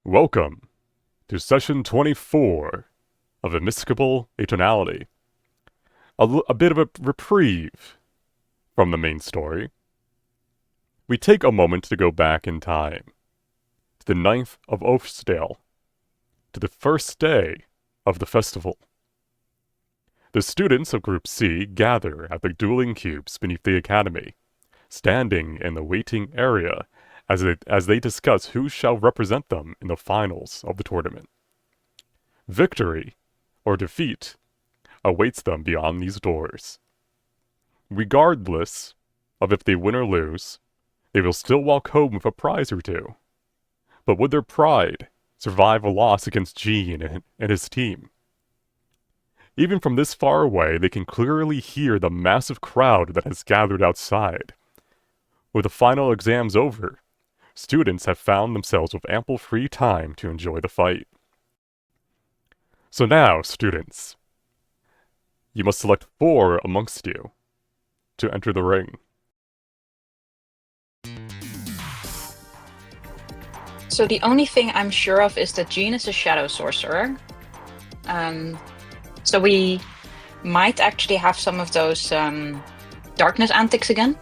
Welcome to session 24 of Immiscible Atonality. A bit of a reprieve from the main story. We take a moment to go back in time to the 9th of Oathsdale, to the first day of the festival. The students of Group C gather at the dueling cubes beneath the academy, standing in the waiting area as they discuss who shall represent them in the finals of the tournament. Victory, or defeat, awaits them beyond these doors. Regardless of if they win or lose, they will still walk home with a prize or two. But would their pride survive a loss against Gene and his team? Even from this far away, they can clearly hear the massive crowd that has gathered outside. With the final exams over, students have found themselves with ample free time to enjoy the fight. So now, students, you must select 4 amongst you to enter the ring. So the only thing I'm sure of is that Jean is a shadow sorcerer. So we might actually have some of those darkness antics again.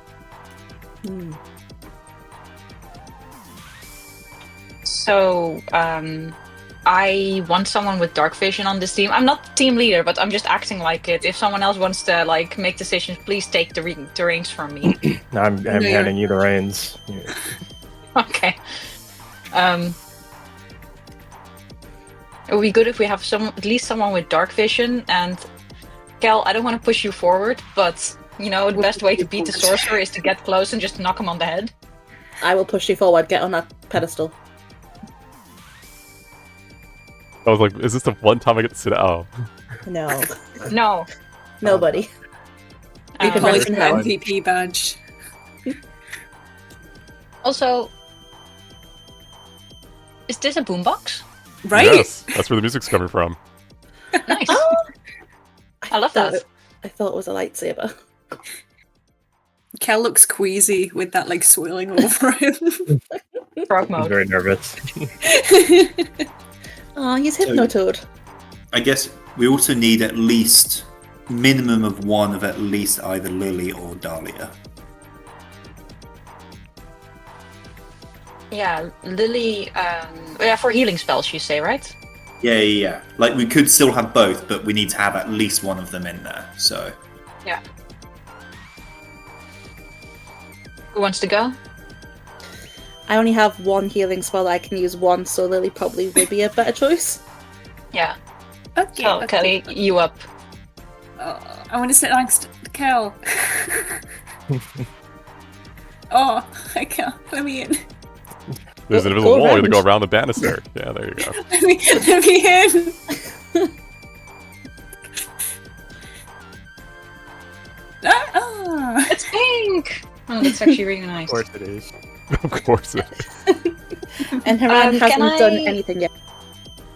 So I want someone with dark vision on this team. I'm not the team leader, but I'm just acting like it. If someone else wants to make decisions, please take the reins from me. I'm handing you the reins. Yeah. Okay. It would be good if we have at least someone with dark vision. And Kel, I don't want to push you forward, but the best way to beat the sorcerer is to get close and just knock him on the head. I will push you forward. Get on that pedestal. I was like, is this the one time I get to sit down? No. No. Nobody. You can raise an now. MVP badge. Also, is this a boombox? Right? Yes, that's where the music's coming from. Nice. I love that. I thought it was a lightsaber. Kel looks queasy with that swirling over him. Frog I'm mode. very nervous. Oh, he's Hypnotoad. I guess we also need at least minimum of one of at least either Lily or Dahlia. Yeah, Lily. For healing spells, you say, right? Yeah. Like we could still have both, but we need to have at least one of them in there. So Yeah. Who wants to go? I only have one healing spell that I can use once, so Lily probably would be a better choice. Yeah. Okay. So, Kelly, you up. I want to sit next to Kel. Oh, I can't. Let me in. There's an Go invisible wall, you have to go around. around the banister. Yeah, there you go. Let me in. Ah. It's pink! Oh, that's actually really nice. Of course it is. Of course it is. And Haran can hasn't done I- anything yet.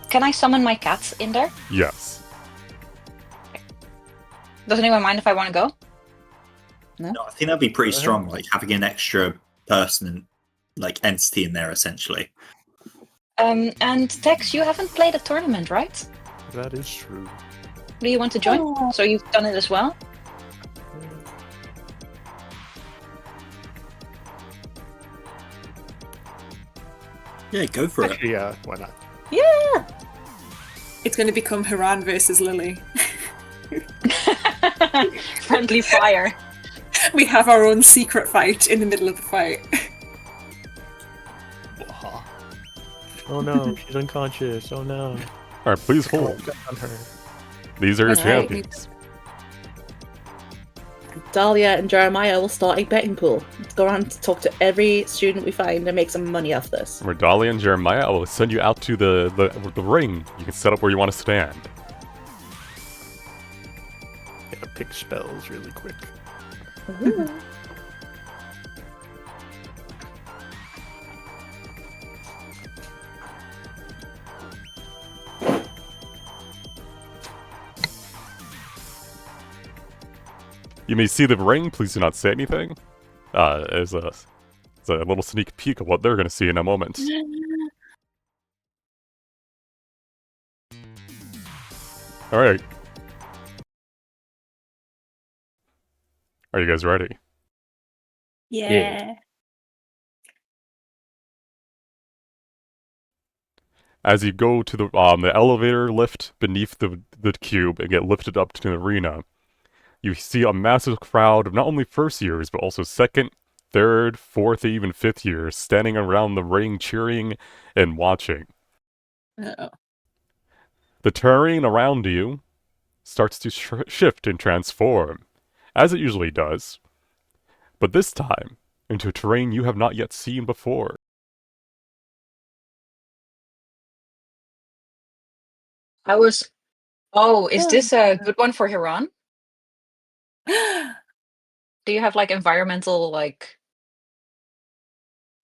Can I summon my cat in there? Yes. Does anyone mind if I want to go? no, I think that'd be pretty strong, like having an extra person, entity in there essentially. And Tex, you haven't played a tournament, right? That is true. Do you want to join? Oh. So you've done it as well? Yeah, go for it. Actually, yeah, why not? Yeah! It's going to become Haran versus Lily. Friendly fire. We have our own secret fight in the middle of the fight. Oh no, she's unconscious. Oh no. Alright, please hold. Got on her. These are your That's right. champions. Dahlia and Jeremiah will start a betting pool. Let's go around to talk to every student we find and make some money off this. We're Dahlia and Jeremiah. I will send you out to the ring. You can set up where you want to stand. Gotta pick spells really quick. Ooh. You may see the ring. Please do not say anything. As a little sneak peek of what they're going to see in a moment. Alright. Are you guys ready? Yeah. As you go to the elevator lift beneath the cube and get lifted up to the arena, you see a massive crowd of not only first years, but also second, third, fourth, even fifth years standing around the ring cheering and watching. Uh-oh. The terrain around you starts to shift and transform, as it usually does, but this time into a terrain you have not yet seen before. I was. Oh, is this a good one for Hiran? Do you have like environmental like?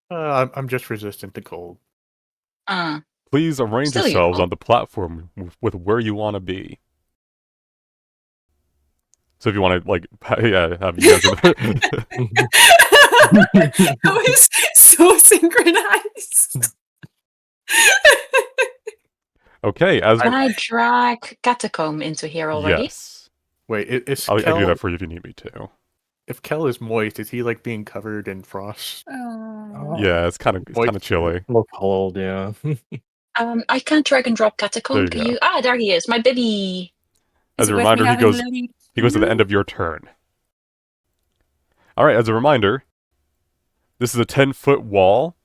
I'm just resistant to cold. Please arrange Still yourselves useful. on the platform with where you want to be. So if you want to, like, yeah, have you guys in That was so synchronized. Okay, as Can I drag Catacomb into here already? yes, Wait, is I can do Kel, that for you if you need me to. if Kel is moist, is he like being covered in frost? Oh. Yeah, it's kind of chilly. A little cold, yeah. I can't drag and drop There Catacomb. you Can go. you? Ah, there he is, my baby. As Is a it worth reminder, me he having goes Lily to the end of your turn. All right, as a reminder, this is a 10-foot wall,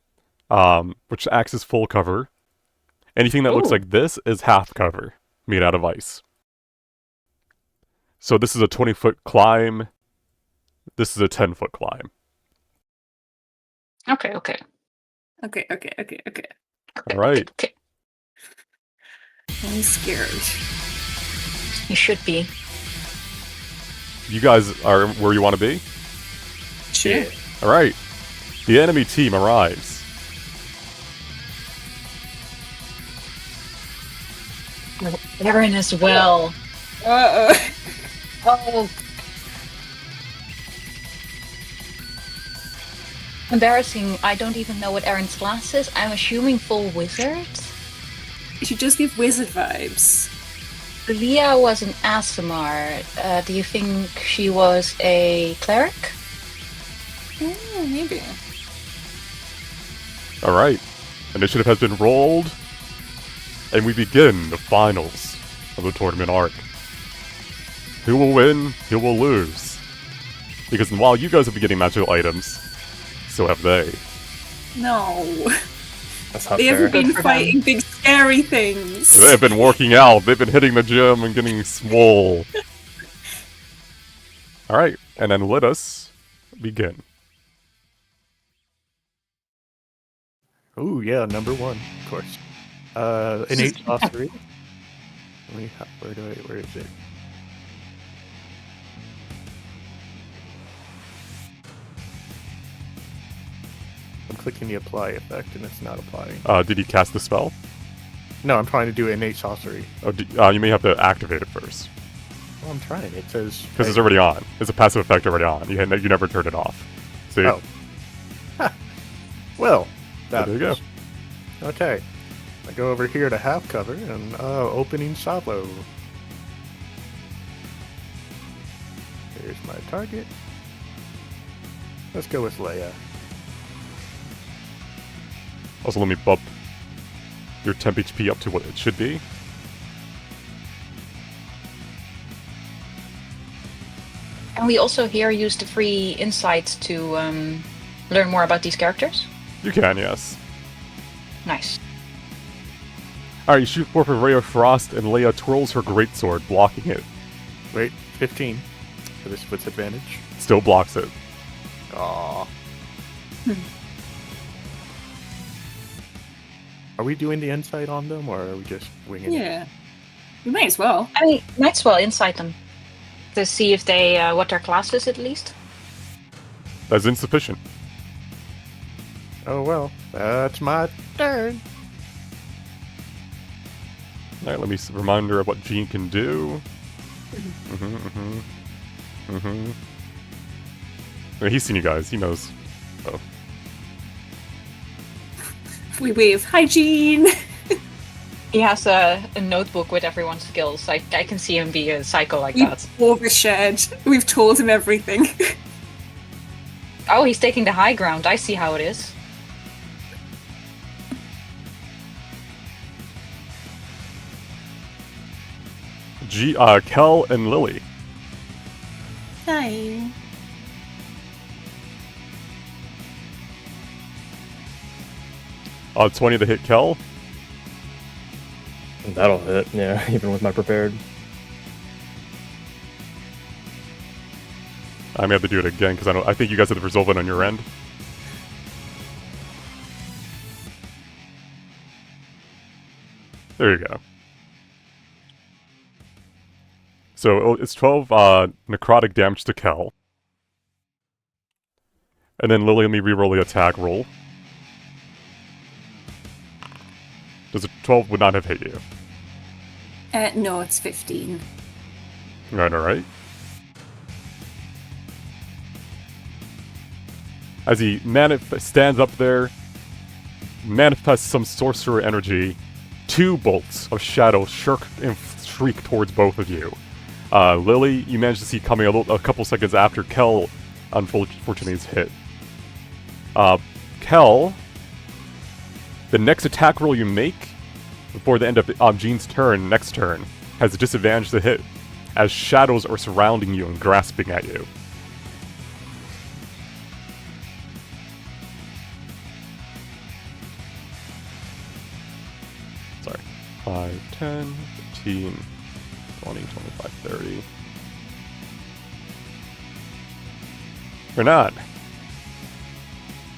which acts as full cover. Anything that looks Ooh. like this is half cover, made out of ice. So this is a 20-foot climb. This is a 10-foot climb. Okay. Okay. All right. Okay. I'm scared. You should be. You guys are where you want to be? Sure. All right. The enemy team arrives. Aaron as well. Uh-oh. Oh. Embarrassing. I don't even know what Aaron's class is. I'm assuming full wizard. You should just give wizard vibes. Leah was an Asimar. Do you think she was a cleric? Oh, maybe. All right. Initiative has been rolled. And we begin the finals of the tournament arc. Who will win? Who will lose? Because while you guys have been getting magical items, so have they. No. That's not They fair. haven't been Good for fighting big scary things. They have been working out. They've been hitting the gym and getting swole. All right, and then let us begin. Ooh, yeah, number one, of course. Innate sorcery. Where is it? I'm clicking the apply effect and it's not applying. Did you cast the spell? No, I'm trying to do innate sorcery. Oh, you may have to activate it first. Oh, I'm trying. It says Because it's already on. It's a passive effect already on. You never turned it off. See? Oh. Well, There you go. Okay. I go over here to half cover and opening salvo. Here's my target. Let's go with Leia. Also, let me bump your temp HP up to what it should be. And we also here use the free insights to learn more about these characters. You can, yes. Nice. Alright, you shoot forth a ray of frost, and Leia twirls her greatsword, blocking it. Wait, 15 for this with advantage. Still blocks it. Aww. Are we doing the insight on them, or are we just winging it? Yeah. We might as well. I mean, might as well insight them to see if they what their class is at least. That's insufficient. Oh well, that's my turn. Alright, let me remind her of what Jean can do. I mean, he's seen you guys. He knows. We wave, hi Jean! He has a notebook with everyone's skills. I can see him be a psycho like We've that. overshared. We've told him everything. Oh, he's taking the high ground. I see how it is. Kel and Lily. Hi. 20 to hit Kel. That'll hit, yeah, even with my prepared. I may have to do it again because I think you guys have to resolve it on your end. There you go. So it's 12 necrotic damage to Kel. And then Lily, let me reroll the attack roll. Does a 12 would not have hit you? No, it's 15. Alright. As he stands up there, manifests some sorcerer energy, 2 bolts of shadow shriek towards both of you. Lily, you managed to see coming a couple seconds after Kel, unfortunately, is hit. Kel, the next attack roll you make before the end of Jean's next turn, has a disadvantage to hit, as shadows are surrounding you and grasping at you. Sorry. 5, 10, 15, 20, 25, 30. Or not.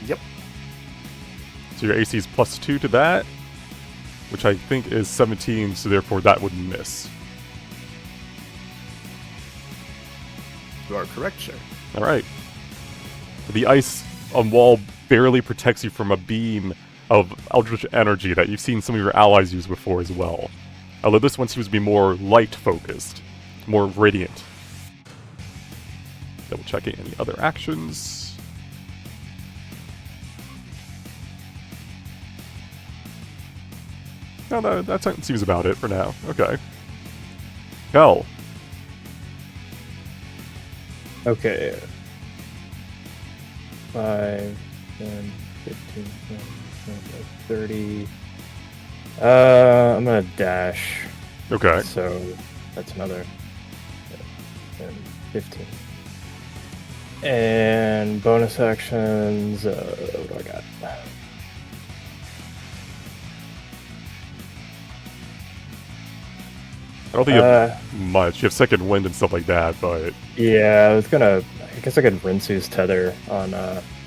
Yep. So your AC is +2 to that, which I think is 17, so therefore that would miss. You are correct, sir. Alright. The ice on wall barely protects you from a beam of eldritch energy that you've seen some of your allies use before as well. Although this one seems to be more light-focused, more radiant. Double checking any other actions. No, that seems about it for now. Okay. Kel. Okay. 5, 10, 15, 20, 25, 30. I'm gonna dash. Okay. So that's another 10, 15. And bonus actions, what do I got? I don't think you have much. You have second wind and stuff like that, but... Yeah, I guess I could Rinsu's tether on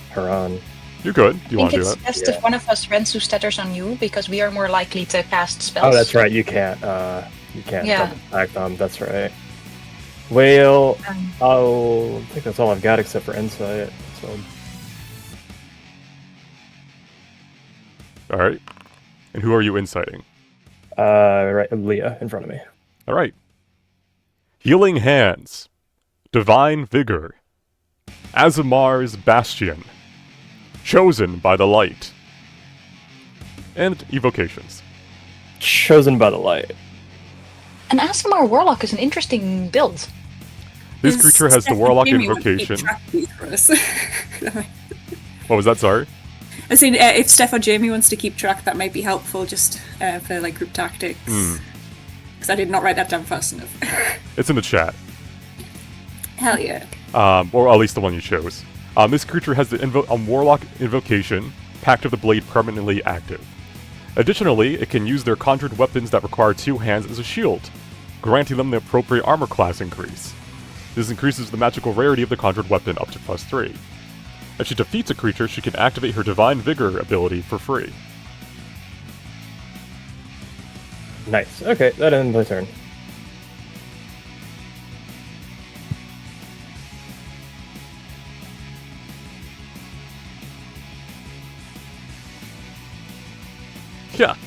Haran. You could. Do you I want think to do it's that? best if one of us Rensu stutters on you, because we are more likely to cast spells. Oh, that's right. You can't Yeah. double attack them. That's right. Well, I think that's all I've got except for insight. So Alright. And who are you inciting? right, Leah in front of me. Alright. Healing Hands. Divine Vigor. Azamar's Bastion. Chosen by the Light. And Evocations. Chosen by the light. An Asimar Warlock is an interesting build. This creature has the Warlock Invocation. What was that, sorry? I was saying, if Steph or Jamie wants to keep track, that might be helpful just for like group tactics. Because I did not write that down fast enough. It's in the chat. Hell yeah. Or at least the one you chose. This creature has the Warlock Invocation, Pact of the Blade, permanently active. Additionally, it can use their conjured weapons that require 2 hands as a shield, granting them the appropriate armor class increase. This increases the magical rarity of the conjured weapon up to +3. If she defeats a creature, she can activate her Divine Vigor ability for free. Nice. Okay, that ends my turn. Yeah.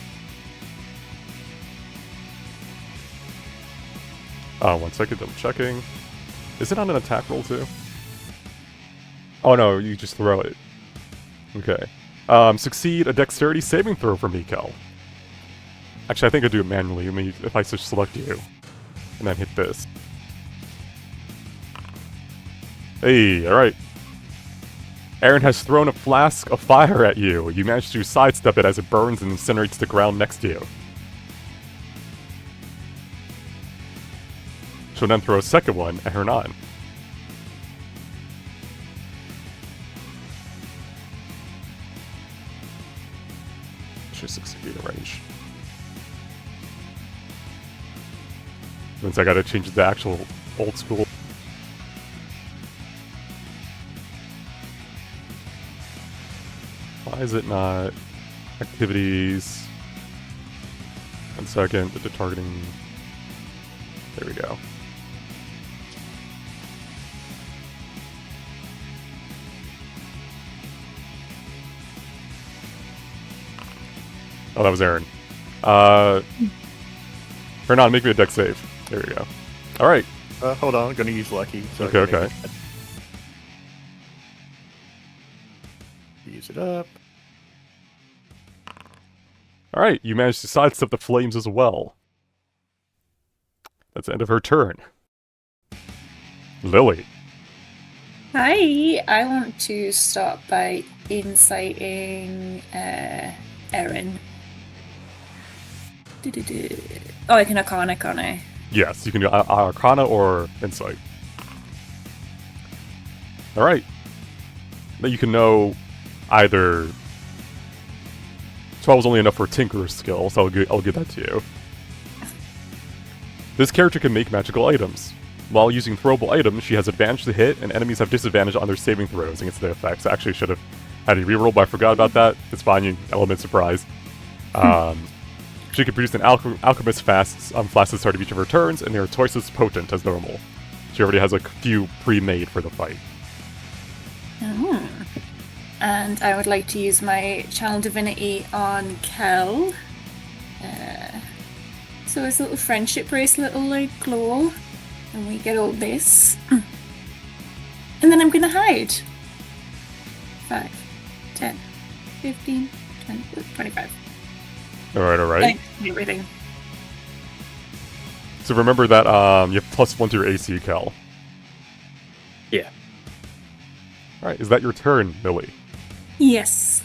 1 second, double checking. Is it on an attack roll too? Oh no, you just throw it. Okay. Succeed a dexterity saving throw for me, Kel. Actually, I think I'll do it manually. I mean, if I just select you, and then hit this. Hey, alright. Aaron has thrown a flask of fire at you. You manage to sidestep it as it burns and incinerates the ground next to you. She'll then throw a second one at Hernan. She's 60 feet in range. Means I gotta change the actual old school. Why is it not activities? 1 second, the targeting. There we go. Oh, that was Aaron. Hernan, make me a deck save. There we go. Alright. Hold on, I'm gonna use Lucky. So Okay. Use it up. Alright, you managed to sidestep the flames as well. That's the end of her turn. Lily. Hi, I want to start by inciting Erin. Oh, I can Arcana, can't I? Yes, you can do Arcana or Insight. Alright. Now you can know either 12 is only enough for Tinker's skill, so I'll give that to you. This character can make magical items. While using throwable items, she has advantage to hit, and enemies have disadvantage on their saving throws against their effects. I actually should have had a reroll, but I forgot about that. It's fine, you element surprise. She can produce an alchemist flask at the start of each of her turns, and they are twice as potent as normal. She already has a few pre-made for the fight. And I would like to use my Channel Divinity on Kel. So his little friendship bracelet will like glow. And we get all this. And then I'm gonna hide. 5, 10, 15, 20, 25. Alright. Everything. So remember that you have +1 to your AC, Cal. Yeah. Alright, is that your turn, Millie? Yes.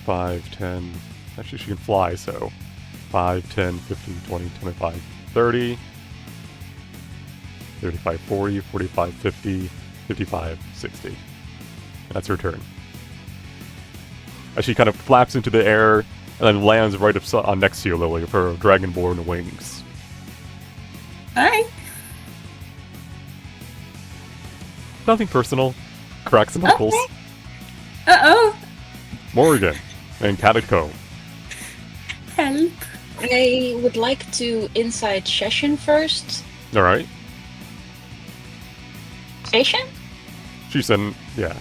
Five, 10. Actually, she can fly, so 5, 10, 15, 20, 25, 30, 35, 40, 45, 50, 55, 60. That's her turn. As she kind of flaps into the air and then lands right up on next to you, Lily, with her dragonborn wings. Hi. Nothing personal. Cracks and knuckles. Okay. Uh-oh. Morgan and Catacomb. Help. I would like to inside Session first. Alright. Session? She said, yeah.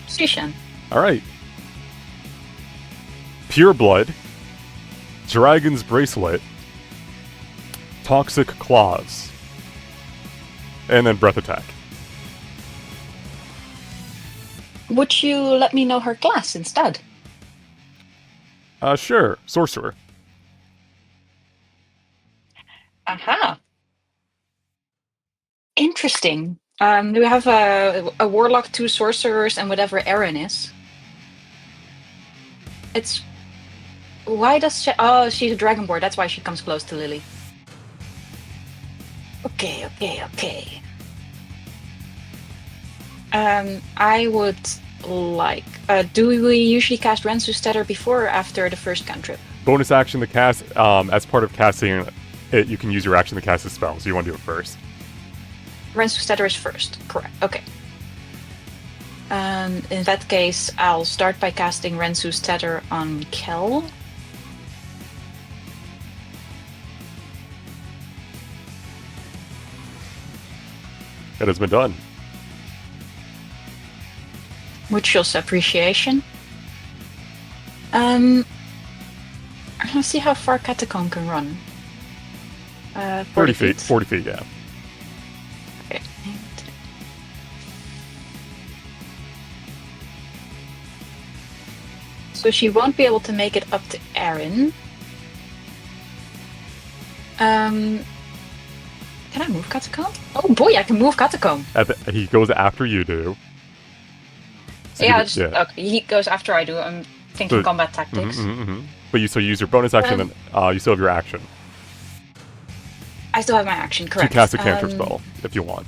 Session. Alright. Pure Blood. Dragon's Bracelet. Toxic Claws. And then Breath Attack. Would you let me know her class instead? Sure. Sorcerer. Aha. Interesting. We have a warlock, 2 sorcerers, and whatever Erin is. It's... Why does she... Oh, she's a dragonborn. That's why she comes close to Lily. Okay. I would like... do we usually cast Rensu's Stutter before or after the first cantrip? Bonus action to cast. As part of casting it, you can use your action to cast a spell, so you want to do it first. Rensu's Stutter is first. Correct. Okay. In that case, I'll start by casting Rensu's Stutter on Kel. It has been done. Which shows appreciation. Let's see how far Catacomb can run. 30 feet. 40 feet, yeah. So she won't be able to make it up to Aaron. Can I move Catacomb? Oh boy, I can move Catacomb. He goes after you do. So Yeah, you do- okay, he goes after I do. I'm thinking So- combat tactics. But you use your bonus action, and you still have your action I still have my action, correct. to cast a cantrip spell if you want.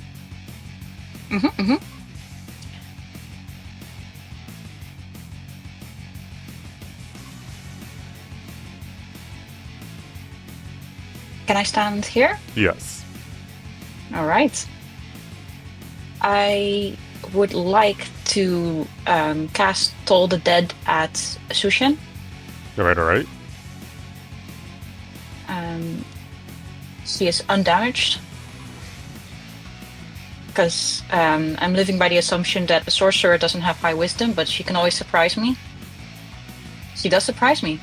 Can I stand here? Yes. All right. I would like to cast Toll the Dead at Sushin. All right. She is undamaged. Because I'm living by the assumption that a sorcerer doesn't have high wisdom, but she can always surprise me. She does surprise me.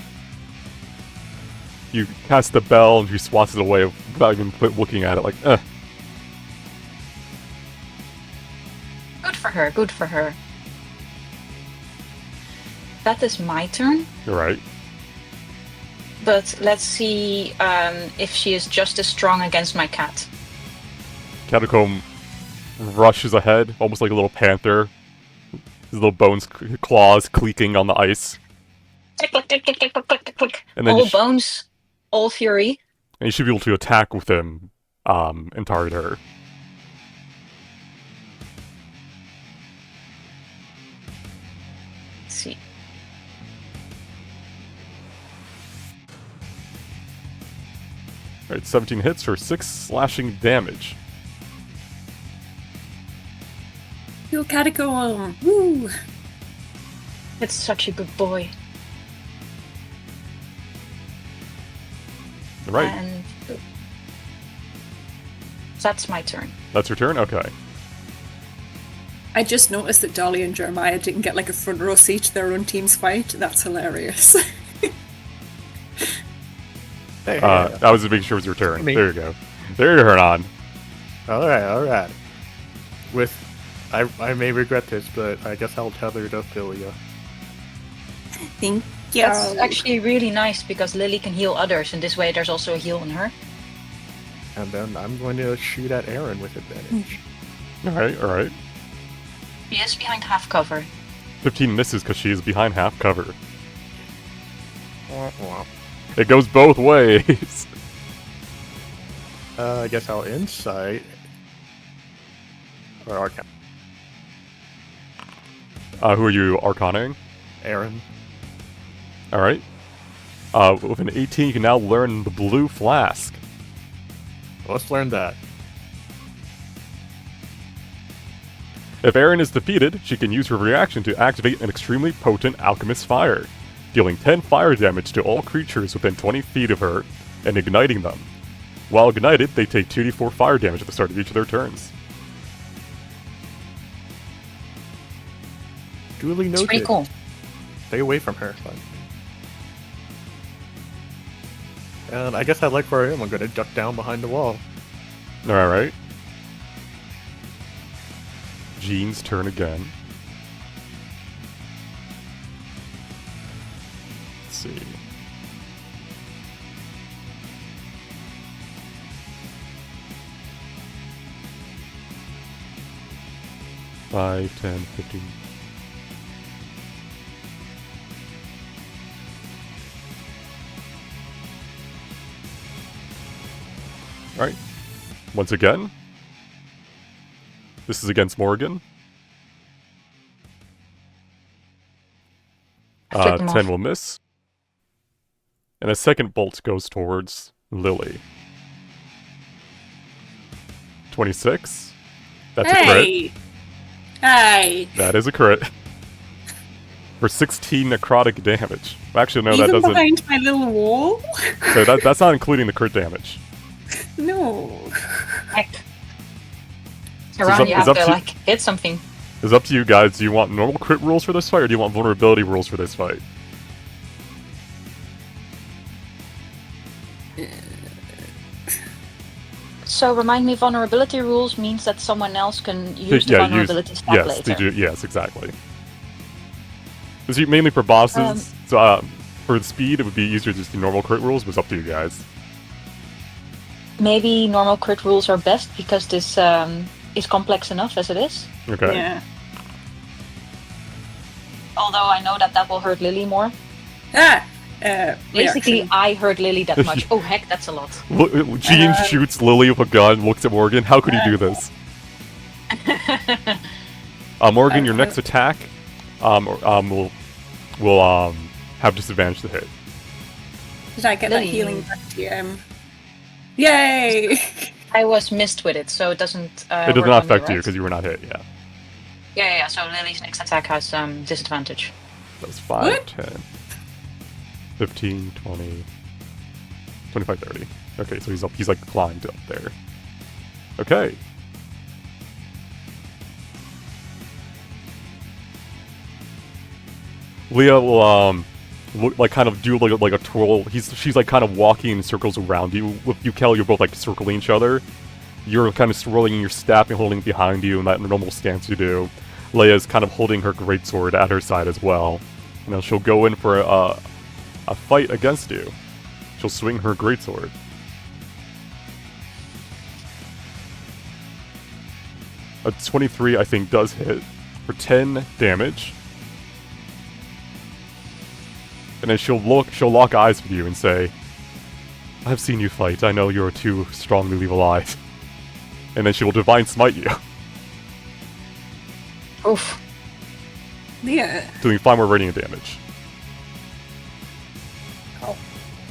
You cast the bell, and she swats it away without even looking at it. Like, Good for her, good for her. That is my turn. You're right. But let's see if she is just as strong against my cat. Catacomb rushes ahead, almost like a little panther. His little claws clicking on the ice. Click, click, click, click, click, click, click, click. And then all you bones, all fury. And you should be able to attack with him and target her. Let's see. Alright, 17 hits for 6 slashing damage. Your Catacomb! Woo! It's such a good boy. Right. And that's my turn. That's your turn? Okay. I just noticed that Dolly and Jeremiah didn't get like a front row seat to their own team's fight. That's hilarious. Hey, I was making sure it was your turn. Me. There you go. There you turn on. all right. I may regret this, but I guess I'll tether to Philia. Thank you. That's actually really nice because Lily can heal others, and this way there's also a heal on her. And then I'm going to shoot at Aaron with advantage. Alright. She is behind half cover. 15 misses because she is behind half cover. It goes both ways. I guess I'll insight. Or Arcana. Who are you arcanaing? Aaron. Alright. With an 18, you can now learn the blue flask. Let's learn that. If Erin is defeated, she can use her reaction to activate an extremely potent alchemist fire, dealing 10 fire damage to all creatures within 20 feet of her and igniting them. While ignited, they take 2d4 fire damage at the start of each of their turns. Duly It's noted. pretty cool. Stay away from her. And I guess I like where I am. I'm going to duck down behind the wall. Alright. Jean's turn again. Let's see. Five, 10, 15. Alright. Once again. This is against Morgan. Took them 10 off. will miss. And a second bolt goes towards Lily. 26. That's a crit. Hey! Hey! That is a crit. For 16 necrotic damage. Actually, no, Even that doesn't. behind my little wall? So that's not including the crit damage. No. Heck. it's Around up- you it's have up to to- like hit something. It's up to you guys. Do you want normal crit rules for this fight, or do you want vulnerability rules for this fight? So remind me, vulnerability rules means that someone else can use the vulnerability stat yes, later. they do. Yes, exactly. This is mainly for bosses, So for the speed, it would be easier to just do normal crit rules, but it's up to you guys. Maybe normal crit rules are best because this is complex enough as it is. Okay. Yeah. Although I know that will hurt Lily more. Basically, reaction. I hurt Lily that much. Oh heck, that's a lot. Gene shoots Lily with a gun, looks at Morgan. How could he do this? Morgan, your next attack will have disadvantage to hit. Did I get that Lily. healing back to you? Yay! I was missed with it, so it doesn't. It does not affect you because you were not hit. Yeah. Yeah. So Lily's next attack has disadvantage. That's 5, What? 10, 15, 20, 25, 30. Okay, so he's up. He's like climbed up there. Okay. Leah will look, kind of do like a twirl. She's like kind of walking in circles around you. With you, Kel, you're both like circling each other. You're kind of swirling your staff and holding it behind you in that normal stance you do. Leia's kind of holding her greatsword at her side as well. And then she'll go in for a fight against you. She'll swing her greatsword. A 23, I think, does hit for 10 damage. And then she'll lock eyes with you and say, "I've seen you fight. I know you're too strong to leave alive." And then she will divine smite you, Oof. Yeah. doing 5 more radiant damage.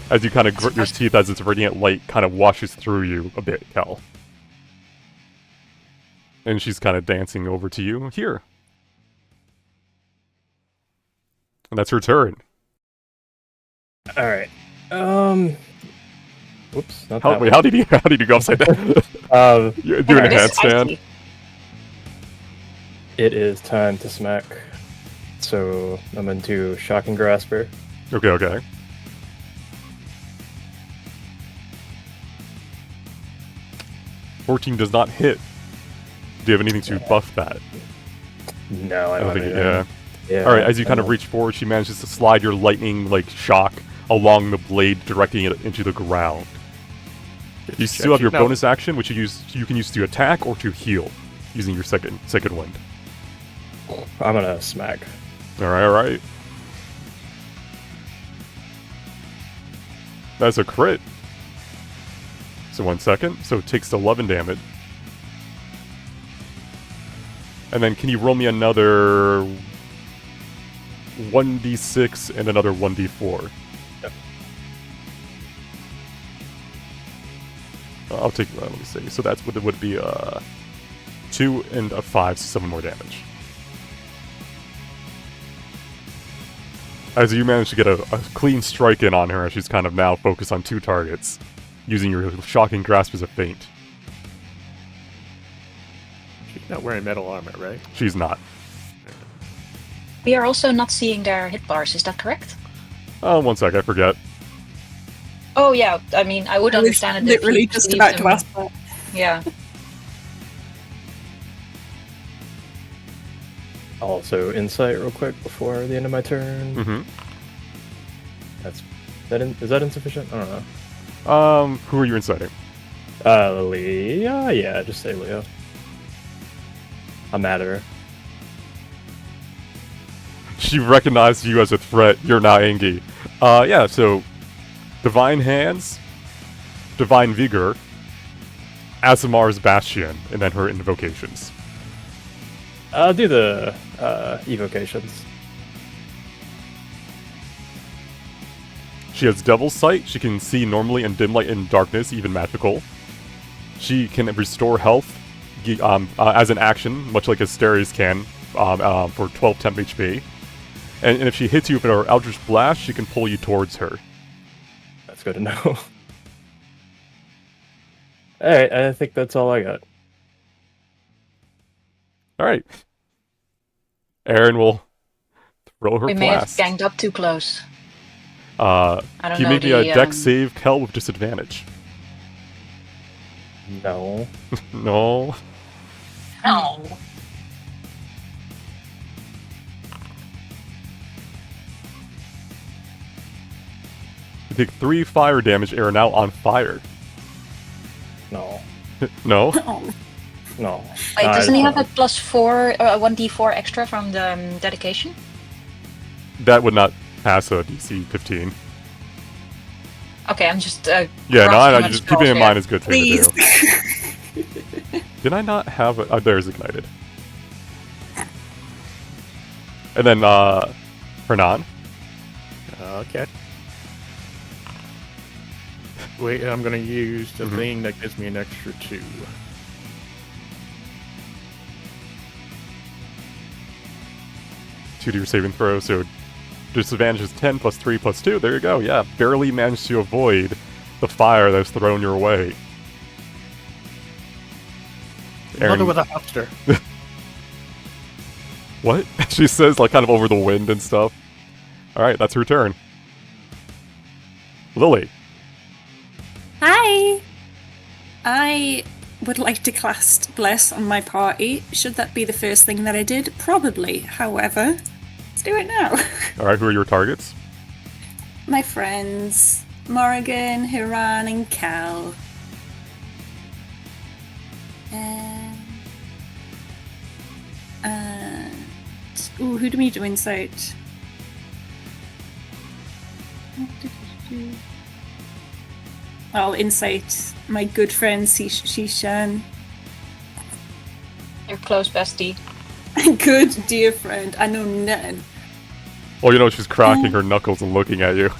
As you kind of grit your teeth as its radiant light kind of washes through you a bit, Kel. And she's kind of dancing over to you here. And that's her turn. All right. Whoops. Not How, that wait, one. how did you go upside down? You're doing a This is handstand. icy. It is time to smack. So I'm into Shocking Grasper. Okay. 14 does not hit. Do you have anything to buff that? No, I I don't don't think. have Yeah. anything. Yeah. All right. As you kind of reach forward, she manages to slide your lightning like shock along the blade, directing it into the ground. You still have your No. bonus action, which you can use to attack or to heal, using your second wind. I'm gonna smack. All right. That's a crit. So 1 second. So it takes 11 damage. And then can you roll me another 1d6 and another 1d4? Yep. I'll take. Let me see. So that's what it would be. 2 and a 5, so 7 more damage. As you manage to get a clean strike in on her, as she's kind of now focused on 2 targets, using your shocking grasp as a feint. She's not wearing metal armor, right? She's not. We are also not seeing their hit bars. Is that correct? 1 sec, I forget. Oh yeah. I mean, I would I was understand it. If literally you just leave about to them- ask that. Yeah. Also, insight real quick before the end of my turn. Mm-hmm. Is that insufficient? I don't know. Who are you inciting? Leah? Yeah, just say Leah. I'm mad at her. She recognized you as a threat. You're now Angie. Yeah, so Divine Hands, Divine Vigor, Asimar's Bastion, and then her invocations. I'll do the evocations. She has Devil's Sight. She can see normally in dim light and darkness, even magical. She can restore health as an action, much like Asterius can, for 12 temp HP. And if she hits you with her Eldritch Blast, she can pull you towards her. That's good to know. Alright, I think that's all I got. Alright. Erin will throw her We may have blast. ganged up too close. I I don't can you know. make me a dex save, Kel, with disadvantage? No. No. Oh. take 3 fire damage and are now on fire. No. No? Oh, No. Wait, No, doesn't he have a don't. +4, 1d4 extra from the dedication? That would not pass a DC 15. Okay, I'm just. Yeah, no, I grasping know. at Just straws keeping in here. mind is a good thing please. to do. Did I not have it? There's ignited. And then, Hernan. Okay. Wait, I'm gonna use the thing that gives me an extra 2. To do your saving throw, so disadvantage is 10 plus 3 plus 2. There you go. Yeah, barely managed to avoid the fire that's thrown your way. Mother with a hamster. What? She says, like, kind of over the wind and stuff. Alright, that's her turn. Lily. Hi! I would like to cast Bless on my party. Should that be the first thing that I did? Probably. However, let's do it now. Alright, who are your targets? My friends, Morrigan, Hiran, and Cal. Ooh, who do we do insight? Oh, insight. My good friend Shishan. Your close bestie. Good dear friend. I know nothing. Oh, you know, she's cracking her knuckles and looking at you.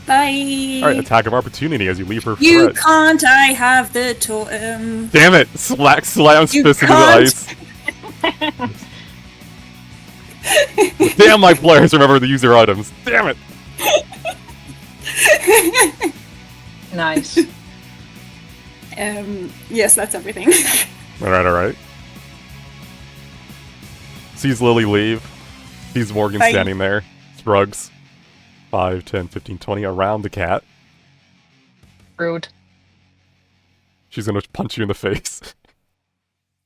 Bye. Alright, attack of opportunity as you leave her You threat. can't. I have the totem. Damn it! Slams You fist into the can't. ice. Damn, my players remember the user items. Damn it! Nice. Yes, that's everything. Alright. Sees Lily leave. Sees Morgan Bye. standing there. Shrugs. 5, 10, 15, 20 around the cat. Rude. She's gonna punch you in the face.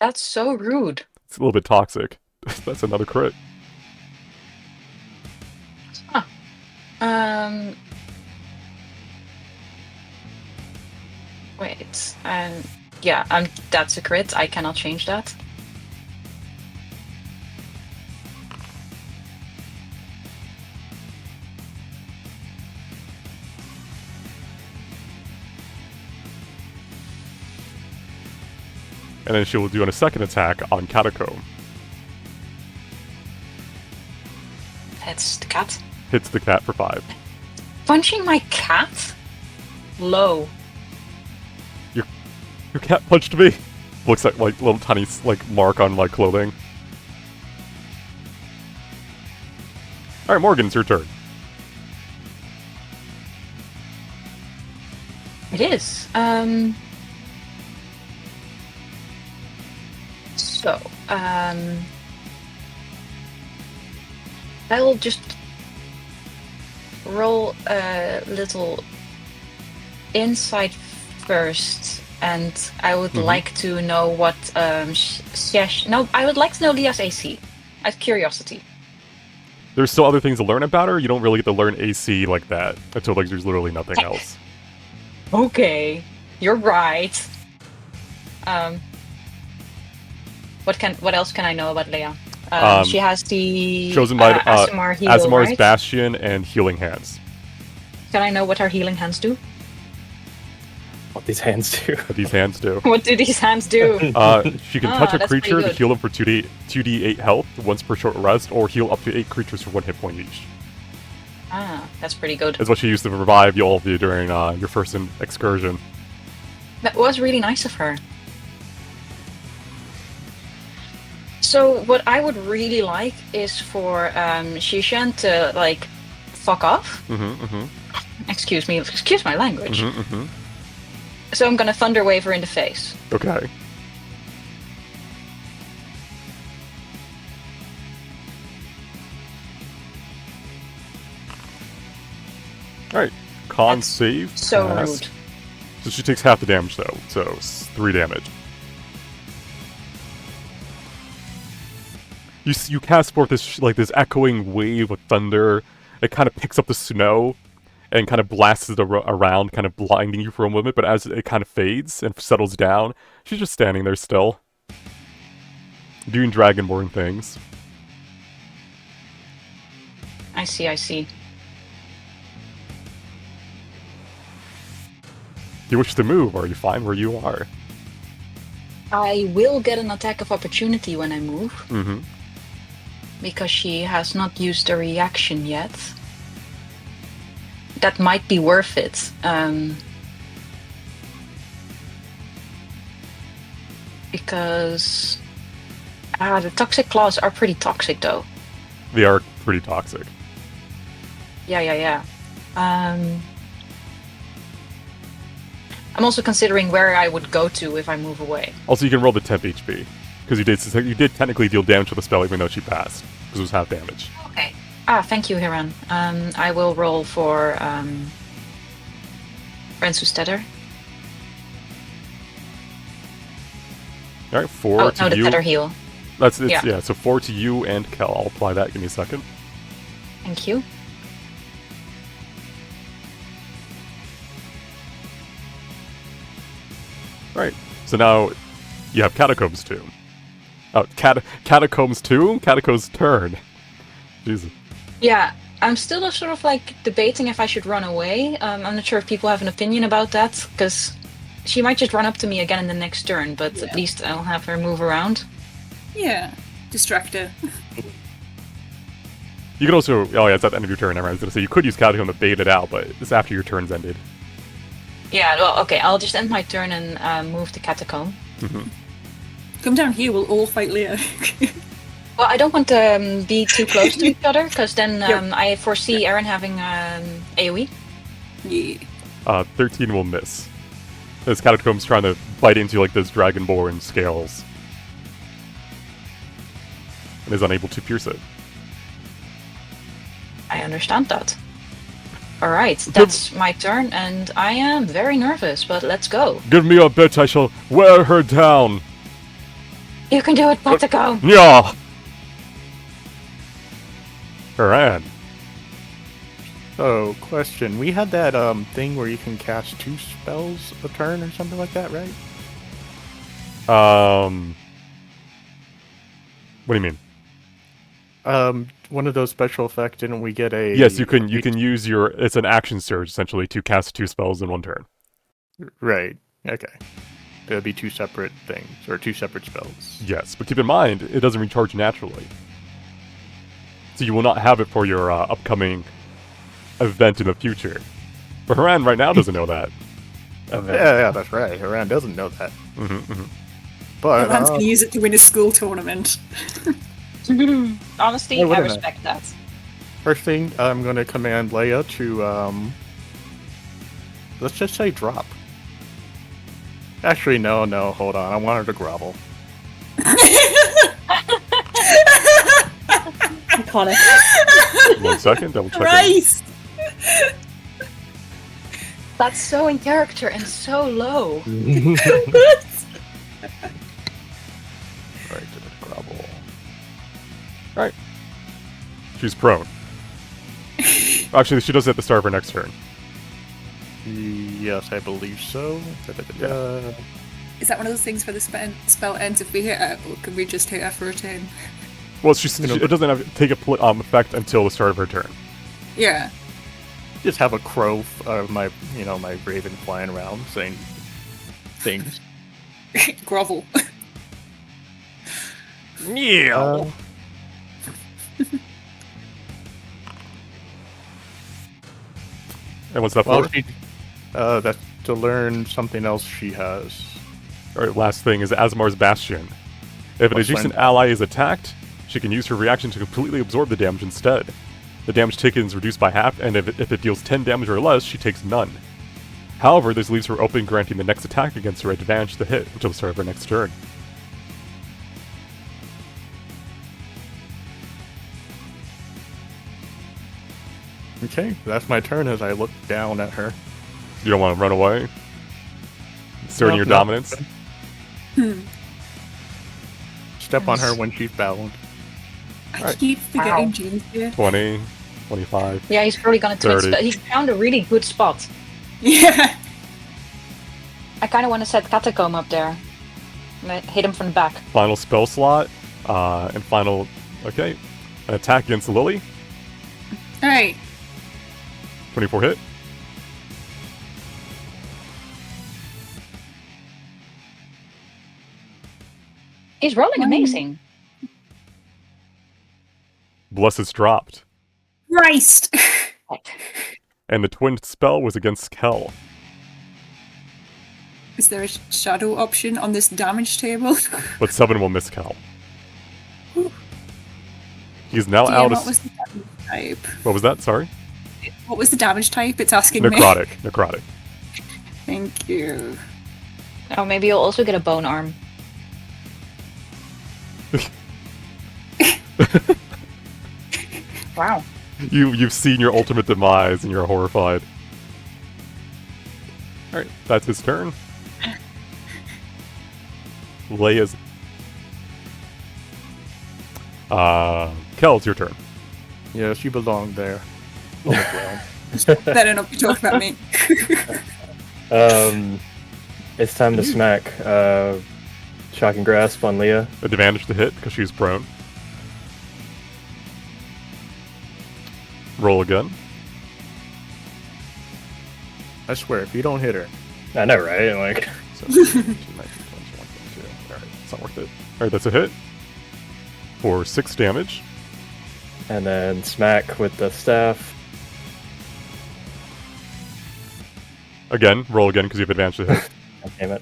That's so rude. It's a little bit toxic. That's another crit. Wait. Yeah. That's a crit. I cannot change that. And then she will do a second attack on Catacomb. That's the cat. Hits the cat for 5. Punching my cat? Low. Your cat punched me. Looks like little tiny mark on my clothing. Alright, Morgan, it's your turn. It is. So, I'll just roll a little insight first, and I would like to know what I would like to know Leah's AC. Out of curiosity. There's still other things to learn about her. You don't really get to learn AC like that until there's literally nothing else. Okay, you're right. What else can I know about Leah? She has the Chosen by Aasimar heal, Aasimar's right? Bastion and Healing Hands. Can I know what her healing hands do? What these hands do. What these hands do. What do these hands do? She can touch a that's pretty creature to good. heal them for 2d8 health once per short rest, or heal up to 8 creatures for 1 hit point each. That's pretty good. That's what she used to revive all of you during your first excursion. That was really nice of her. So what I would really like is for Shishan to fuck off. Excuse my language. So I'm gonna Thunder Wave her in the face. Okay. Alright. Con That's save. So passed. rude. So she takes half the damage though, so 3 damage. You cast forth this echoing wave of thunder. It kind of picks up the snow and kind of blasts it around, kind of blinding you for a moment, but as it kind of fades and settles down, she's just standing there still. Doing Dragonborn things. I see. Do you wish to move, or are you fine where you are? I will get an attack of opportunity when I move. Mm-hmm. Because she has not used a reaction yet. That might be worth it. Because the toxic claws are pretty toxic, though. They are pretty toxic. Yeah. I'm also considering where I would go to if I move away. Also, you can roll the temp HP. Because you did technically deal damage to the spell even though she passed. Because it was half damage. Okay. Thank you, Hiran. I will roll for Rensu Tether. Alright, 4 to the you. Tether heal. Yeah, so 4 to you and Kel. I'll apply that. Give me a second. Thank you. Right. So now you have Catacombs Tomb. Oh, Catacombs Tomb? Catacombs Turn. Jesus. Yeah, I'm still sort of like debating if I should run away. I'm not sure if people have an opinion about that, because she might just run up to me again in the next turn, but at least I'll have her move around. Yeah, distract her. You could also... Oh yeah, it's at the end of your turn. I was going to say, you could use Catacomb to bait it out, but it's after your turn's ended. Yeah, well, okay, I'll just end my turn and move the Catacomb. Mm-hmm. Come down here, we'll all fight Leo. Well, I don't want to be too close to each other, because then Yep. I foresee Aaron having AoE. Yeah. 13 will miss. This Catacomb's trying to bite into like those Dragonborn scales. And is unable to pierce it. I understand that. Alright, that's my turn, and I am very nervous, but let's go. Give me a bit, I shall wear her down. You can do it, Catacomb! Yeah. Haran. So, question. We had that thing where you can cast 2 spells a turn or something like that, right? What do you mean? One of those special effects, didn't we get a... Yes, you can use your... It's an action surge, essentially, to cast 2 spells in one turn. Right. Okay. There'll be 2 separate things, or 2 separate spells. Yes, but keep in mind, it doesn't recharge naturally. So you will not have it for your upcoming event in the future. But Haran right now doesn't know that. Yeah, that's right. Haran doesn't know that. But Man's gonna use it to win a school tournament. Honestly, Why I wouldn't I? respect that. first thing, I'm going to command Leia to, let's just say drop. Actually, no, hold on. I want her to grovel. Iconic. 1 second, double check. Christ! That's so in character and so low. Alright, grovel. Alright. She's prone. Actually, she does it at the start of her next turn. Yes, I believe so. Is that one of those things where the spell ends if we hit her, or can we just hit her for a turn? Well, it doesn't have take effect until the start of her turn. Yeah. Just have a crow, my raven flying around saying things. Grovel. Yeah. And what's that for? That's to learn something else she has. Alright, last thing is Asmar's Bastion. If an adjacent ally is attacked, she can use her reaction to completely absorb the damage instead. The damage taken is reduced by half, and if it deals 10 damage or less, she takes none. However, this leaves her open, granting the next attack against her advantage to hit until the start of her next turn. Okay, that's my turn as I look down at her. You don't want to run away? Asserting your dominance? Step on her when she's bound. I keep forgetting James here. 20. 25. Yeah, he's probably gonna twitch, 30. but he found a really good spot. Yeah. I kind of want to set Catacomb up there. And hit him from the back. Final spell slot. And final. Okay. An attack against Lily. Alright. 24 hit. He's rolling amazing. Bless is dropped. Christ! And the twin spell was against Kel. Is there a shadow option on this damage table? But 7 will miss Kel. He's now DM, out what of. was the damage type? What was that? Sorry? What was the damage type? It's asking me. Necrotic. Necrotic. Thank you. Oh, maybe you'll also get a bone arm. Wow. You've seen your ultimate demise and you're horrified. Alright, that's his turn. Leia's. Kel, it's your turn. Yes, you belong there. On the ground. Better not be talking about me. It's time to smack Shocking Grasp on Leah. Advantage to hit because she's prone. Roll again. I swear, if you don't hit her, I know, right? Like, 17, 18, 19, 20, 21, 22. Alright, it's not worth it. Alright, that's a hit. For 6 damage. and then smack with the staff. Again, roll again because you have advantage to hit. God damn it.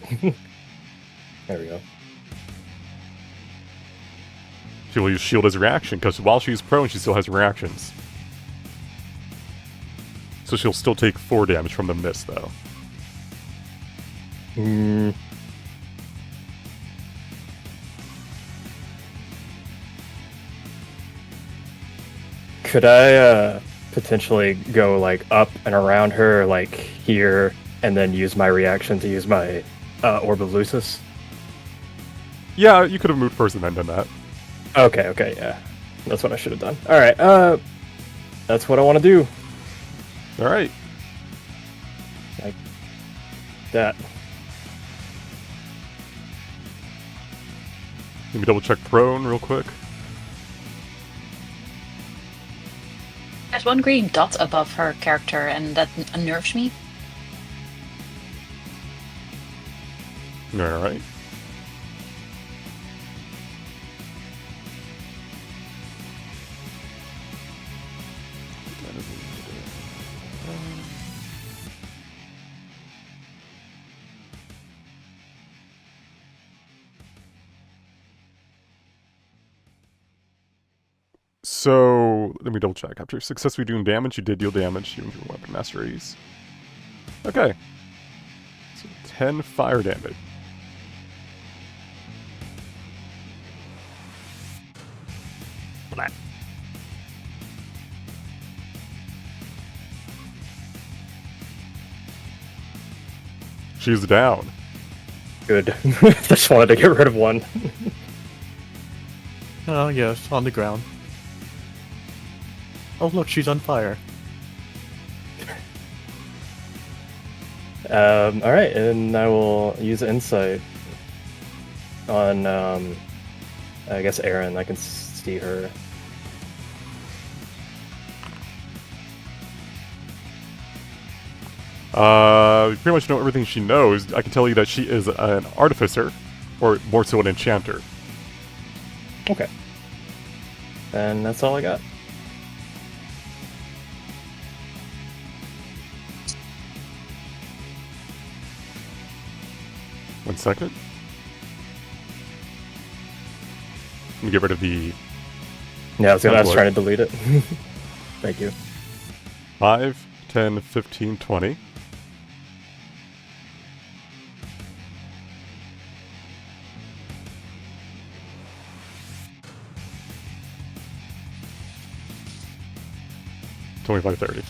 There we go. She will use shield as a reaction because while she's prone, she still has reactions. So she'll still take 4 damage from the miss, though. Could I potentially go like up and around her, like here, and then use my reaction to use my Orb of Lucis? Yeah, you could have moved first and then done that. Okay, yeah. That's what I should have done. Alright, that's what I want to do. Alright. Like that. Let me double check prone real quick. There's one green dot above her character, and that unnerves me. Alright. So, let me double check. After successfully doing damage, you did deal damage using your weapon masteries. Okay. So 10 fire damage. Blah. She's down. Good. Just wanted to get rid of one. oh yes, on the ground. Oh look, she's on fire. Alright, and I will use insight on, I guess Erin. I can see her. You pretty much know everything she knows. I can tell you that she is an artificer, or more so an enchanter. Okay. And that's all I got. One second. Let me get rid of the Yeah, I was Template. trying to delete it. Thank you. 5, 10, 15, 20. $25, $30.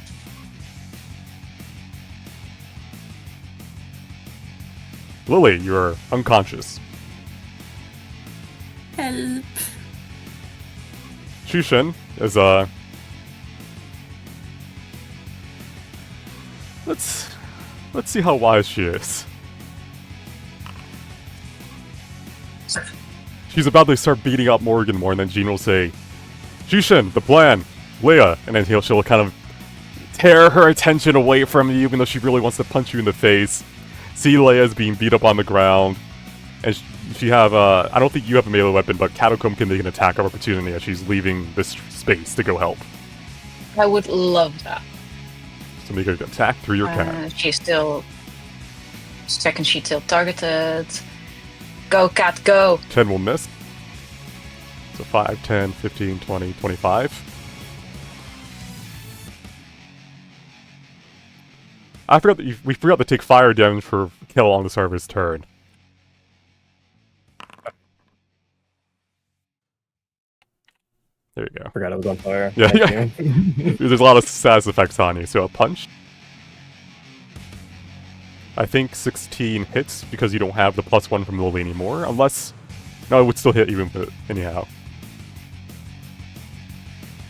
Lily, you're unconscious. Help. Shushin is Let's see how wise she is. She's about to start beating up Morgan more, and then Jean will say, Jushin, the plan, Leia, and then she'll kind of tear her attention away from you, even though she really wants to punch you in the face. See Leia's being beat up on the ground, and she have, I don't think you have a melee weapon, but Catacomb can make an attack of opportunity as she's leaving this space to go help. I would love that. So make an attack through your cat. She's still... Second sheet still targeted. Go, cat, go! 10 will miss. So 5, 10, 15, 20, 25. I forgot that we forgot to take fire damage for kill on the server's turn. There you go. Forgot I was on fire. Yeah, Thank yeah. you. There's a lot of status effects on you. So a punch. I think 16 hits because you don't have the +1 from Lily anymore. Unless... No, it would still hit even, but anyhow.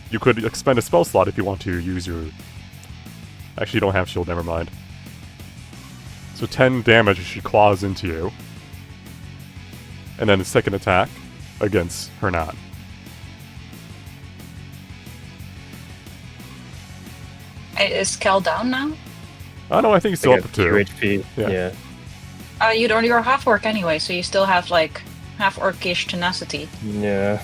You could expend a spell slot if you want to use your... Actually, you don't have shield, never mind. So 10 damage as she claws into you. And then the second attack against Hernan. Is Cal down now? Oh no, I think he's still I up got to 2. 2 HP. Yeah. Yeah. You're half orc anyway, so you still have like half orcish tenacity. Yeah.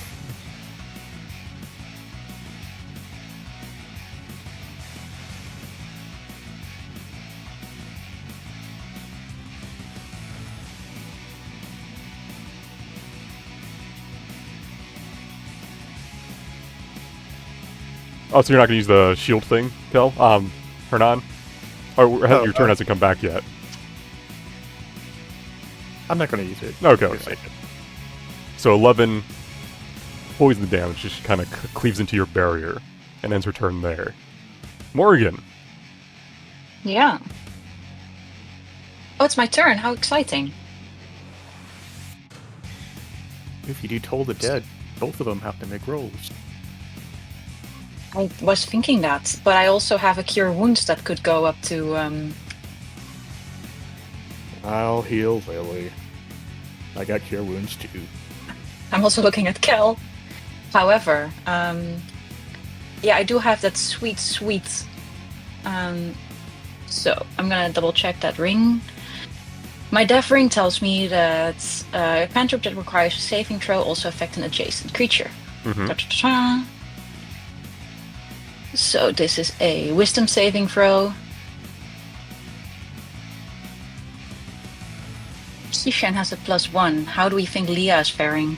Oh, so you're not gonna use the shield thing, Kel? Hernan? Or your turn hasn't come back yet. I'm not going to use it. Okay, Just okay. take it. So 11 poison damage, she kind of cleaves into your barrier and ends her turn there. Morgan. Yeah. Oh, it's my turn. How exciting. If you do Toll the Dead, both of them have to make rolls. I was thinking that, but I also have a Cure Wounds that could go up to... I'll heal Lily. I got Cure Wounds too. I'm also looking at Kel. However, yeah, I do have that sweet... So, I'm gonna double check that ring. My Death Ring tells me that a cantrip that requires a saving throw also affects an adjacent creature. Mm-hmm. Ta-ta-ta. So this is a Wisdom saving throw. Sishan has a +1. How do we think Leah is faring?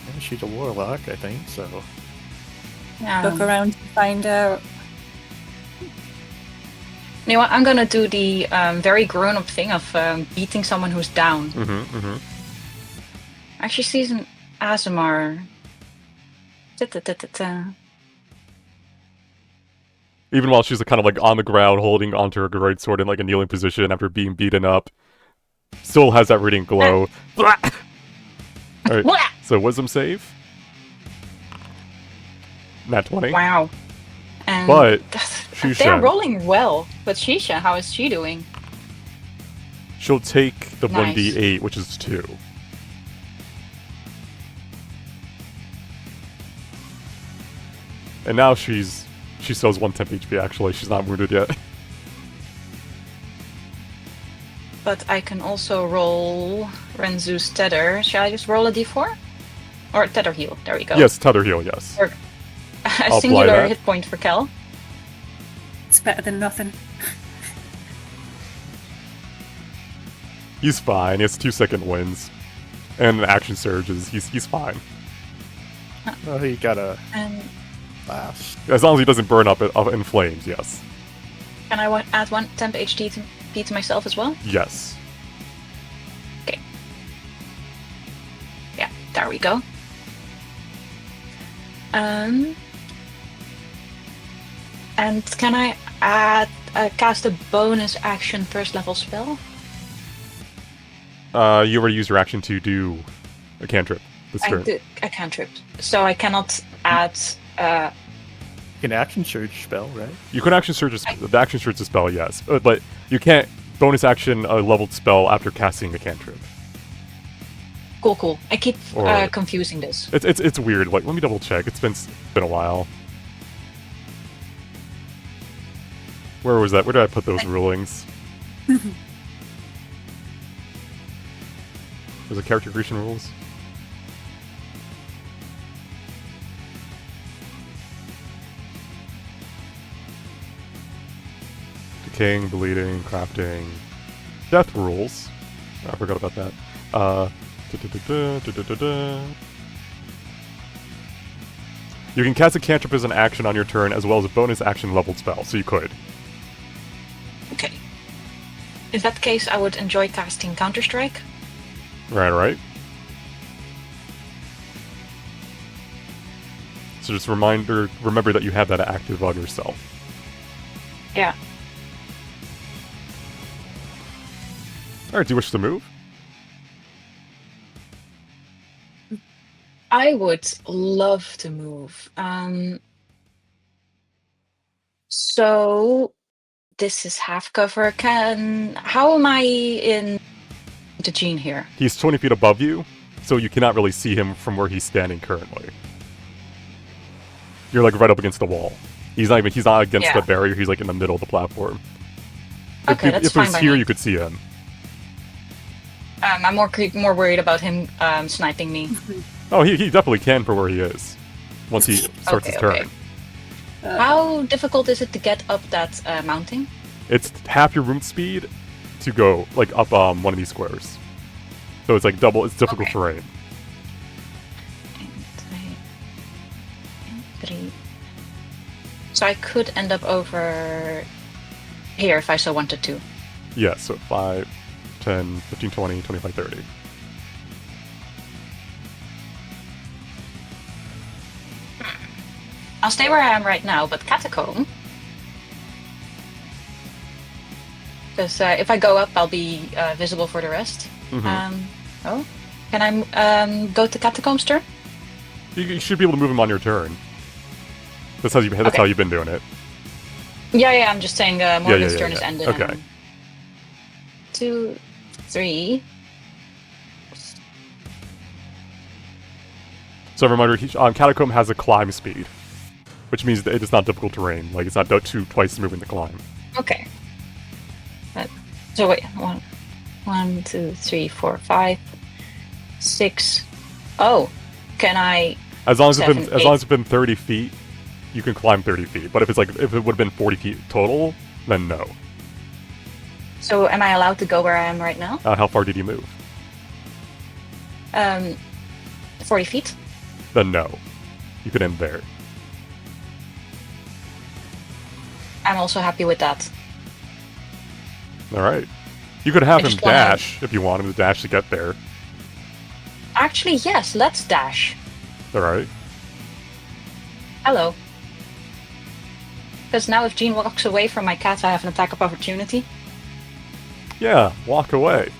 Yeah, she's a warlock, I think, so... Look around to find out. You know what? I'm gonna do the very grown-up thing of beating someone who's down. Mm-hmm, mm-hmm. Actually, season Azamar. Ta-ta-ta-ta-ta. Even while she's kind of like on the ground holding onto her great sword in like a kneeling position after being beaten up, still has that radiant glow. Alright, so wisdom save. Nat 20. Wow. And But they're Shishan, rolling well. But Shisha, how is she doing? she'll take the Nice. 1d8, which is 2. And now she still has 1 temp HP actually, she's not wounded yet. But I can also roll Renzu's Tether. Shall I just roll a d4? Or Tether heal, there we go. Yes, tether heal, yes. Or a apply singular that. hit point for Kel. It's better than nothing. He's fine, he has 2-second wins. And action surges, he's fine. Oh, he got a And last. As long as he doesn't burn up in flames, yes. can I add 1 temp HP to myself as well? Yes. Yeah, there we go. And can I cast a bonus action first level spell? You already used your action to do a cantrip this I turn. did a cantrip, so I cannot add can action surge spell, right? You can action surge the action surge a spell, yes, but you can't bonus action a leveled spell after casting a cantrip. Cool. I keep Or- confusing this. It's weird. Like, let me double check. It's been a while. Where was that? Where did I put those rulings? Was it character creation rules? Decaying, bleeding, crafting, death rules. Oh, I forgot about that. You can cast a cantrip as an action on your turn, as well as a bonus action leveled spell. So you could. Okay. In that case, I would enjoy casting Counter-Strike. Right. So just remember that you have that active on yourself. Yeah. Alright, do you wish to move? I would love to move. So this is half cover. How am I in the Gene here? He's 20 feet above you, so you cannot really see him from where he's standing currently. You're like right up against the wall. He's not against the barrier, he's like in the middle of the platform. Okay, that's if fine it was by here, me. you could see him. I'm more worried about him sniping me. Oh, he definitely can for where he is. Once he starts his turn. How difficult is it to get up that mounting? It's half your movement speed to go like up one of these squares. So it's like double. It's difficult terrain. Three. So I could end up over here if I so wanted to. Yeah, so 5, 10, 15, 20, 25, 30. I'll stay where I am right now, but Catacomb. Because if I go up, I'll be visible for the rest. Mm-hmm. Can I go to Catacomb's turn? You should be able to move him on your turn. That's how you've been doing it. Yeah, I'm just saying Morgan's turn is ended. Okay. 2, 3. So reminder, Catacomb has a climb speed, which means that it is not difficult terrain. Like, it's not twice moving the climb. Okay. So wait, 1, 2, 3, 4, 5, 6. Oh, can I? As long as it's been 30 feet, you can climb 30 feet. But if it would have been 40 feet total, then no. So am I allowed to go where I am right now? How far did you move? 40 feet. Then no. You could end there. I'm also happy with that. Alright. You could have I him just wanna- dash if you want him to dash to get there. Actually, yes, let's dash. Alright. Hello. Because now if Jean walks away from my cat, I have an attack of opportunity. Yeah, walk away.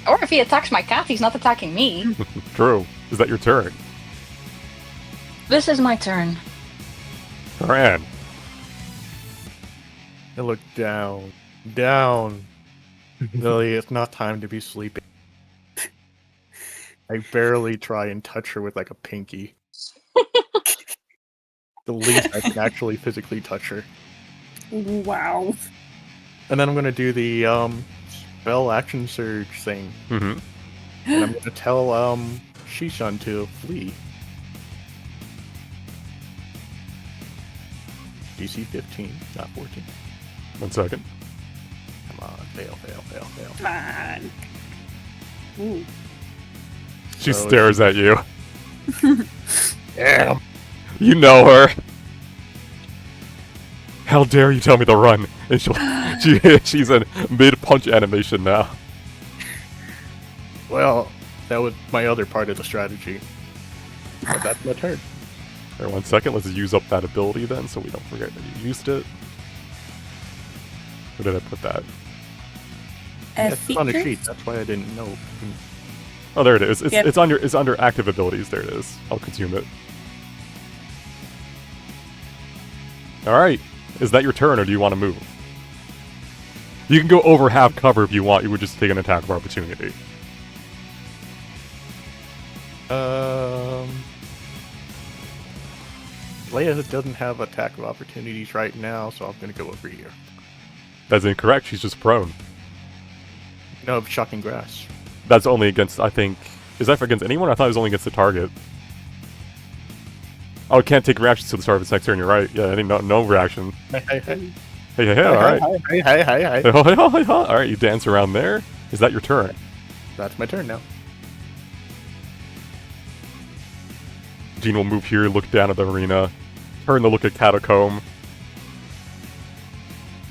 Or if he attacks my cat, he's not attacking me. True. Is that your turn? This is my turn. Taran. I look down. Down. Lily, it's not time to be sleeping. I barely try and touch her with like a pinky. The least I can actually physically touch her. Wow. And then I'm gonna do the spell action surge thing. Mm-hmm. And I'm gonna tell Shishan to flee. DC 15, not 14. 1 second. Come on, fail. Come on. Ooh. She So stares at you. Damn. You know her. How dare you tell me to run? And she's in mid-punch animation now. Well, that was my other part of the strategy. But that's my turn. All right, 1 second. Let's use up that ability then, so we don't forget that you used it. Where did I put that? It's on the sheet. That's why I didn't know. Oh, there it is. Yep. It's under active abilities. There it is. I'll consume it. Alright. Is that your turn, or do you want to move? You can go over half cover if you want. You would just take an attack of opportunity. Leia doesn't have attack of opportunities right now, so I'm gonna go over here. That's incorrect. She's just prone. No, shocking grass. That's only against, I think... Is that against anyone? I thought it was only against the target. Oh, it can't take reactions to the start of its next turn. You're right. Yeah, I think no reaction. Hey, Hey, alright. Hey. Alright, you dance around there. Is that your turn? That's my turn now. Gene will move here, look down at the arena, turn to look at Catacomb.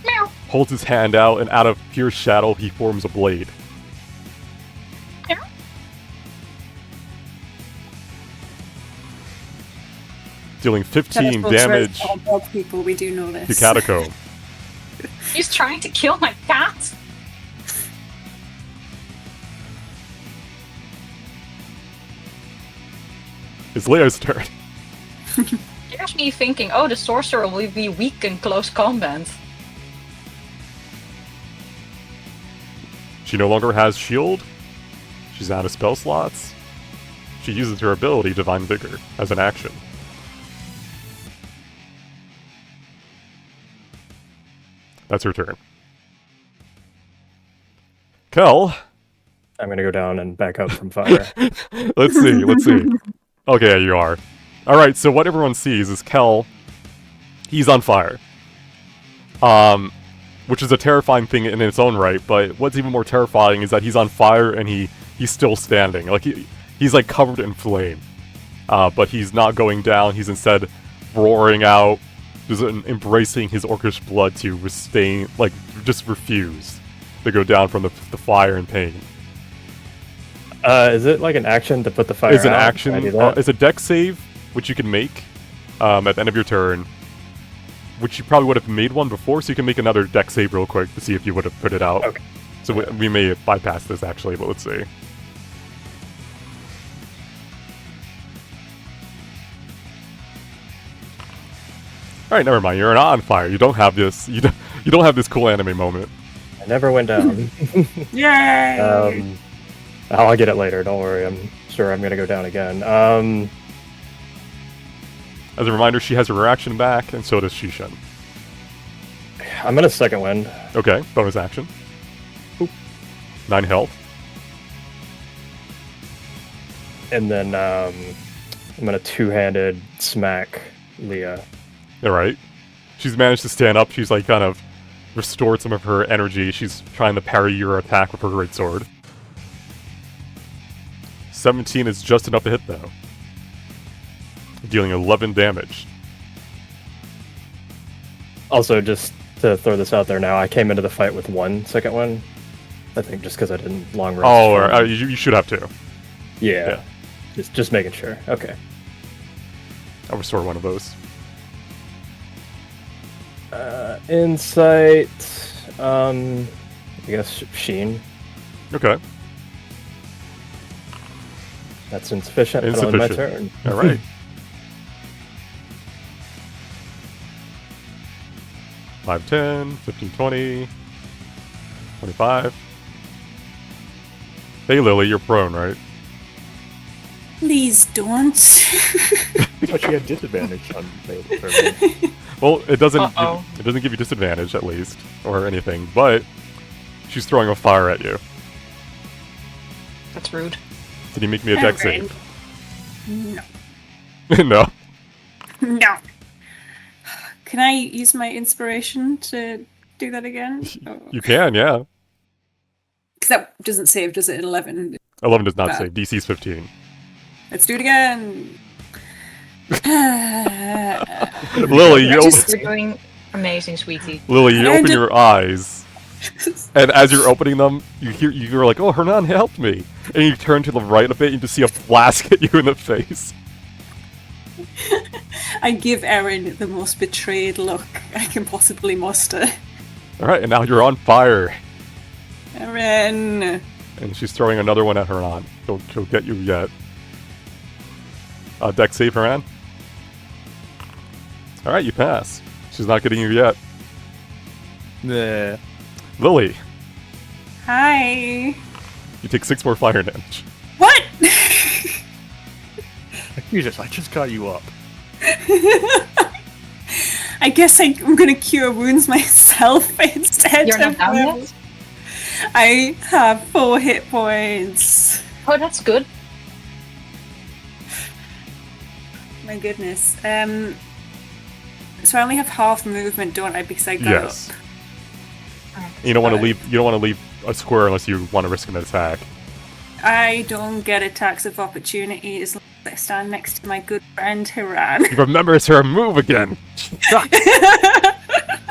Meow. Holds his hand out, and out of pure shadow, he forms a blade. Meow. Dealing 15 Catapults damage are all dog people, we do know this. to Catacomb. He's trying to kill my cat. It's Leo's turn. Here's me thinking, oh, the sorcerer will be weak in close combat. She no longer has shield. She's out of spell slots. She uses her ability, Divine Vigor, as an action. That's her turn. Kel. I'm gonna go down and back up from fire. Let's see. Okay, you are. Alright, so what everyone sees is Kel. He's on fire. Which is a terrifying thing in its own right, but what's even more terrifying is that he's on fire and he's still standing. Like, he's like covered in flame. But he's not going down, he's instead roaring out, just embracing his orcish blood to just refuse to go down from the fire and pain. Is it like an action to put the fire It's an out? action. Can I do that? It's a dex save, which you can make at the end of your turn, which you probably would have made one before, so you can make another dex save real quick to see if you would have put it out. Okay. So we may bypass this, actually, but let's see. Alright, never mind. You're not on fire. You don't have this. You don't have this cool anime moment. I never went down. Yay! I'll get it later. Don't worry. I'm sure I'm gonna go down again. As a reminder, she has her reaction back, and so does Shishan. I'm gonna second wind. Okay, bonus action. Oop. 9 health. And then I'm gonna two-handed smack Leah. Alright. She's managed to stand up. She's like kind of restored some of her energy. She's trying to parry your attack with her greatsword. 17 is just enough to hit, though. Dealing 11 damage. Also, just to throw this out there now, I came into the fight with 1 second one. I think just because I didn't long rest. Oh, you should have 2. Yeah. Just making sure. Okay. I'll restore one of those. Insight. I guess Sheen. Okay. That's insufficient. On my turn. Alright. Five, 10, 15, 20, 25. Hey, Lily, you're prone, right? Please don't. Oh, she had disadvantage on the Well, it doesn't Uh-oh. give you disadvantage, at least, or anything, but she's throwing a fire at you. That's rude. Can you make me a dex Alright. save? No. No. No. Can I use my inspiration to do that again? You can, yeah. Because that doesn't save, does it? At 11. 11 does not Bad. save. DC's 15. Let's do it again. Lily, you Just- You're doing amazing, sweetie. Lily, you I open did- your eyes, and as you're opening them, you're like, "Oh, Hernan helped me," and you turn to the right a bit, and you just see a flask hit you in the face. I give Erin the most betrayed look I can possibly muster. All right, and now you're on fire, Erin. and she's throwing another one at Hernan. She'll get you yet. Dex save, Hernan. All right, you pass. She's not getting you yet. Nah. Lily, Hi. you take 6 more fire damage. What? Jesus, I just got you up. I guess I'm gonna cure wounds myself instead. You're not of down them. yet? I have 4 hit points. Oh, that's good. My goodness. So I only have half movement, don't I? Because I got Yes. up. You don't want to leave. You don't want to leave a square unless you want to risk an attack. I don't get attacks of opportunity as long as I stand next to my good friend Hiran. You remember it's her move again.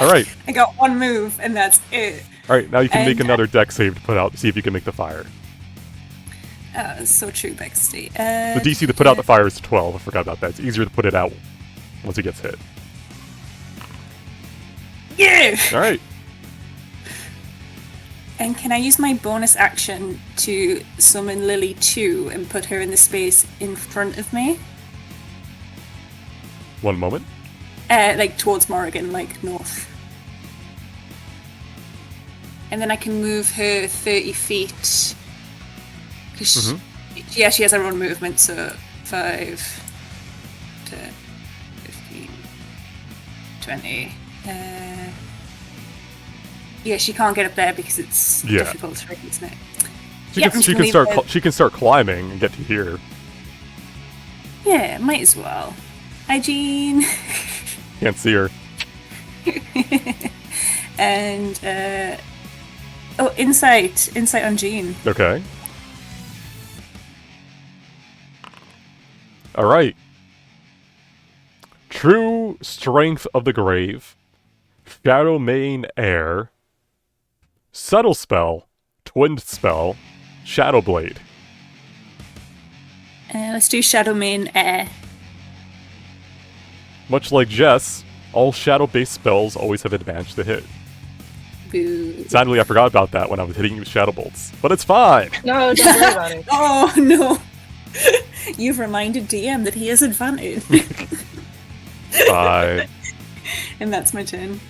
All right. I got 1 move, and that's it. All right. Now you can make And- another deck save to put out. See if you can make the fire. So true, Bexty. The DC to put out the fire is 12. I forgot about that. It's easier to put it out once it gets hit. Yeah! All right. And can I use my bonus action to summon Lily 2 and put her in the space in front of me? One moment. Like towards Morrigan, like north. And then I can move her 30 feet. 'Cause she has her own movement, so 5 to 15, 20. Yeah, she can't get up there because it's Yeah. difficult terrain, isn't it? She Yeah, can, we she can can leave start. the- She can start climbing and get to here. Yeah, might as well. Hi, Jean. Can't see her. And insight on Jean. Okay. All right. True Strength of the Grave, Shadow Mane Air, Subtle Spell, Twinned Spell, Shadow Blade. Let's do Shadow Mane Air. Much like Jess, all shadow-based spells always have advantage to hit. Boo. Sadly, I forgot about that when I was hitting you with Shadow Bolts, but it's fine. No, don't worry about it. Oh no! You've reminded DM that he has advantage. Fine. And that's my turn.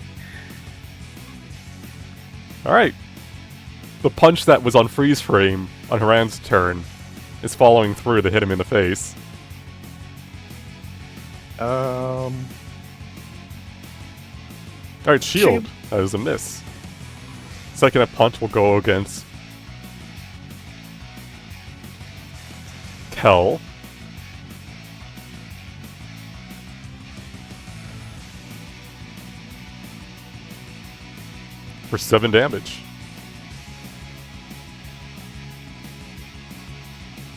All right. The punch that was on freeze frame on Haran's turn is following through to hit him in the face. All right, shield. That is a miss. Second punch will go against Kel. For 7 damage.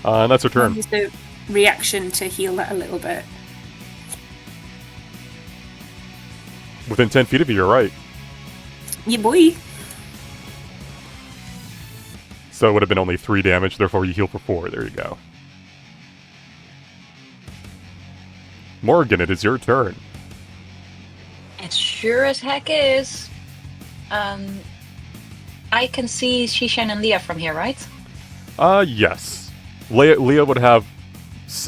And that's her turn. Use the reaction to heal that a little bit. Within 10 feet of you, you're right. Yeah, boy. So it would have been only 3 damage, therefore you heal for 4. There you go. Morgan, it is your turn. It sure as heck is. I can see Shishan and Leah from here, right? Yes. Leah would have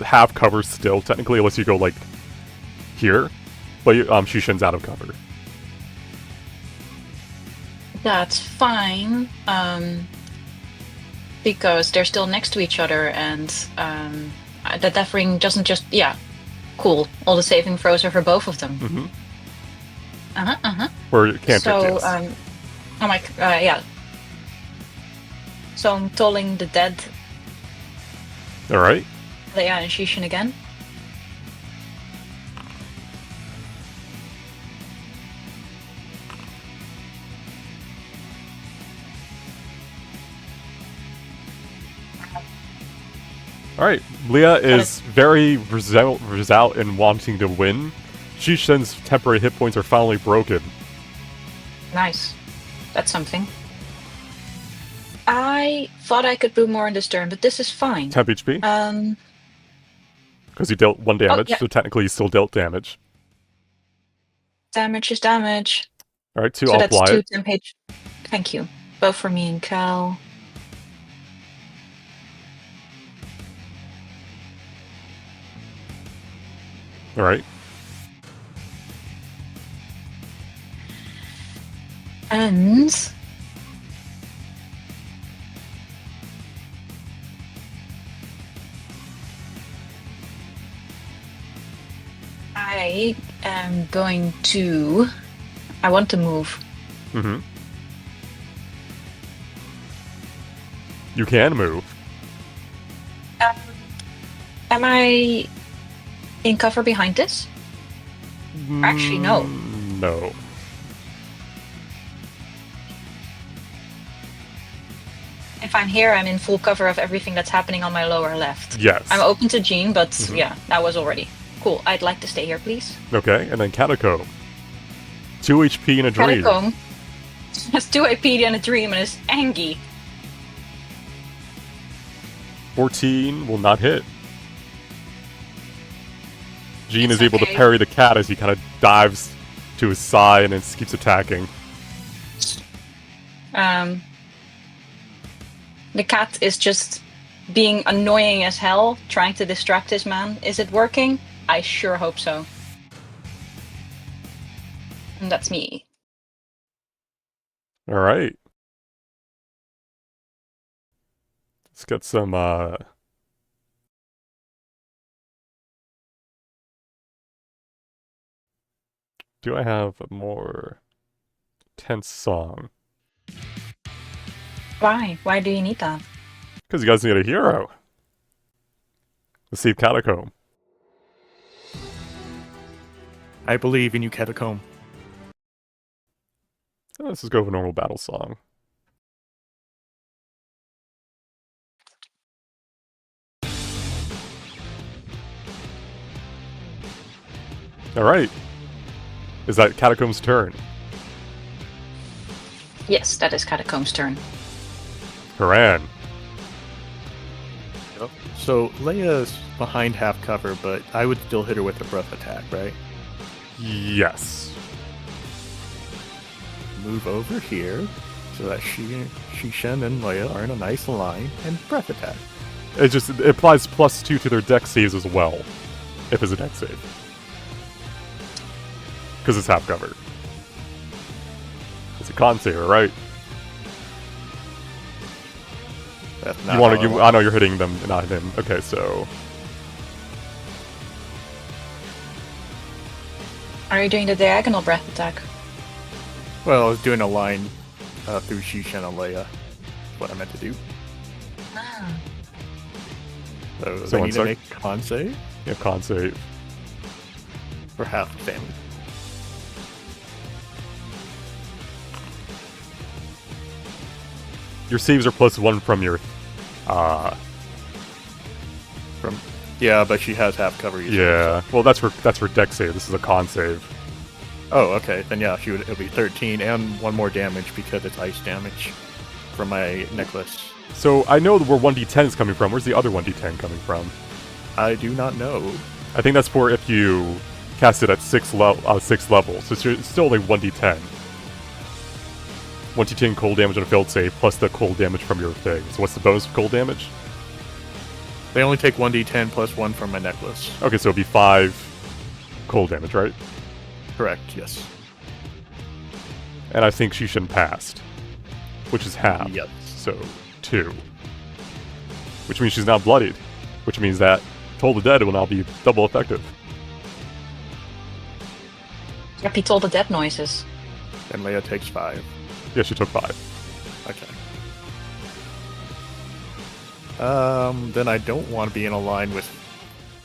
half cover still, technically, unless you go, like, here. But Shishan's out of cover. That's fine. Because they're still next to each other, and the Death Ring doesn't just... Yeah, cool. All the saving throws are for both of them. Mm-hmm. Uh-huh. Or cantrip, So, yes. oh my... yeah. So I'm tolling the dead Alright. Leia and Shishan again. Alright. Leah is very resolute in wanting to win. Shishan's temporary hit points are finally broken. Nice. That's something. I thought I could do more in this turn, but this is fine. Temp HP? Oh, Because you dealt 1 damage, yeah. so technically you still dealt damage. Damage is damage. Alright, 2, So I'll that's apply 2 it. temp HP. Thank you. Both for me and Cal. Alright. And I am going to. I want to move. Mm-hmm. You can move. Am I in cover behind this? Actually, no. No. If I'm here, I'm in full cover of everything that's happening on my lower left. Yes. I'm open to Jean, but yeah, that was already. Cool. I'd like to stay here, please. Okay, and then Catacomb. 2 HP in a dream. Catacomb has 2 AP and a dream and is angry. 14 will not hit. Jean It's is able to okay. parry the cat as he kind of dives to his side and then keeps attacking. The cat is just being annoying as hell, trying to distract this man. Is it working? I sure hope so. And that's me. All right. Let's get some, Do I have a more tense song? Why? Why do you need that? Because you guys need a hero. Let's see Catacomb. I believe in you, Catacomb. Let's just go with a normal battle song. Alright. Is that Catacomb's turn? Yes, that is Catacomb's turn. Haran. Yep. So Leia's behind half cover, but I would still hit her with a breath attack, right? Yes. Move over here so that Shen and Leia are in a nice line, and breath attack. It applies +2 to their deck saves as well. If it's a deck save. Because it's half cover. It's a con saver, right? That's You not want how to? I know you're hitting them, not him. Okay, so Are you doing the diagonal breath attack? Well, I was doing a line through Shen and Leia. That's what I meant to do. Ah. So So they one need to sec. make a con save yeah, con save. for half the damage. Your saves are +1 from your. Yeah, but she has half cover. You said, Yeah. Well, that's for deck save. This is a con save. so- Oh, okay. Then yeah, it'll be 13 and one more damage because it's ice damage from my necklace. So I know where 1d10 is coming from. Where's the other 1d10 coming from? I do not know. I think that's for if you cast it at 6 levels. So it's still only 1d10. 1d10 cold damage on a failed save plus the cold damage from your thing. So what's the bonus of cold damage? They only take 1d10 plus 1 from my necklace. Okay, so it'd be 5 cold damage, right? Correct, yes. And I think Shishin passed, which is half. Yep. So 2. Which means she's now bloodied. Which means that Toll the Dead will now be double effective. Yep, he told the dead noises. And Leia takes 5. Yeah, she took 5. Okay. Then I don't want to be in a line with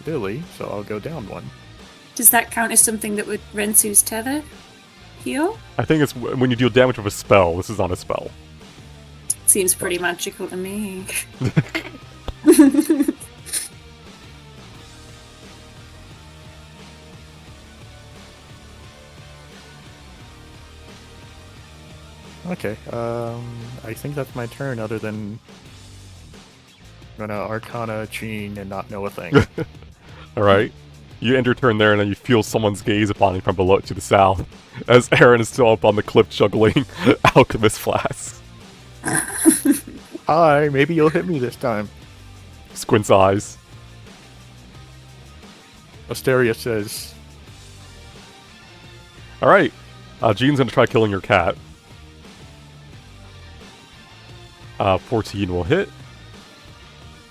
Lily, so I'll go down 1. Does that count as something that would Rensu's tether heal? I think it's when you deal damage with a spell. This is not a spell. Seems pretty magical to me. Okay, I think that's my turn, other than I'm gonna Arcana Jean and not know a thing. Alright. You end your turn there, and then you feel someone's gaze upon you from below to the south, as Aaron is still up on the cliff juggling alchemist flasks. Hi, maybe you'll hit me this time. Squints eyes. Asteria says, Alright. Jean's gonna try killing your cat. 14 will hit.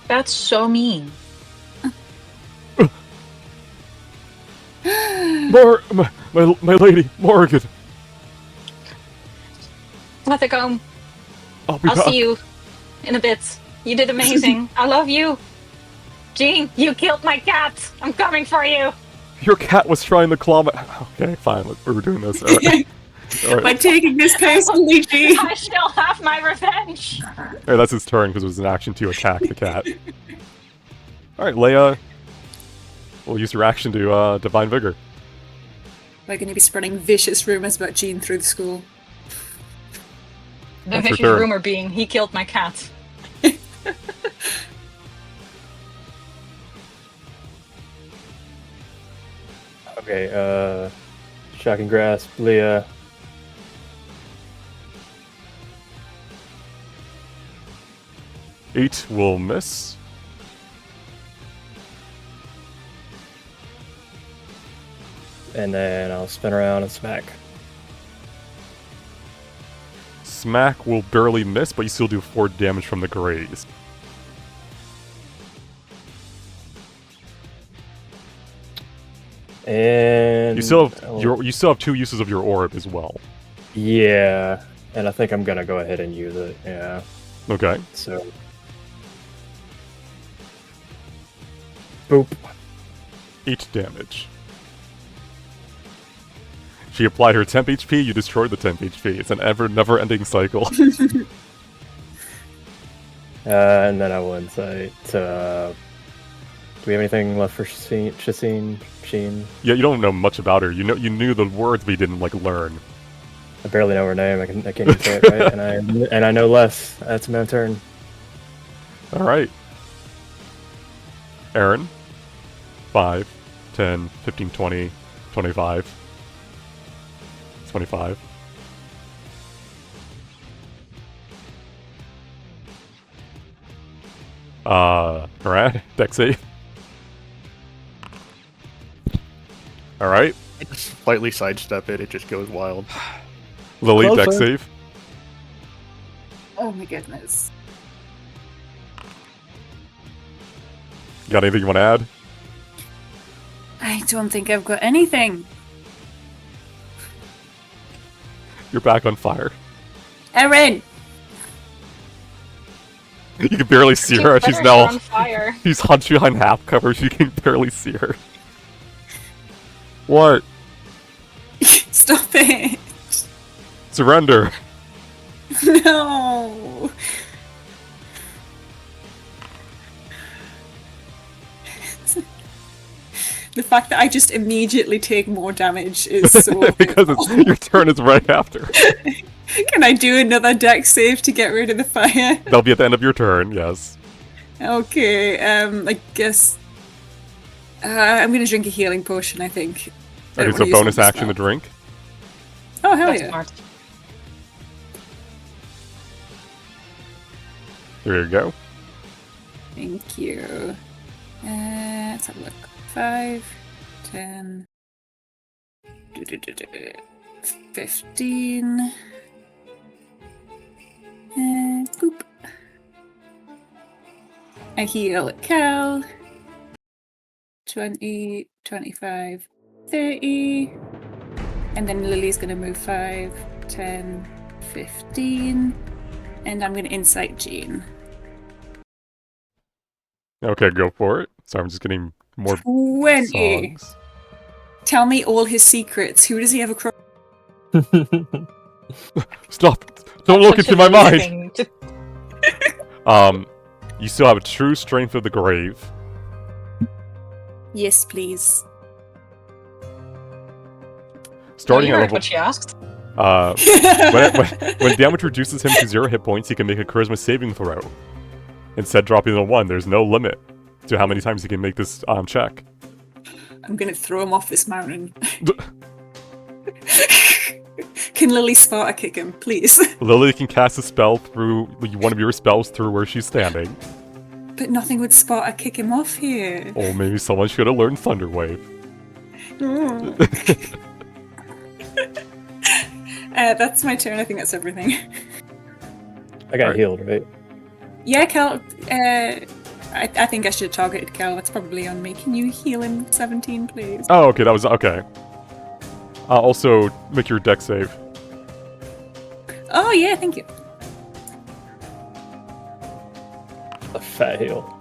That's so mean. My lady, Morgan. Let it go. I'll be I'll back. see you in a bit. You did amazing. I love you. Jean, you killed my cat. I'm coming for you. Your cat was trying to claw my... Okay, fine. We're doing this. All right. All By right. taking this personally, Jean. I shall have my revenge. All right, that's his turn because it was an action to attack the cat. All right, Leia. We'll use your action to Divine Vigor. We're going to be spreading vicious rumors about Jean through the school. The That's her vicious turn. rumor being he killed my cat. Okay, Shocking Grasp, Leah. Eight will miss. And then I'll spin around and smack. Smack will barely miss, but you still do 4 damage from the graze. And You still have 2 uses of your orb as well. Yeah, and I think I'm gonna go ahead and use it. Yeah. Okay. So. Boop. 8 damage. She applied her temp HP, you destroyed the temp HP. It's an never-ending cycle. And then I will insight. Do we have anything left for Sheen? Yeah, you don't know much about her. You knew the words, but you didn't learn. I barely know her name. I can't even say it right, and I know less. That's my turn. All right. Aaron. 5, 10, 15, 20, 25. 25. Alright, deck save. Alright, Slightly sidestep it, it just goes wild. Lily, deck Closer. save. Oh my goodness. Got anything you want to add? I don't think I've got anything. You're back on fire. Erin! You can barely see her. She's Better now... on fire. She's hunched behind half cover. You can barely see her. What? Stop it! Surrender. No! The fact that I just immediately take more damage is so... Because your turn is right after. Can I do another deck save to get rid of the fire? That'll be at the end of your turn, yes. Okay, I guess... I'm gonna drink a healing potion, I think. I Okay, don't so wanna use bonus one action to spell. drink. Oh, hell That's yeah. smart. There you go. Thank you. Let's have a look. 5, 10, 15. Boop. I heal Cal. 20, 25, 30. And then Lily's going to move 5, 10, 15. And I'm going to insight Jean. Okay, go for it. So I'm just getting more 20. songs. Tell me all his secrets. Who does he have a crush? Stop! Don't look Such into a my Lily mind! thing to- You still have a true strength of the grave. Yes, please. Starting you at heard level... what she asked. When damage reduces him to 0 hit points, he can make a charisma saving throw. Instead dropping to 1, there's no limit to how many times he can make this check. I'm gonna throw him off this mountain. Can Lily Sparta kick him, please? Lily can cast a spell through one of your spells through where she's standing. But nothing would Sparta kick him off here. Or maybe someone should have learned Thunder Wave. That's my turn. I think that's everything. I got Alright. healed, right? Yeah, Cal. I think I should have targeted Cal. That's probably on me. Can you heal him 17, please? Oh, okay, that was okay. Also, make your deck save. Oh yeah, thank you. A fat heal.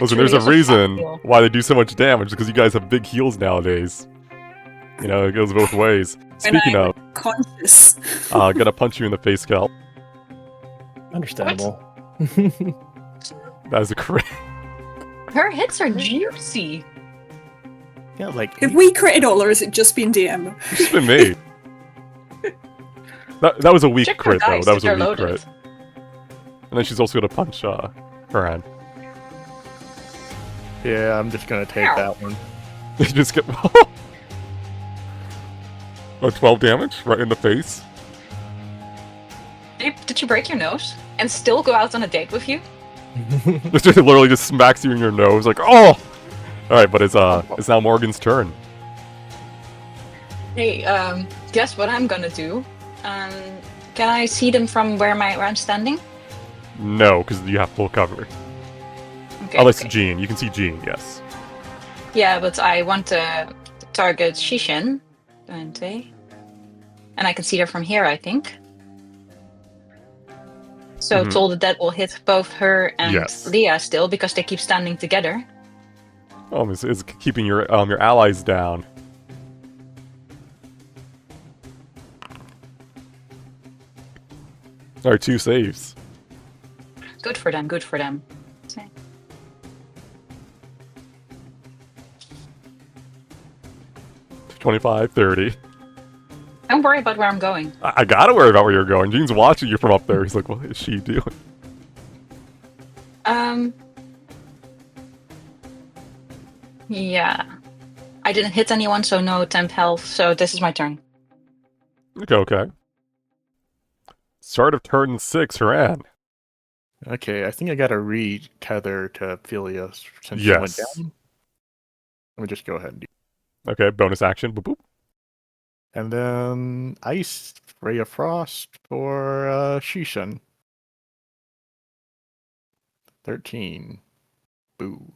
Listen, there's a Actually, it's fat reason heal. why they do so much damage, because you guys have big heals nowadays. You know, it goes both ways. Speaking I'm of, conscious. gonna punch you in the face, Cal. Understandable. That is a crit. Her hits are juicy. Yeah, like Have we critted all, or has it just been DM? It's been me. That was a weak Check her crit, though. dice That if was a they're weak loaded. crit. And then she's also gonna punch Haran. yeah, I'm just gonna take Ow. that one. You just get 12 damage right in the face. Did she break your nose and still go out on a date with you? It literally just smacks you in your nose, like, oh! Alright, but it's now Morgan's turn. Hey, guess what I'm gonna do? Can I see them from where I'm standing? No, because you have full cover. Okay. Unless okay. Jean. You can see Jean, yes. Yeah, but I want to target Shishin. Don't I? And I can see her from here, I think. So Mhm. Toll the Dead will hit both her and Yes. Leah still because they keep standing together. Oh, it's keeping your allies down. Alright, 2 saves. Good for them, good for them. Okay. 25, 30. Don't worry about where I'm going. I gotta worry about where you're going. Jean's watching you from up there. He's like, what is she doing? Yeah. I didn't hit anyone, so no temp health, so this is my turn. Okay. Start of turn 6, Haran. Okay, I think I gotta re-tether to Philia since she went Yes. down. Let me just go ahead and do. Okay, bonus action. Boop, boop. And then Ice Ray of Frost for Shishan. 13. Boo.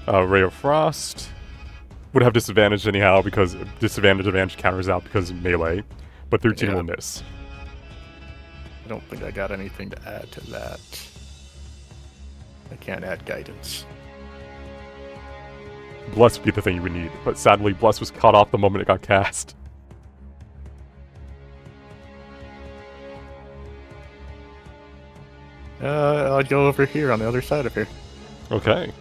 Ray of Frost would have disadvantage anyhow because disadvantage counters out because of melee, but 13 Yeah. will miss. I don't think I got anything to add to that. I can't add guidance. Bless would be the thing you would need, but sadly Bless was cut off the moment it got cast. I'll go over here on the other side of here. Okay.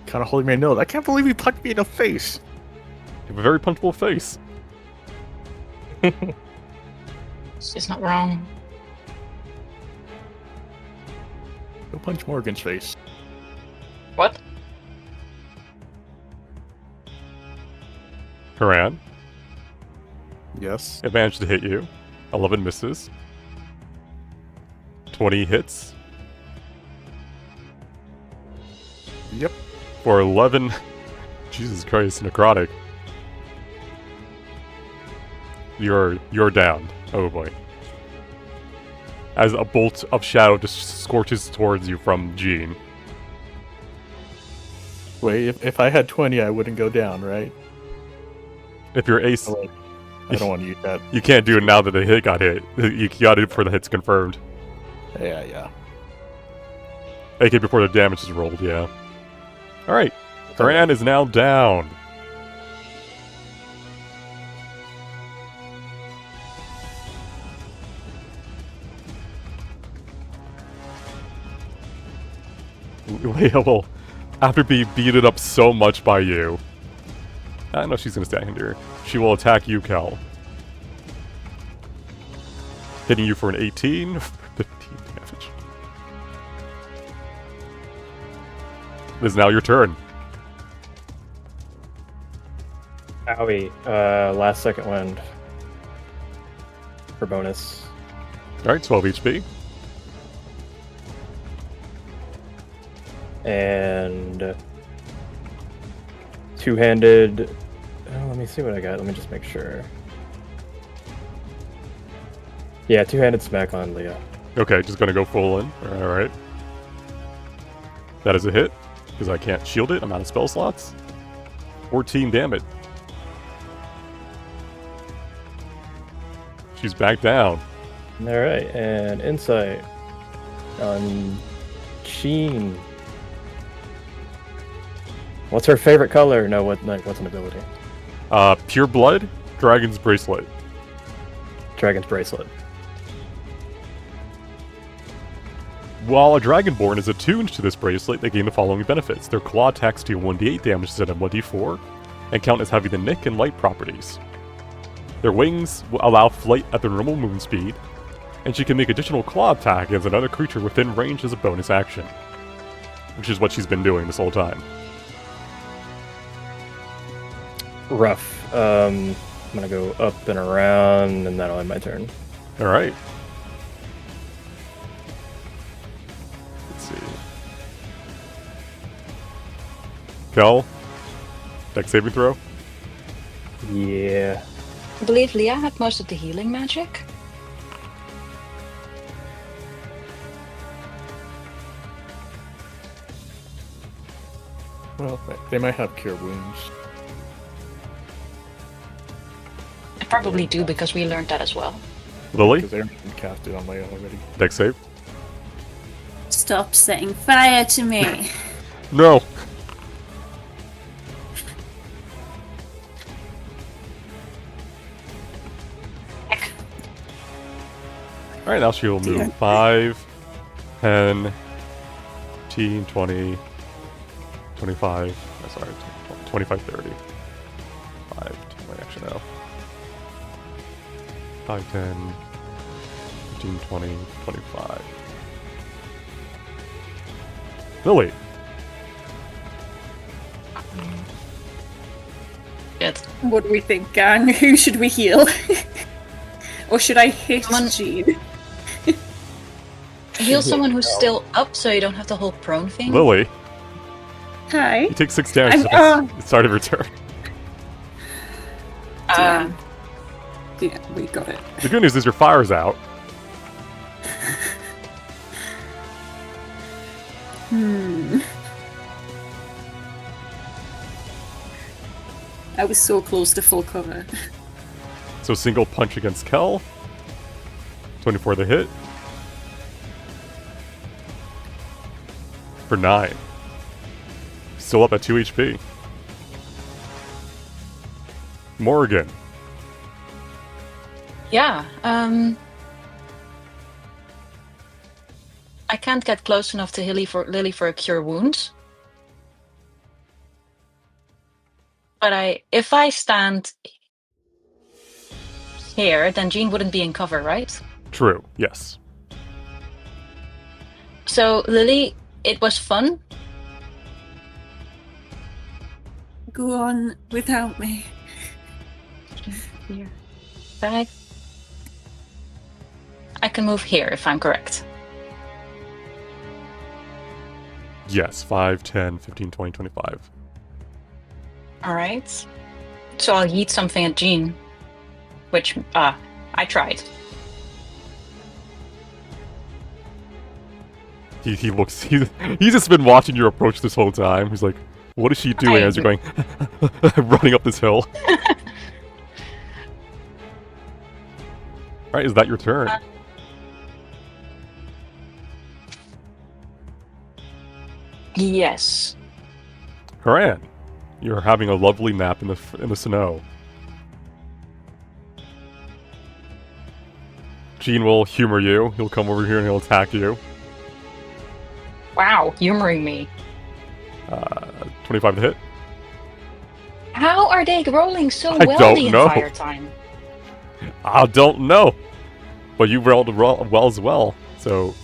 Kind of holding my nose. I can't believe he punched me in the face. You have a very punchable face. It's not wrong. Go punch Morgan's face. What? Haran, Yes. it managed to hit you. 11 misses. 20 hits. Yep. For 11... Jesus Christ, necrotic. You're down. Oh boy. As a bolt of shadow just scorches towards you from Jean. Wait, if I had 20, I wouldn't go down, right? If you're ace... Oh, wait. I don't want to use that. You can't do it now that the hit got hit. You gotta do it before the hit's confirmed. Yeah. AK before the damage is rolled, yeah. Alright. Haran is now down. Leia will, after being beaten up so much by you... I know she's gonna stand here. She will attack you, Cal. Hitting you for an 18, 15 damage. It is now your turn. Owie. Last second wind. For bonus. Alright, 12 HP. And two-handed. Oh, let me see what I got. Let me just make sure. Yeah, two-handed smack on Leah. Okay, just gonna go full in. Alright. That is a hit, because I can't shield it. I'm out of spell slots. 14 damage. She's back down. Alright, and insight on Sheen. What's her favorite color? No, what's an ability? Pure Blood, Dragon's Bracelet. Dragon's Bracelet. While a Dragonborn is attuned to this bracelet, they gain the following benefits. Their claw attacks deal 1d8 damage instead of 1d4, and count as having the nick and light properties. Their wings will allow flight at their normal movement speed, and she can make additional claw attack against another creature within range as a bonus action. Which is what she's been doing this whole time. Rough. I'm gonna go up and around, and that'll end my turn. Alright. Let's see. Kel? Dex saving throw? Yeah. I believe Leah had most of the healing magic. Well, they might have cure wounds. I probably do because we learned that as well. Lily? Because Aaron cast it on Leia already. Dex save? Stop setting fire to me. No! Alright, now she'll move 5, 10, 15, 20, 25, oh, sorry, 25, 30. 5, 10, wait, actually no. 5, 10, 15, 20, 25. Lily! Good. What do we think, gang? Who should we heal? Or should I hit Someone- Jean? Heal someone who's still up so you don't have the whole prone thing. Lily, Hi. you take 6 damage I'm- at the start of your turn. Uh, Yeah, we got it. The good news is your fire's out. I was so close to full cover. So single punch against Kel. 24 the hit. For 9. Still up at 2 HP. Morrigan. yeah. I can't get close enough to Lily for a cure wounds. But if I stand here, then Jean wouldn't be in cover, right? True, yes. So Lily, it was fun. Go on without me. Here. 5. I can move here if I'm correct. Yes, 5, 10, 15, 20, 25. Alright. So I'll yeet something at Jean. Which, I tried. He looks... He's just been watching your approach this whole time. He's like, what is she doing as you're going... running up this hill? Alright, is that your turn? Yes. Haran, you're having a lovely nap in the snow. Jean will humor you. He'll come over here and he'll attack you. Wow, humoring me. 25 to hit. How are they rolling so I well don't the know. entire time? I don't know. But you rolled well as well. So,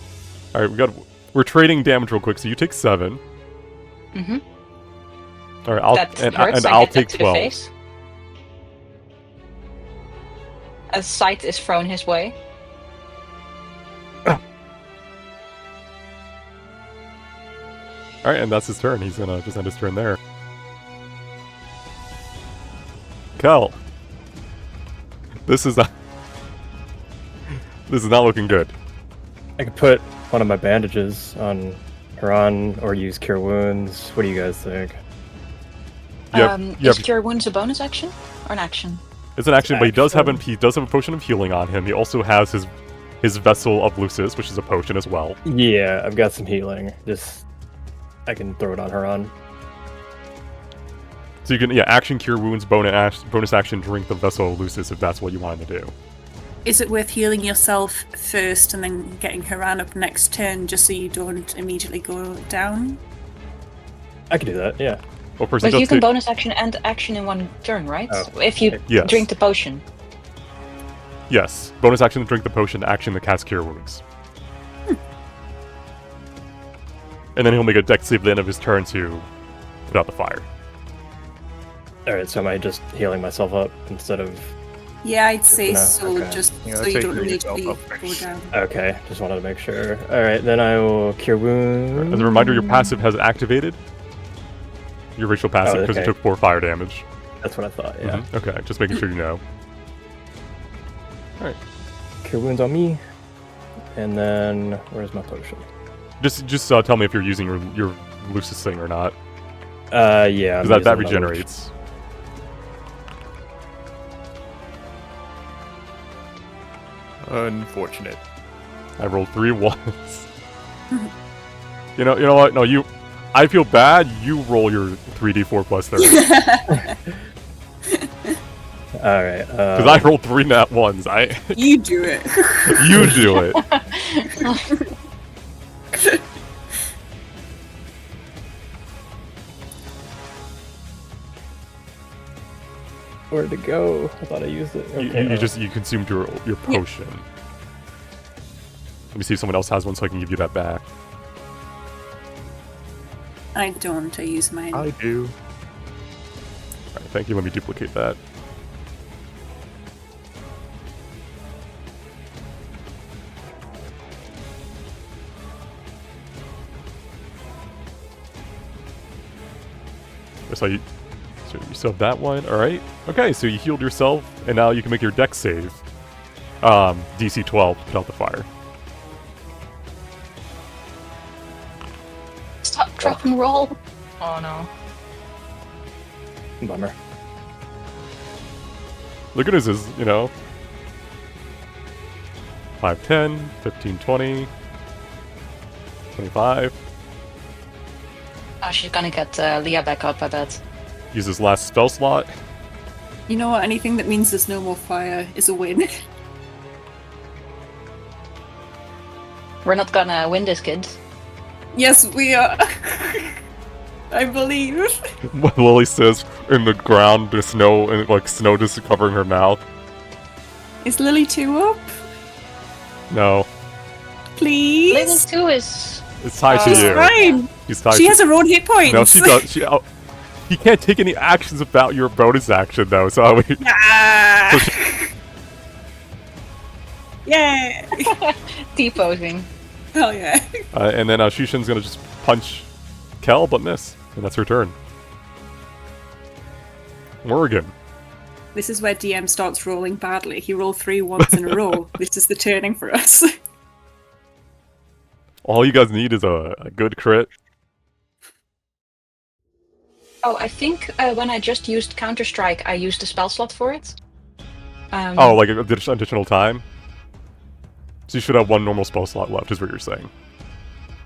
alright, we're trading damage real quick. So you take 7. Mm-hmm. Alright, That and hurts. I I'll get that take to 12. the face. A sight is thrown his way. Alright, and that's his turn. He's gonna just end his turn there. Kel. This is not looking good. I could put one of my bandages on Haran or use Cure Wounds. What do you guys think? Is Cure Wounds a bonus action or an action? It's an action, but he does have Action. a potion of healing on him. He also has his vessel of Lucis, which is a potion as well. Yeah, I've got some healing. I can throw it on Haran. So you can action Cure Wounds, bonus action drink the vessel of Lucis if that's what you wanted to do. Is it worth healing yourself first and then getting Haran up next turn just so you don't immediately go down? I could do that, yeah. Well, person But you does can take- bonus action and action in one turn, right? Oh, If you Yes. drink the potion. Yes, bonus action to drink the potion, action to cast Cure Wounds. And then he'll make a dex save at the end of his turn to put out the fire. Alright, so am I just healing myself up instead of... Yeah, I'd say No, so, okay. just Yeah, so I'd you say don't heal immediately yourself go up. down. Okay, just wanted to make sure. Alright, then I will Cure Wounds. As a reminder, your passive has activated. Your racial passive, because okay. you took 4 fire damage. That's what I thought, yeah. Mhm, okay, just making sure you know. Alright. Cure Wounds on me. And then, where's my potion? Just tell me if you're using your Lucis thing or not. Yeah. Because that regenerates. Unfortunate. I rolled 3 ones. You know what? No, I feel bad. You roll your 3d4 plus 30. Alright, Because I rolled 3 nat ones. You do it. You do it. Where'd it go? I thought I used it. You, Okay, you consumed your potion. Let me see if someone else has one so I can give you that back. I don't, I use mine. I do. Alright, thank you. Let me duplicate that. So you still have that one. Alright. Okay, so you healed yourself, and now you can make your dex save. DC 12 to put out the fire. Stop, drop, and roll. Oh no. Bummer. The good news is, 5, 10, 15, 20, 25. Oh, she's gonna get Leah back up, I bet. Use his last spell slot. You know what? Anything that means there's no more fire is a win. We're not gonna win this, kids. Yes, we are. I believe. What Lily says in the ground, the snow, and like snow just covering her mouth. Is Lily 2 up? No, Please? Lily 2 is... it's tied to She's you. Fine. He's tied She to has her own hit points. No, she does. He can't take any actions about your bonus action, though, so Ah. So Yeah. T-posing. Hell yeah. and then Shushin's gonna just punch Kel, but miss. And that's her turn. Morrigan. This is where DM starts rolling badly. He rolled 3 once in a row. This is the turning for us. All you guys need is a good crit. Oh, I think when I just used Counter-Strike, I used a spell slot for it. Oh, like additional time? So you should have 1 normal spell slot left, is what you're saying.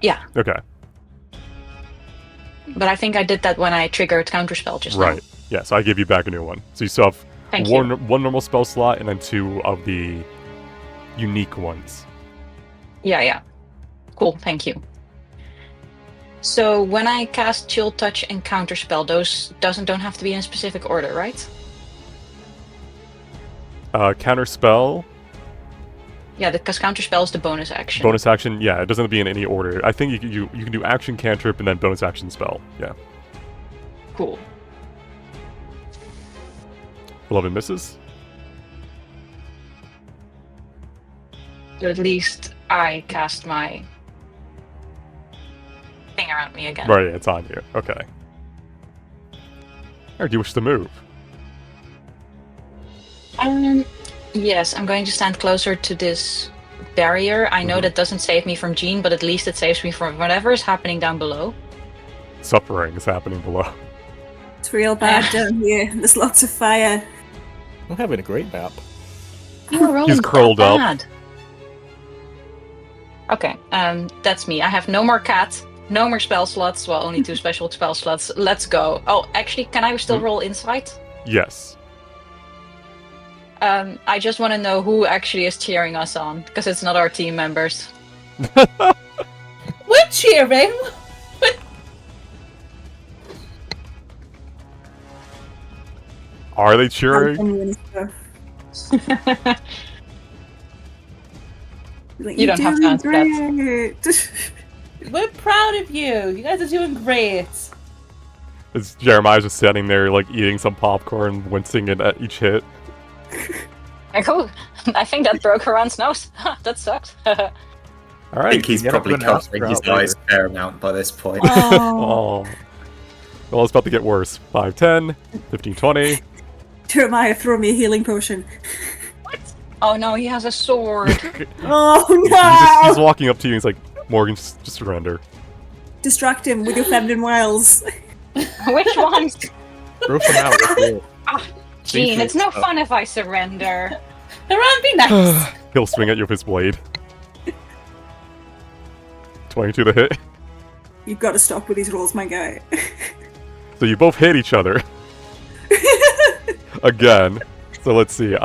Yeah, Okay, but I think I did that when I triggered Counterspell just now. right. Yeah, so I gave you back a new one. So you still have Thank one you. normal spell slot and then 2 of the unique ones. Yeah. Cool, thank you. So when I cast Chill Touch and Counterspell, those don't have to be in a specific order, right? Counter spell, Yeah, because Counterspell is the bonus action. bonus action, yeah, it doesn't have to be in any order. I think you can do action cantrip and then bonus action spell. Yeah. Cool. 11 misses. So at least I cast my thing around me again. Right, yeah, it's on you. Okay. Or do you wish to move? Yes, I'm going to stand closer to this barrier. I know that doesn't save me from Jean, but at least it saves me from whatever is happening down below. Suffering is happening below. It's real bad down here. There's lots of fire. I'm having a great map. You're rolling He's curled that up. bad. Okay, that's me. I have no more cat, no more spell slots. Well, only 2 special spell slots. Let's go. Oh, actually, can I still roll insight? Yes. I just want to know who actually is cheering us on, because it's not our team members. We're cheering. Are they cheering? You don't have to answer that. We're proud of you. You guys are doing great. Is Jeremiah just standing there, like, eating some popcorn, wincing at each hit? Like, oh, I think that broke Haran's nose. That sucked. Alright. I think he's get up probably and ask covering her his out later. eyes a fair amount by this point. Oh, Oh. Well, it's about to get worse. 5, 10, 15, 20. Jeremiah, throw me a healing potion. Oh no, he has a sword. Oh He's walking up to you and he's like, Morgan, just surrender. Distract him with your feminine wiles. Which ones? Throw some out. Let's do it. Jean, it's no stuff. fun if I surrender. Haran, be nice. He'll swing at you with his blade. 22 to hit. You've got to stop with these rolls, my guy. So you both hit each other. Again. So let's see.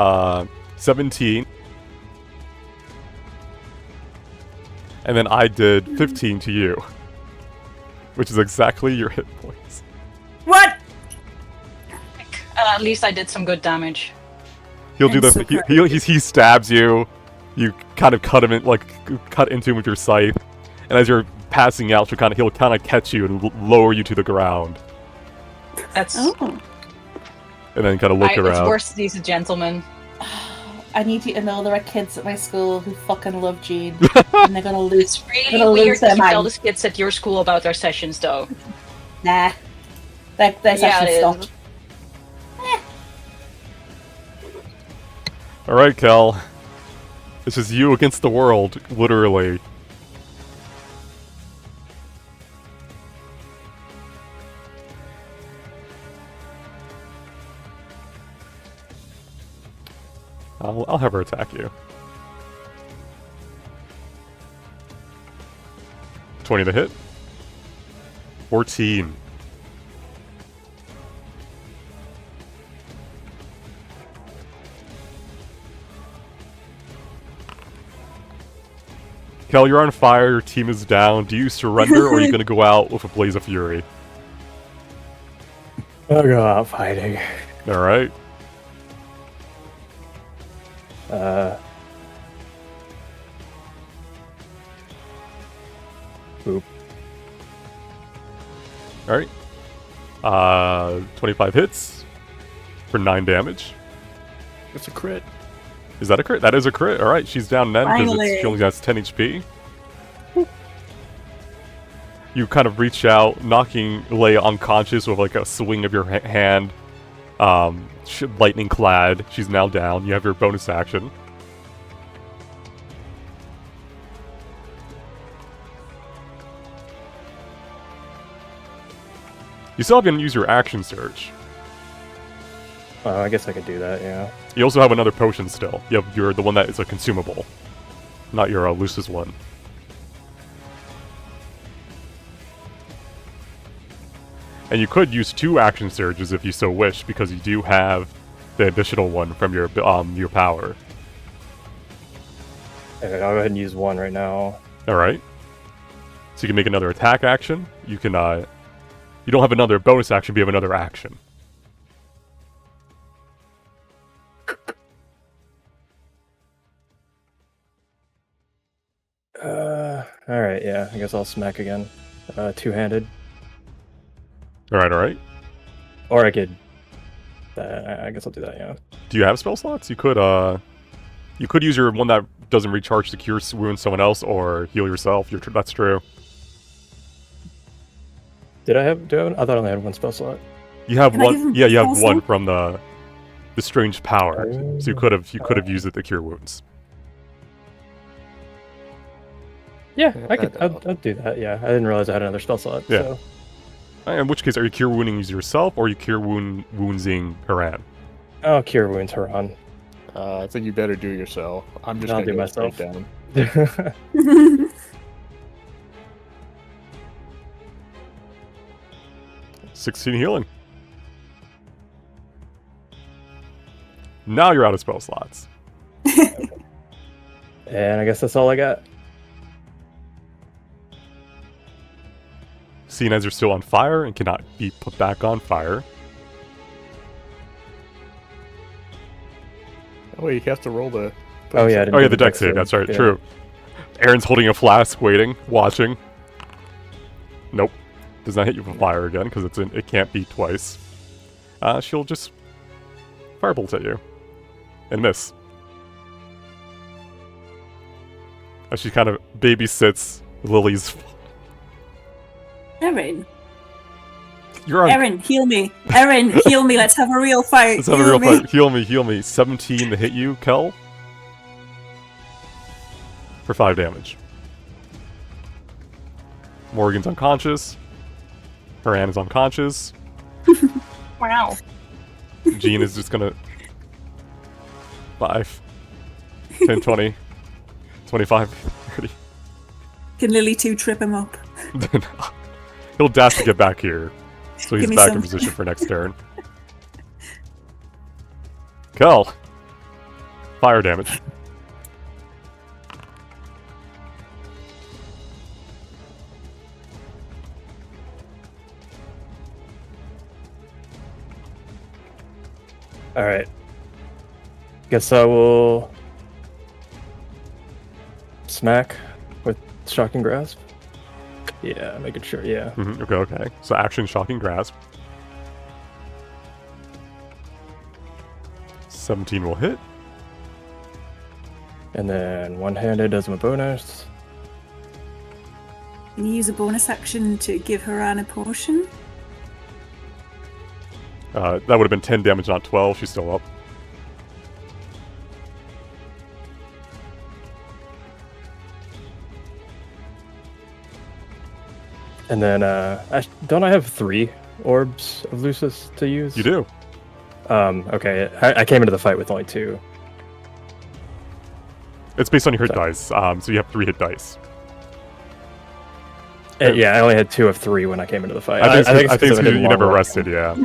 17. And then I did 15 to you. Which is exactly your hit points. What? At least I did some good damage. He'll do I'm this. so proud He stabs you. You kind of cut into him with your scythe. And as you're passing out, he'll kind of catch you and lower you to the ground. That's. Oh. And then kind of look It's around. worse that he's a gentleman. I need you to know there are kids at my school who fucking love Jean. And they're gonna lose. It's really Gonna lose weird their that you tell mind. the kids at your school about our sessions, though. Nah. Their Yeah, session it is. stopped. Alright, Kel. This is you against the world, literally. I'll have her attack you. 20 to hit. 14. Kel, you're on fire, your team is down. Do you surrender, or are you going to go out with a blaze of fury? I'll go out fighting. Alright. Boop. Alright. 25 hits for 9 damage. It's a crit. Is that a crit? That is a crit. Alright, she's down then because Finally. she only has 10 HP. You kind of reach out, knocking Leia unconscious with like a swing of your hand. Lightning clad. She's now down. You have your bonus action. You still have to use your action surge. I guess I could do that, yeah. You also have another potion still. You have the one that is a consumable, not your Lucis one. And you could use 2 action surges if you so wish, because you do have the additional one from your power. Alright, I'll go ahead and use one right now. All right. So you can make another attack action. You can. You don't have another bonus action, but you have another action. Alright, yeah, I guess I'll smack again. Two-handed. All right. All right. Or I could... I guess I'll do that, yeah. Do you have spell slots? You could. You could use your one that doesn't recharge to cure wound someone else or heal yourself. That's true. Do I have I thought I only had one spell slot. You have Can I give one. him Yeah, you have also? one from the the strange power. So you could have used it to cure wounds. Yeah, Yeah, I'll do that. Yeah, I didn't realize I had another spell slot. Yeah. So. In which case, are you cure wounding yourself, or are you cure woundsing Haran? I'll cure wounds Haran. I think you better do yourself. I'm just I'll gonna do go myself. straight down. 16 healing. Now you're out of spell slots. And I guess that's all I got. Seeing as you're still on fire and cannot be put back on fire. Oh wait, you have to roll the. Oh yeah, I didn't Oh do yeah, the dex save. That's right. Yeah. True. Aaron's holding a flask, waiting, watching. Nope. Does not hit you with fire again because it can't be twice. She'll just firebolt at you and miss. As she kind of babysits Lily's. Erin. You're on. Erin, heal me. Erin, heal me. Let's have a real fight. Let's have a real fight. Heal me, heal me. 17 to hit you, Kel. For 5 damage. Morgan's unconscious. Haran is unconscious. Wow. Jean is just gonna... 5. 10, 20. 25. 30. Can Lily 2 trip him up? He'll dash to get back here. So he's Give me back some. in position for next turn. Kel. Fire damage. Alright. Guess I will smack with Shocking Grasp. Yeah, making sure, yeah. Okay. So action, Shocking Grasp. 17 will hit. And then one-handed as my bonus. Can you use a bonus action to give Haran a potion? That would have been 10 damage, not 12. She's still up. And then, don't I have 3 orbs of Lucis to use? You do. Okay. I came into the fight with only 2. It's based on your hit dice, so you have 3 hit dice. Yeah, I only had 2 of 3 when I came into the fight. I think it's because I because did you never long rested, yeah.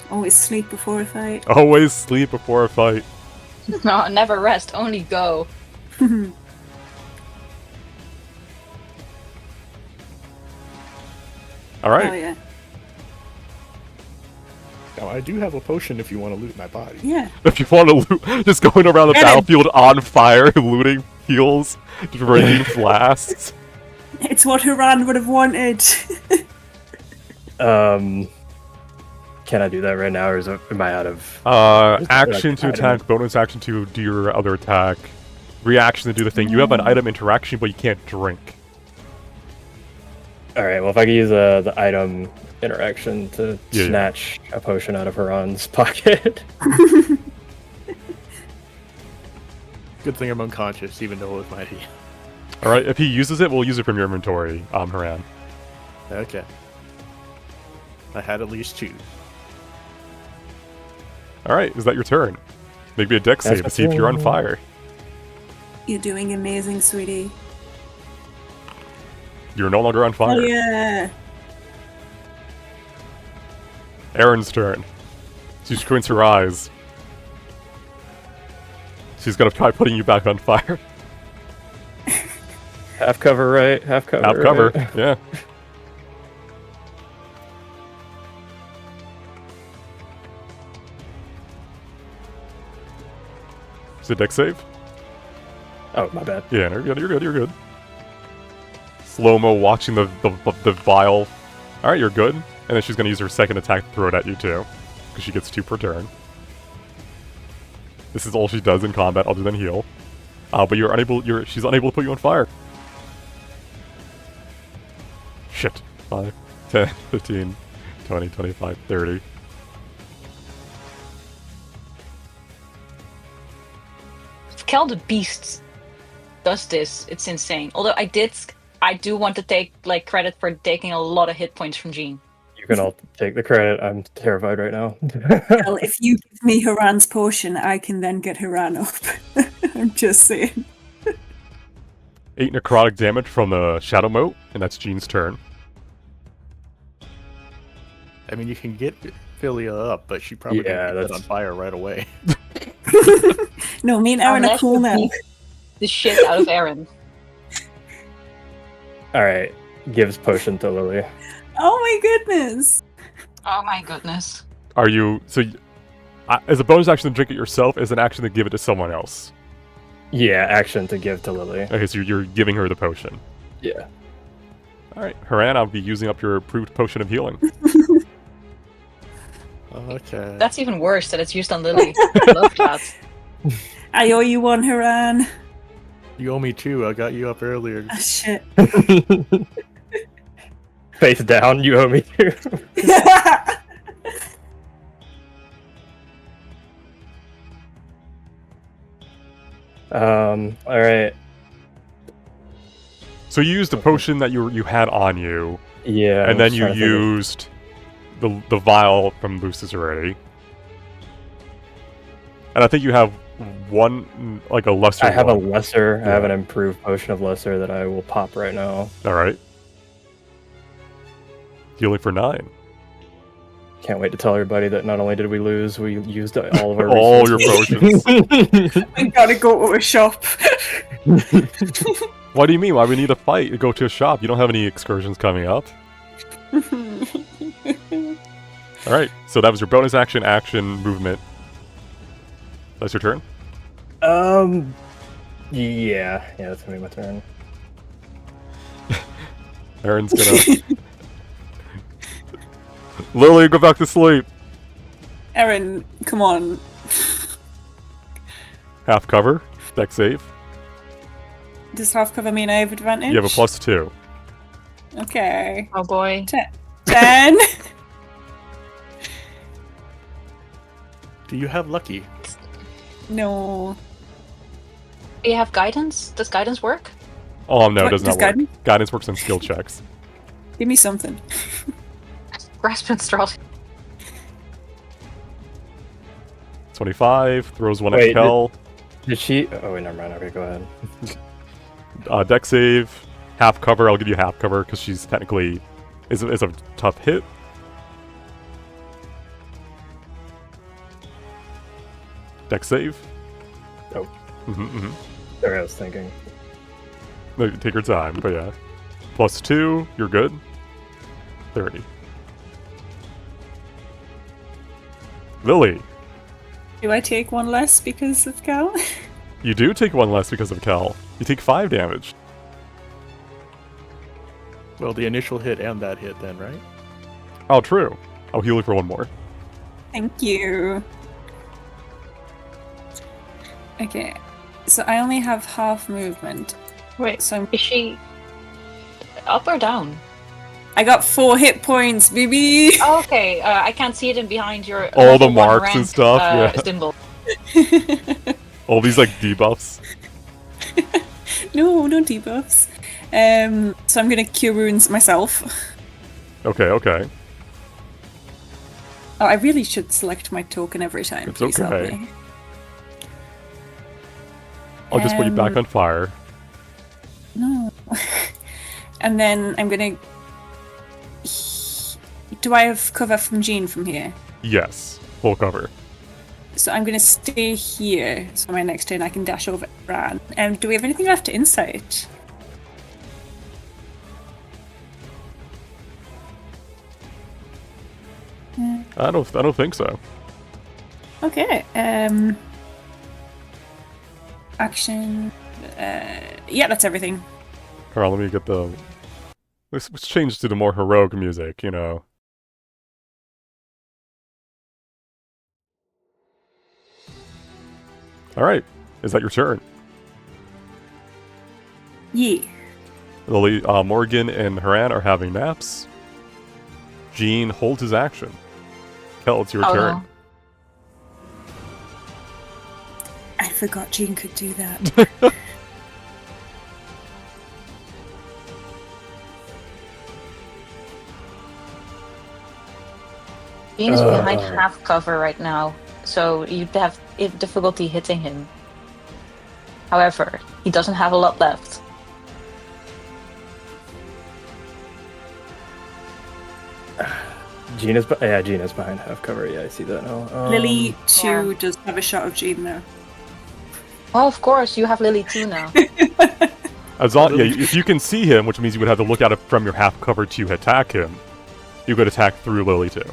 Always sleep before a fight. Always sleep before a fight. No, never rest, only go. Alright. Oh yeah. Now I do have a potion if you want to loot my body. Yeah. If you want to loot, just going around the Erin. battlefield on fire, looting heals, drinking flasks. It's what Haran would have wanted. Can I do that right now, or am I out of... Action to item. attack, bonus action to do your other attack, reaction to do the thing. You have an item interaction, but you can't drink. Alright, well, if I could use the item interaction to Yeah. snatch a potion out of Haran's pocket. Good thing I'm unconscious, even though it was my heat. Alright, if he uses it, we'll use it from your inventory, Haran. Okay. I had at least 2. Alright, is that your turn? Make me a dex That's save to see if you're on my turn. fire. You're doing amazing, sweetie. You're no longer on fire. Oh yeah. Erin's turn. She squints her eyes. She's gonna try putting you back on fire. Half cover, right? Half cover. Half cover, right? yeah. Is it dex save? Oh, my bad. Yeah, no, you're good, you're good. Slow-mo watching the vial. Alright, you're good. And then she's gonna use her second attack to throw it at you too. Because she gets 2 per turn. This is all she does in combat other than heal. But she's unable to put you on fire. Shit. 5, 10, 15, 20, 25, 30. Kel the Beast does this, it's insane. Although I do want to take like credit for taking a lot of hit points from Jean. You can all take the credit. I'm terrified right now. Well, if you give me Haran's potion, I can then get Haran up. I'm just saying. 8 necrotic damage from the Shadow Moat, and that's Jean's turn. I mean, you can get Philia up, but she probably Yeah, gonna get that's- on fire right away. No, me and Aaron are Unless cool you now. beat the shit out of Aaron. All right, gives potion to Lily. Oh my goodness. Oh my goodness. Are you... So, as a bonus action to drink it yourself, as an action to give it to someone else? Yeah, action to give to Lily. Okay, so you're giving her the potion. Yeah. Alright, Haran, I'll be using up your approved potion of healing. Okay. That's even worse that it's used on Lily. I love that. I owe you one, Haran. You owe me 2. I got you up earlier. Ah, shit. Face down, you owe me 2. All right. So you used the potion that you had on you, Yeah. and I'm then just you trying to think of- used the vial from Boosters already. And I think you have one, like a lesser I have a one. lesser. I have Yeah. an improved potion of lesser that I will pop right now. Alright. Healing for 9. Can't wait to tell everybody that not only did we lose, we used all of our All your resources. I gotta go to a shop. What do you mean? Why we need a fight to go to a shop? You don't have any excursions coming up. Alright, so that was your bonus action, movement. That's your turn? Yeah, that's gonna be my turn. Aaron's gonna... Lily, go back to sleep! Aaron, come on. Half cover, deck save. Does half cover mean I have advantage? You have a +2. Okay. Oh boy. 10. Do you have lucky? No. Do you have guidance? Does guidance work? Oh no, it What, does not does work. guidance- Guidance works on skill checks. Give me something. Grasp and straw. 25, throws one Wait, at Kel. Did she? Oh wait, never mind. Okay, go ahead. Deck save, half cover. I'll give you half cover because she's technically is a tough hit. Deck save. Oh. Sorry, I was thinking. No, take your time, but yeah. +2, you're good. 30. Lily, Do I take one less because of Cal? you do take one less because of Kel. You take 5 damage. Well, the initial hit and that hit then, right? Oh, true. I'll heal you for one more. Thank you. Okay. So I only have half movement. Wait, So is she up or down? I got 4 hit points, baby. Oh, okay, I can't see it in behind your All the level 1 marks and rank, stuff, yeah. symbol. All these like debuffs. No debuffs. So I'm gonna cure wounds myself. Okay. Oh, I really should select my token every time. It's Please help okay. me. I'll just put you back Um, on fire. No. And then I'm gonna. Do I have cover from Jean from here? Yes, full cover. So I'm gonna stay here. So my next turn I can dash over Ran. Do we have anything left to insight? I don't think so. Okay. Action. Yeah, that's everything. Hold on, let me get the... Let's change to the more heroic music, you know. Alright, is that your turn? Yeah. Lily, Morgan and Haran are having naps. Jean holds his action. Kel, it's your Oh, turn. I forgot Jean could do that. Jean is behind half cover right now, so you'd have difficulty hitting him. However, he doesn't have a lot left. Gina's behind half cover. Yeah, I see that now. Lily too does have a shot of Jean though. Oh, of course, you have Lily too now. If you can see him, which means you would have to look at it from your half cover to attack him, you could attack through Lily too.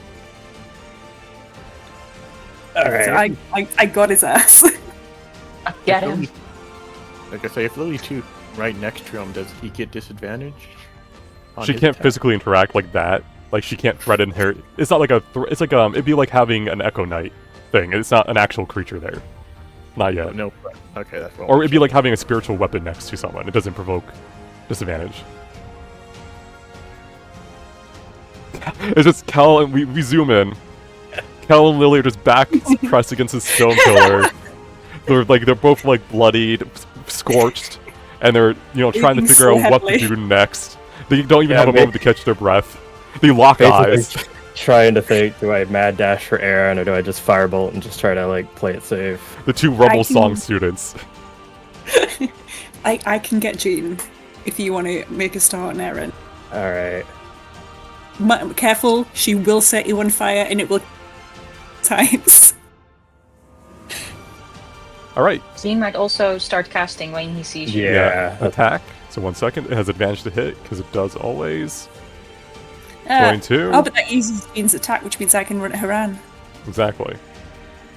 Alright. So I got his ass. Get him. Like I say, if Lily 2 right next to him, does he get disadvantage? on She his can't attack? physically interact like that. Like, she can't threaten her. It's not like a. It's like it'd be like having an Echo Knight thing. It's not an actual creature there. Not yet. No. Okay, that's wrong. Or it'd be like having a spiritual weapon next to someone. It doesn't provoke disadvantage. It's just Kel and we zoom in. Kel and Lily are just back pressed against the stone pillar. They're both like bloodied, scorched, and they're trying to figure out what to do next. They don't even have a moment to catch their breath. They lock eyes. Trying to think, do I mad dash for Aaron or do I just firebolt and just try to like play it safe? The two Rumble Song students. I can get Jean if you want to make a start on Aaron. Alright. Careful, she will set you on fire and it will times. Alright. Jean might also start casting when he sees you. Yeah. Attack. So 1 second. It has advantage to hit, because it does always. 22. Oh, but that uses Jean's attack, which means I can run at Haran. Exactly.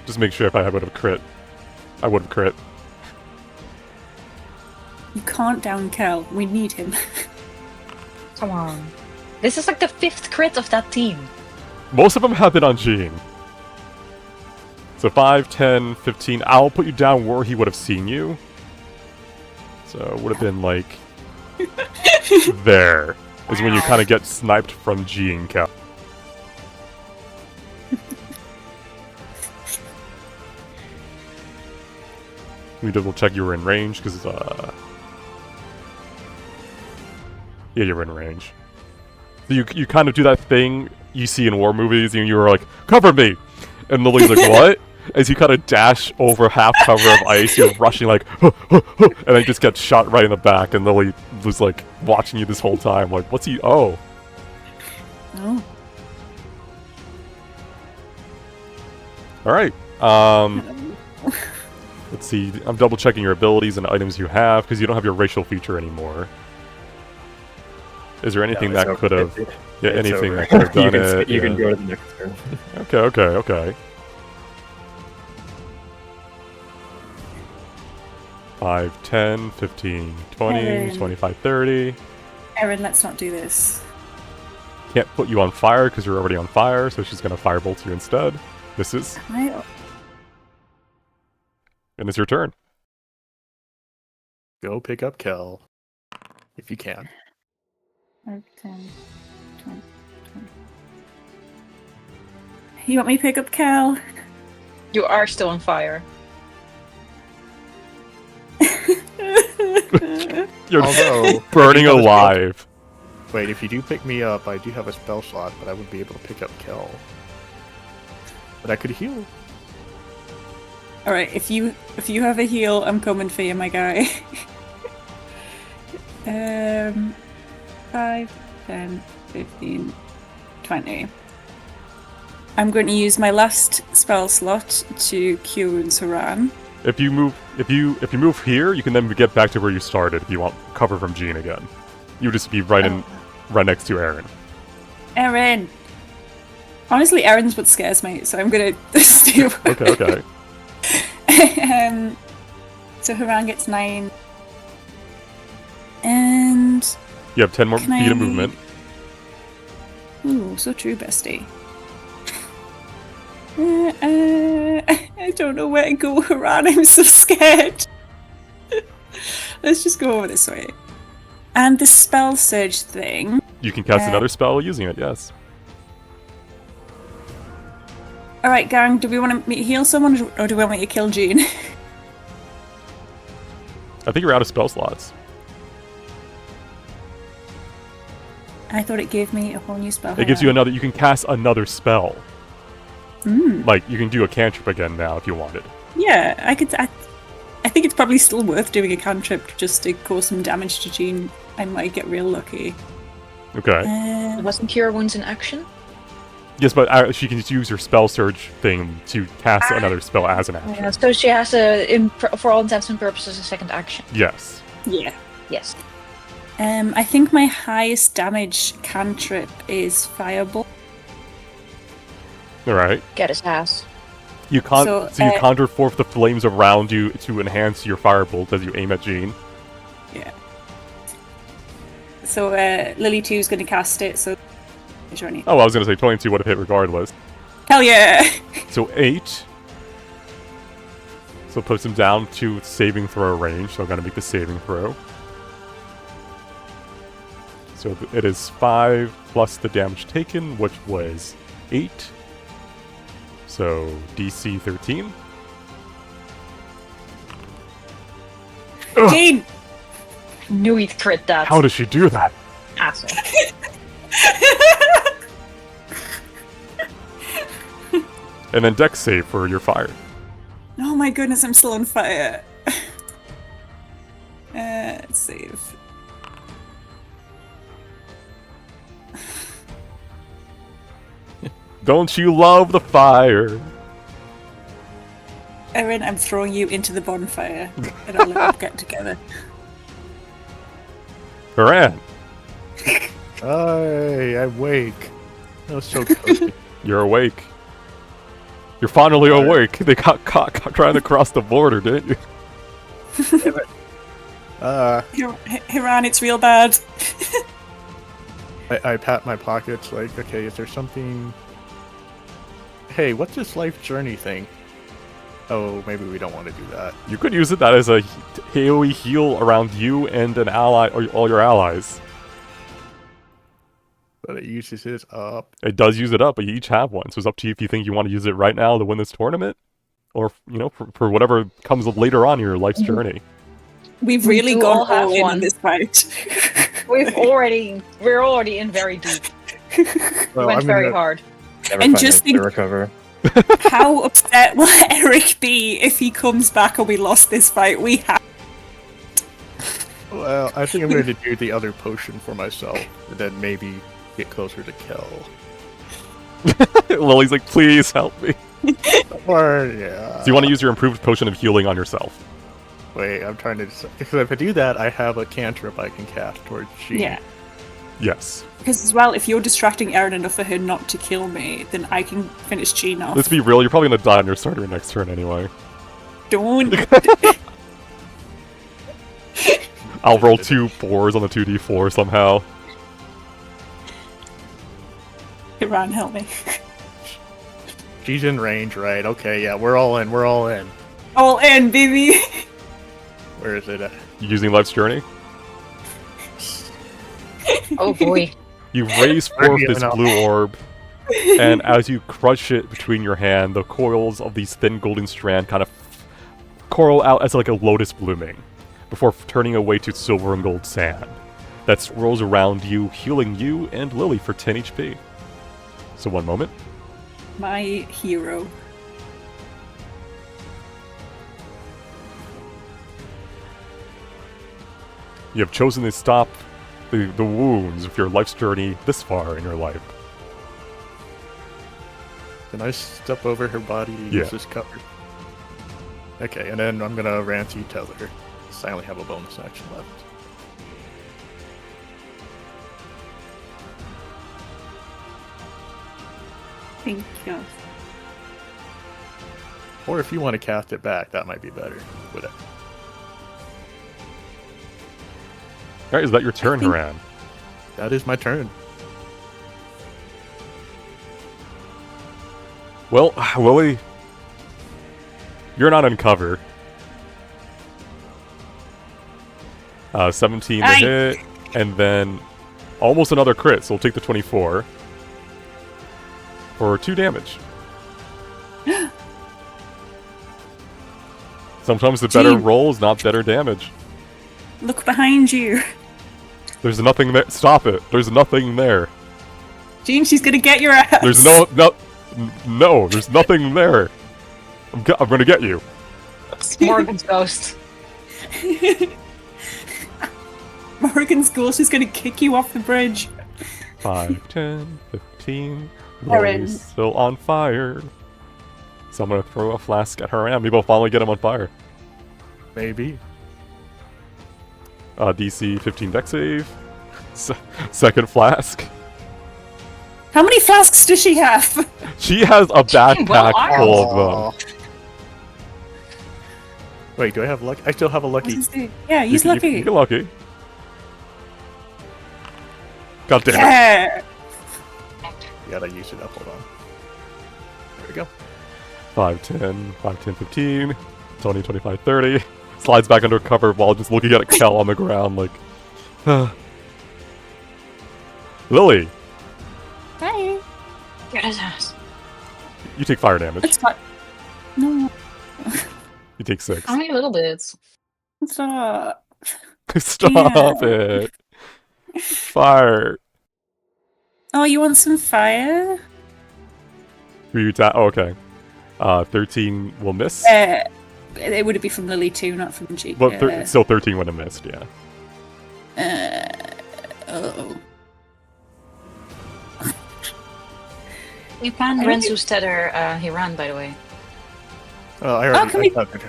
Just make sure if I would have crit. I would have crit. You can't down Kel. We need him. Come on. This is like the 5th crit of that team. Most of them have been on Jean. So 5, 10, 15. I'll put you down where he would have seen you. So it would have been like there is when you kind of get sniped from Jean Cal. Let me double check you were in range because yeah, you were in range. So you kind of do that thing you see in war movies, and you were like, "Cover me," and Lily's like, "What?" As you kind of dash over half cover of ice, you're rushing like, huh, huh, huh, and then just get shot right in the back, and Lily was like watching you this whole time, like, "What's he? Oh." Oh. All right. Let's see. I'm double checking your abilities and items you have because you don't have your racial feature anymore. Is there anything that could have? Yeah, anything that could have done it. You can go to the next turn. Okay. 5, 10, 15, 20, Aaron. 25, 30. Aaron, let's not do this. Can't put you on fire because you're already on fire, so she's going to firebolt you instead. Misses. And it's your turn. Go pick up Kel, if you can. 5, 10, 20, 20. You want me to pick up Kel? You are still on fire. You're Although, burning I do have a alive. Wait, if you do pick me up, I do have a spell slot, but I wouldn't be able to pick up Kel. But I could heal. Alright, if you have a heal, I'm coming for you, my guy. 5, 10, 15, 20. I'm going to use my last spell slot to cure wounds Haran. If you move here, you can then get back to where you started if you want cover from Jean again. You would just be right next to Aaron. Aaron! Honestly, Aaron's what scares me, so I'm gonna steal. Okay. So Haran gets 9. And... You have 10 more Can feet of I- movement. Ooh, so true, bestie. I don't know where to go, Haran. I'm so scared. Let's just go over this way. And the spell surge thing. You can cast another spell using it, yes. Alright, gang, do we want me to heal someone or do we want me to kill Jean? I think you're out of spell slots. I thought it gave me a whole new spell. It gives you another. You can cast another spell. Mm. Like you can do a cantrip again now if you wanted. Yeah, I could. I think it's probably still worth doing a cantrip just to cause some damage to Jean. I might get real lucky. Okay. Wasn't Cure Wounds in action? Yes, but she can just use her spell surge thing to cast another spell as an action. Yeah, so she has, for all intents and purposes, a second action. Yes. Yeah. Yes. I think my highest damage cantrip is Fireball. All right. Get his ass. You you conjure forth the flames around you to enhance your firebolt as you aim at Jean. Yeah. So Lily 2 is going to cast it. So. Oh, I was going to say 22 would have hit regardless. Hell yeah! So 8. So puts him down to saving throw range. So I'm going to make the saving throw. So it is 5 plus the damage taken, which was 8. So DC 13. Jean! Knew he'd crit that. How does she do that? Asshole. And then dex save for your fire. Oh my goodness, I'm still on fire. Save. Don't you love the fire? Erin, I'm throwing you into the bonfire, and I'll let us get together. Haran, I'm awake. That was so cozy. you're awake. You're finally awake. They got caught trying to cross the border, didn't you? Hiran, it's real bad. I pat my pockets like, okay, is there something... Hey, what's this life journey thing? Oh, maybe we don't want to do that. You could use that as a AoE heal around you and an ally, or all your allies. But it uses it up. It does use it up, but you each have one, so it's up to you if you think you want to use it right now to win this tournament, or for whatever comes later on in your life's journey. We've really do gone all have all in one. on this fight. We're already in very deep. Well, We went very hard. Never And find just a way to think- recover. How upset will Eric be if he comes back and we lost this fight? We have. Well, I think I'm going to do the other potion for myself, and then maybe get closer to Kel. Lily's like, please help me. Or, yeah. So you want to use your improved potion of healing on yourself. Wait, I'm trying to decide. Because if I do that, I have a cantrip I can cast towards Jean. Yeah. Yes. Because as well, if you're distracting Erin enough for her not to kill me, then I can finish Jean off. Let's be real, you're probably going to die on your starter next turn anyway. Don't. I'll roll 2 4s on the 2d4 somehow. Hiran, help me. She's in range, right? Okay, yeah, we're all in, we're all in. All in, baby! Where is it at? You using Life's Journey? Oh boy. You raise We're forth this giving up. blue orb, and as you crush it between your hand, the coils of these thin golden strand kind of coral out as like a lotus blooming, before turning away to silver and gold sand that swirls around you, healing you and Lily for 10 HP. So one moment. My hero. You have chosen to stop the wounds of your life's journey this far in your life. Can I step over her body to Yeah. use this cover? Okay, and then I'm gonna Ranty Tether. So I only have a bonus action left. Thank you. Or if you want to cast it back, that might be better. Whatever. Alright, is that your turn, think- Haran? That is my turn. Well, Lily, you're not in cover. 17 to Aye. hit, and then almost another crit, so we'll take the 24 for 2 damage. Sometimes the better Gee. roll is not better damage. Look behind you. There's nothing there. Stop it. There's nothing there. Jean, she's gonna get your ass. There's no, there's nothing there. I'm gonna get you. Morgan's ghost. Morgan's ghost is gonna kick you off the bridge. 5, 10, 15. Erin. Lily's still on fire. So I'm gonna throw a flask at her and maybe we'll finally get him on fire. Maybe. DC 15 deck save. Second flask. How many flasks does she have? She has a backpack well full of them. Wait, do I have luck? I still have a lucky. Yeah, he's lucky. You're lucky. God damn it. Yeah. Yeah, I used it up. Hold on. There we go. 5, 10, 5, 10, 15, 20, 25, 30. Slides back under cover while just looking at a Kel on the ground like... Lily, Hi. Get his ass. you take fire damage. It's fine. No. You take 6. Only a little bit. Stop. Stop it. Fire. Oh, you want some fire? Who you oh, okay. 13 will miss. It would be from Lily too, not from G. But still 13 would have missed, yeah. Oh. You can I don't Renzu's tether, he ran, by the way. Oh, I already. can we- I thought-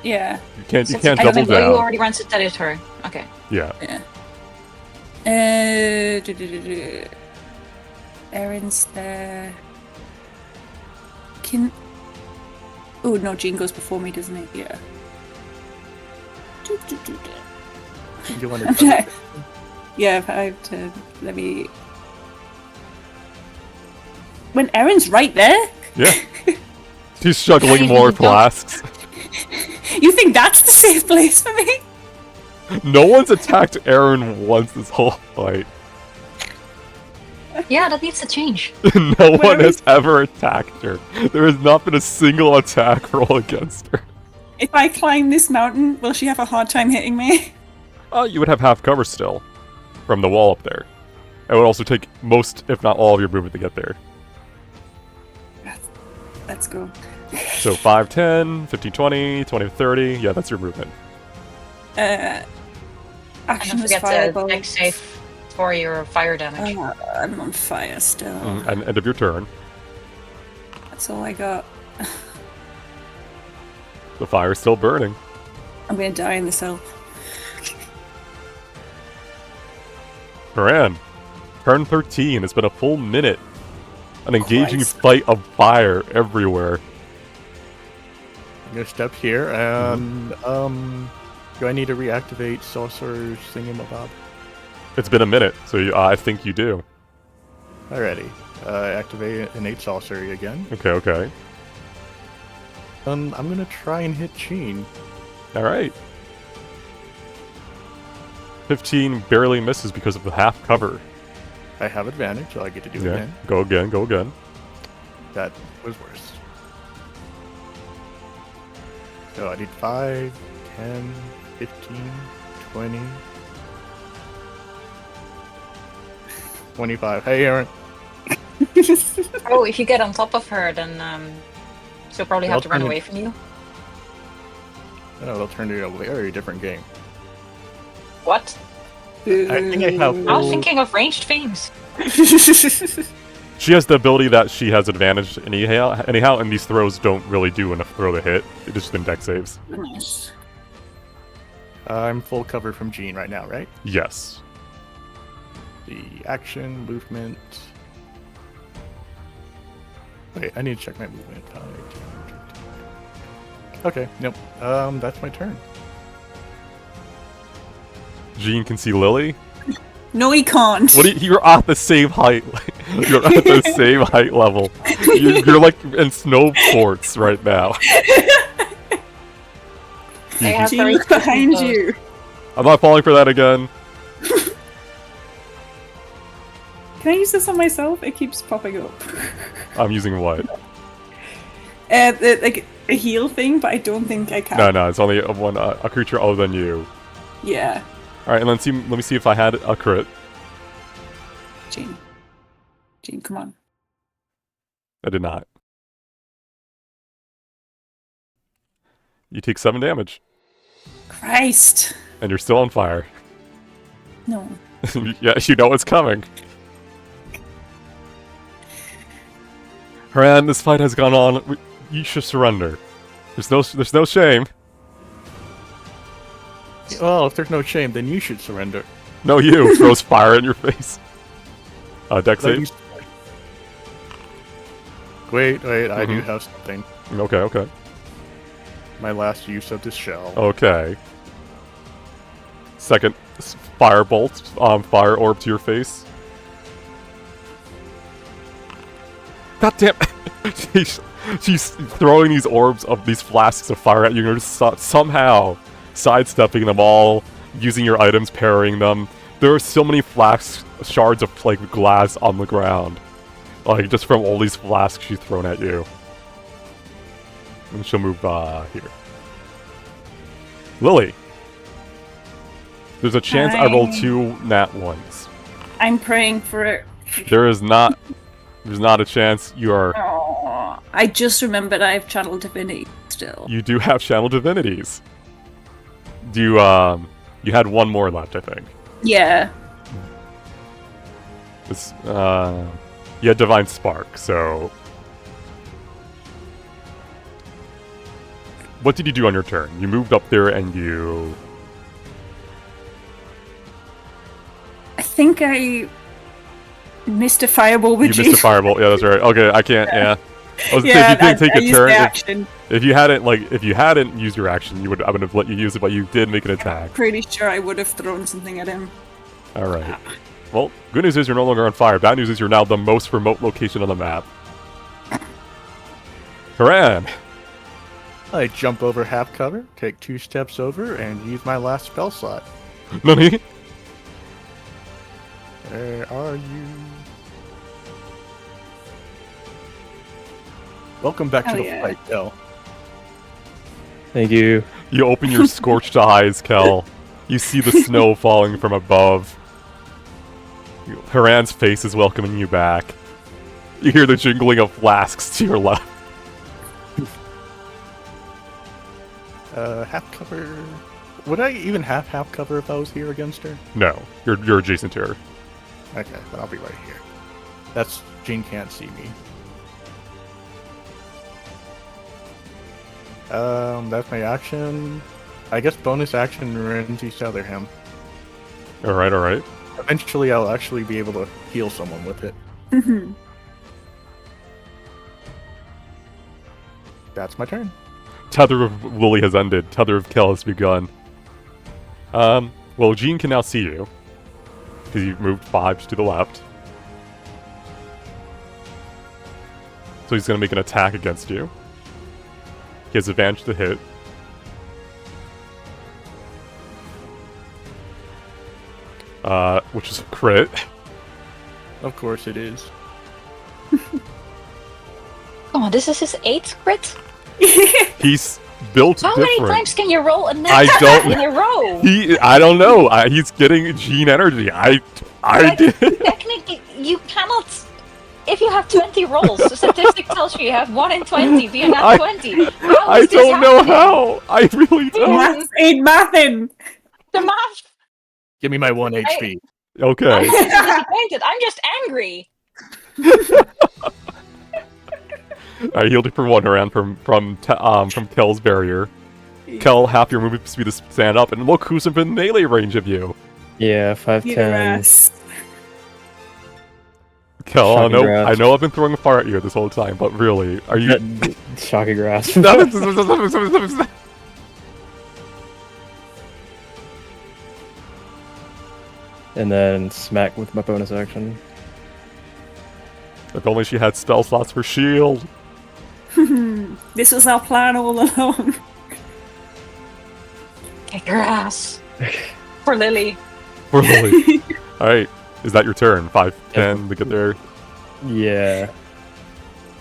Yeah. You can't I double don't know, you down. already ran to tether her. Okay. Yeah. Erin's there. Can... Oh, no, Jean goes before me, doesn't it? Yeah. You want I'm to? trying- Yeah, 5, 10. Let me... When Erin's right there? Yeah. She's juggling more flasks. You think that's the safe place for me? No one's attacked Aaron once this whole fight. Yeah, that needs to change. No one has ever attacked her. There has not been a single attack roll against her. If I climb this mountain, will she have a hard time hitting me? You would have half cover still from the wall up there. It would also take most, if not all, of your movement to get there. Let's go. So 5, 10, 15, 20, 20, 30. Yeah, that's your movement. And Action don't is forget to fireball. deck save for your fire damage. I'm on fire still. And end of your turn. That's all I got. The fire is still burning. I'm gonna die in the cell. Moran, turn 13. It's been a full minute. An engaging Christ. fight of fire everywhere. I'm gonna step here and do I need to reactivate Sorcerer's thingamabob? It's been a minute, so I think you do. Alrighty. Activate innate sorcery again. Okay, okay. I'm gonna try and hit Sheen. Alright. 15 barely misses because of the half cover. I have advantage, so I get to do it Yeah, again. go again, go again. That was worse. So I need 5, 10, 15, 20, 25. Hey, Aaron. Oh, if you get on top of her, then she'll probably have to run I'll turn away it- from you. Oh, it'll turn into a very different game. What? I think I have. I was thinking of ranged things. She has the ability that she has advantage anyhow, and these throws don't really do enough throw to hit. It just been deck saves. Nice. I'm full cover from Jean right now, right? Yes. The action, movement. Wait, I need to check my movement. Okay, nope. That's my turn. Jean can see Lily. No, he can't. You're at the same height. You're at the same height level. You're like in snow forts right now. I have Jean, very look behind close. you. I'm not falling for that again. Can I use this on myself? It keeps popping up. I'm using what? Like a heal thing, but I don't think I can. No, it's only a creature other than you. Yeah. All right, and let me see if I had a crit. Jean, come on. I did not. You take 7 damage, Christ. and you're still on fire. No. Yeah, you know what's coming. Haran, this fight has gone on. You should surrender. There's no shame. Well, if there's no shame, then you should surrender. No, you throws fire in your face. Dex save. Wait, I do have something. Okay. My last use of this shell. Okay. Second firebolt, fire orb to your face. God damn! she's throwing these orbs of these flasks of fire at you, and you're just somehow sidestepping them all, using your items, parrying them. There are so many flask shards of like glass on the ground, like just from all these flasks she's thrown at you. And she'll move here. Lily, there's a chance I roll 2 nat ones. I'm praying for it. There's not a chance you are. Oh, I just remembered I have channel divinity still. You do have channel divinities. Do you you had one more left, I think. Yeah. It's you had divine spark, so what did you do on your turn? You moved up there and you I think I missed a fireball with You missed a fireball. Yeah, that's right. Okay, I can't. Yeah. I was Yeah, if you didn't take I a used turn, the action. if you hadn't used your action, I would have let you use it, but you did make an attack. Pretty sure I would have thrown something at him. All right. Well, good news is you're no longer on fire. Bad news is you're now the most remote location on the map. Haran. I jump over half cover, take 2 steps over, and use my last spell slot. Nani? Where are you? Welcome back to the fight, Kel. Thank you. You open your scorched eyes, Kel. You see the snow falling from above. Haran's face is welcoming you back. You hear the jingling of flasks to your left. Half cover. Would I even have half cover if I was here against her? No, you're adjacent to her. Okay, then I'll be right here. Jean can't see me. That's my action. I guess bonus action runs each other him. Alright. Eventually I'll actually be able to heal someone with it. That's my turn. Tether of Lily has ended. Tether of Kel has begun. Well, Jean can now see you. Because you've moved 5 to the left. So he's going to make an attack against you. He has advantage to hit. Which is a crit. Of course it is. Come on, this is his 8th crit? He's built How different. many times can you roll a net I don't- in a row? I don't know. He's getting Jean energy. I did. Technically, you cannot. If you have 20 rolls, the statistic tells you have 1 in 20, be a nat 20. How I is this don't know happening? how. I really don't. Math ain't mathin'. The math. Give me my 1 HP. I'm Okay. not disappointed. I'm just angry. I healed you for 1 around from Kel's barrier. Kel, half your movement speed to stand up, and look who's in melee range of you. Yeah, Get your 5'10". ass. Kel, I Shocking know grasp. I've been throwing fire at you this whole time, but really, are you? Shocking grasp. And then smack with my bonus action. If only she had spell slots for shield. This was our plan all along. Kick your ass. For Lily. For Lily. Alright, is that your turn? 5, 10 to get there? Yeah.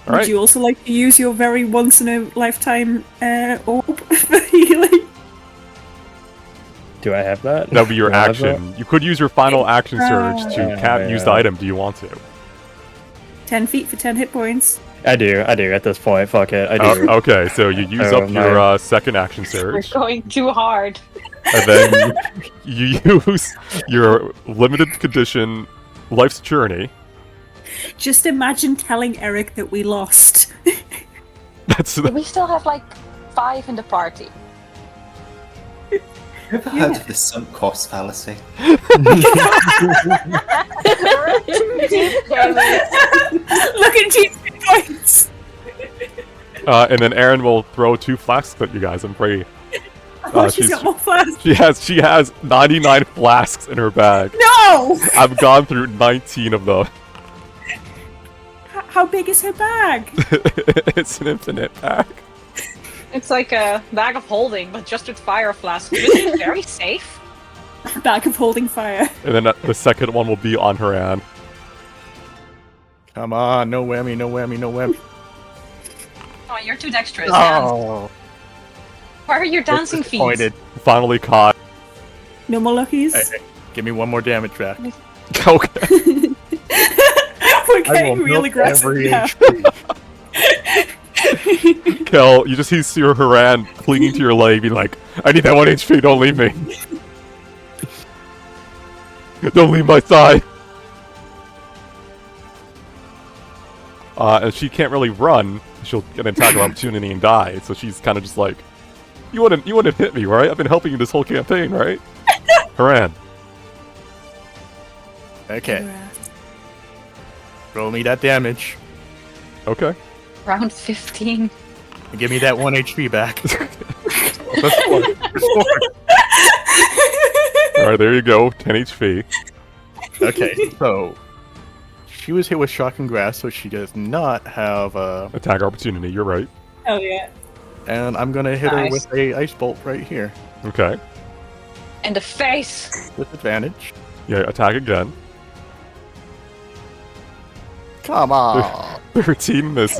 Would Alright. you also like to use your very once in a lifetime orb for healing? Do I have that? That would be your Do I have that? action. You could use your final action surge to use the Yeah. item. Do you want to? 10 feet for 10 hit points. I do at this point. Fuck it, I do. Okay, so you use Oh, up your second action We're surge, going too hard. and then you use your limited condition life's journey. Just imagine telling Eric that we lost. That's We still have like 5 in the party. Ever heard of the sunk cost fallacy? We're too deep, David. Look at Jean's hit points. and then Aaron will throw 2 flasks at you guys. I'm pretty. Oh, she's got more flasks. She has 99 flasks in her bag. No! I've gone through 19 of them. How big is her bag? It's an infinite bag. It's like a bag of holding, but just with fire flasks. Which is very safe. Bag of holding fire. And then the second one will be on her hand. Come on, no whammy, no whammy, no whammy. Oh, you're too dexterous. Dan. Oh, Where are your dancing feet? disappointed. Finally caught. No more luckies. Hey, give me one more damage back. Okay. We're getting real aggressive every now. HP. Kel, you just see her hand clinging to your leg, being like, I need that 1 HP, don't leave me. Don't leave my side. And she can't really run. She'll get an attack of opportunity and die. So she's kind of just like, you wouldn't hit me, right? I've been helping you this whole campaign, right? Haran. Okay, roll me that damage. Okay. Round 15. And give me that 1 HP back. Alright, there you go. 10 HP. Okay, so she was hit with shocking grass, so she does not have Attack opportunity, you're right. Hell yeah. and I'm gonna hit her Nice. with a ice bolt right here. Okay. In the face. With advantage. Yeah, attack again. Come on. 13 misses.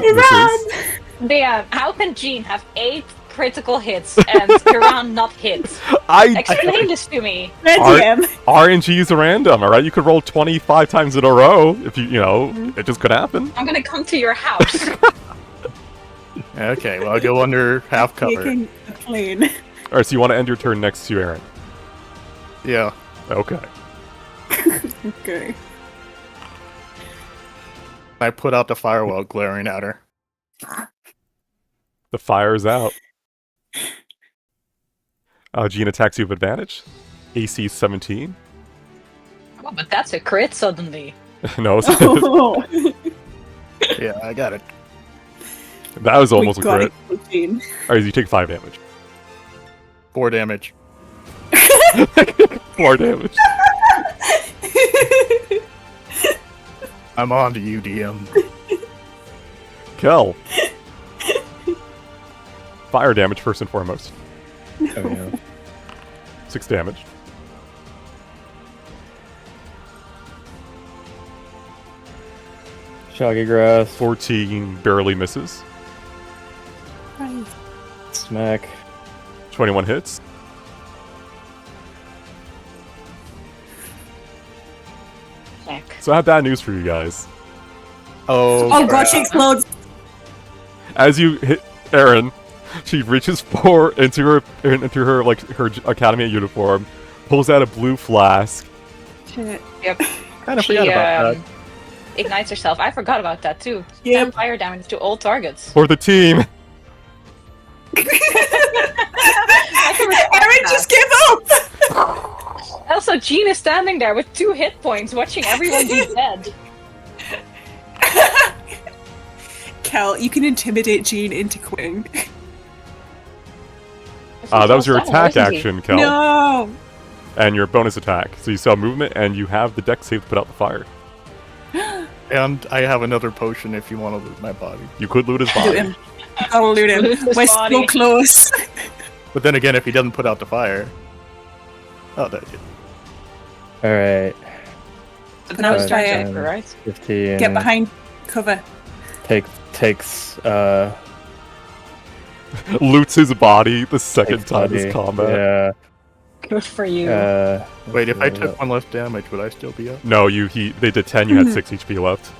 Damn, how can Jean have 8 critical hits and Hiran not hit? Explain this to me. Red Art- DM. RNG is random, alright? You could roll 25 times in a row if you know, it just could happen. I'm gonna come to your house. Okay, well I'll go under half cover. Making a plane. Alright, so you want to end your turn next to Aaron. Yeah. Okay. Okay. I put out the firewall glaring at her. The fire's out. Jean attacks you with advantage. AC 17. Oh, but that's a crit suddenly. No, Oh, Yeah, I got it. that was almost a we got crit. it, Jean. Alright, you take 5 damage. 4 damage. 4 damage. I'm on to you, DM. Kel. Fire damage first and foremost. Oh, yeah. 6 damage. Shaggy grass. 14 barely misses. Right. Smack. 21 hits. Heck. So I have bad news for you guys. Oh, Oh god, she explodes. As you hit Aaron, she reaches into her like her academy uniform, pulls out a blue flask. Shit. Yep. kind of She forgot about that. ignites herself. I forgot about that too. Yeah. Deal fire damage to all targets. For the team. Aaron just gave up! Also, Jean is standing there with 2 hit points, watching everyone be dead. Cal, you can intimidate Jean into quitting. That was your attack Isn't he? action, Kel, No! and your bonus attack. So you saw movement, and you have the dex save to put out the fire. And I have another potion if you want to loot my body. You could loot his Loot body. him. I'll loot him. Loot his We're so body. close. But then again, if he doesn't put out the fire... Oh, that did. Alright. But now it's Uh, trying um, to right? 15. Get behind cover. Takes Loots his body the second takes time body. this combat. Yeah. Good for you. Wait, if I took one less damage, would I still be up? No, they did 10, you had 6 HP left.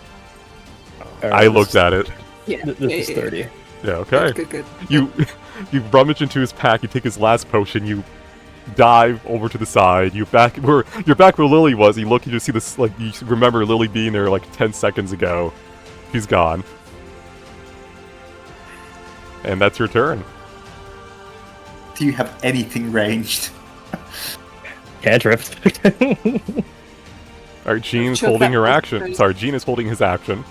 Alright, I looked at it. Yeah. This is 30. Yeah, okay. Good. You rummage into his pack, you take his last potion, you dive over to the side, you're back where Lily was, you look, you just see this, like, you remember Lily being there like 10 seconds ago. She's gone. And that's your turn. Do you have anything ranged? Cantrip. Alright, Jean's Chuck holding that her potion, action. please. Sorry, Jean is holding his action.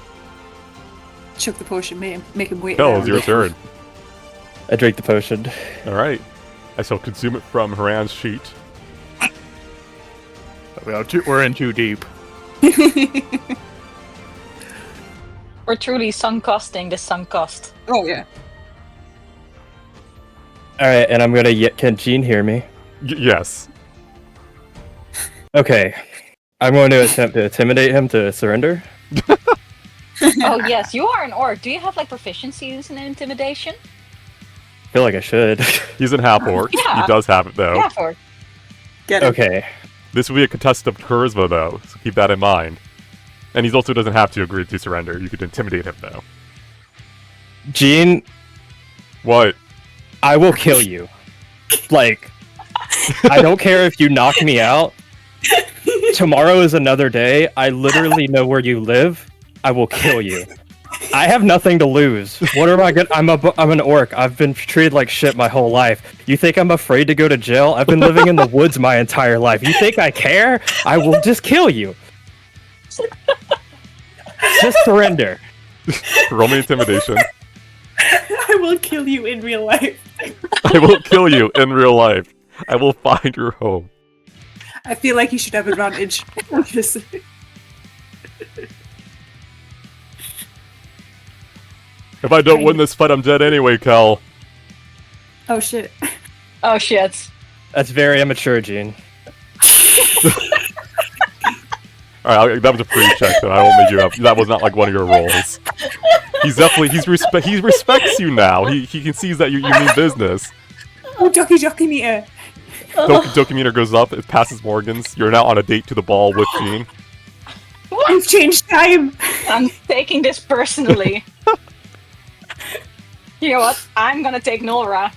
Chuck the potion, make him wait. Kel, around. it's your turn. I drink the potion. Alright. I shall consume it from Haran's sheet. We're in too deep. We're truly sunk costing the sunk cost. Oh yeah. Alright, and I'm gonna... Can Jean hear me? Yes. Okay. I'm going to attempt to intimidate him to surrender. Oh yes, you are an orc. Do you have like proficiencies in intimidation? I feel like I should. He's in half orc. Yeah. He does have it though. Yeah, for Get him. Okay. This will be a contest of charisma though, so keep that in mind. And he also doesn't have to agree to surrender. You could intimidate him though. Jean, What? I will kill you. Like, I don't care if you knock me out. Tomorrow is another day. I literally know where you live. I will kill you. I have nothing to lose. What am I gonna? I'm an orc. I've been treated like shit my whole life. You think I'm afraid to go to jail? I've been living in the woods my entire life. You think I care? I will just kill you. Just surrender. Roll me intimidation. I will kill you in real life. I will kill you in real life. I will find your home. I feel like you should have advantage. If I don't win this fight, I'm dead anyway, Kel. Oh shit. Oh shit. That's very immature, Jean. Alright, that was a pre-check, so I won't make you up. That was not like one of your rolls. He respects you now. He can see that you mean business. Oh, jockey meter. Doki meter goes up, it passes Morgan's. You're now on a date to the ball with Jean. I've changed time. I'm taking this personally. You know what? I'm gonna take Nora.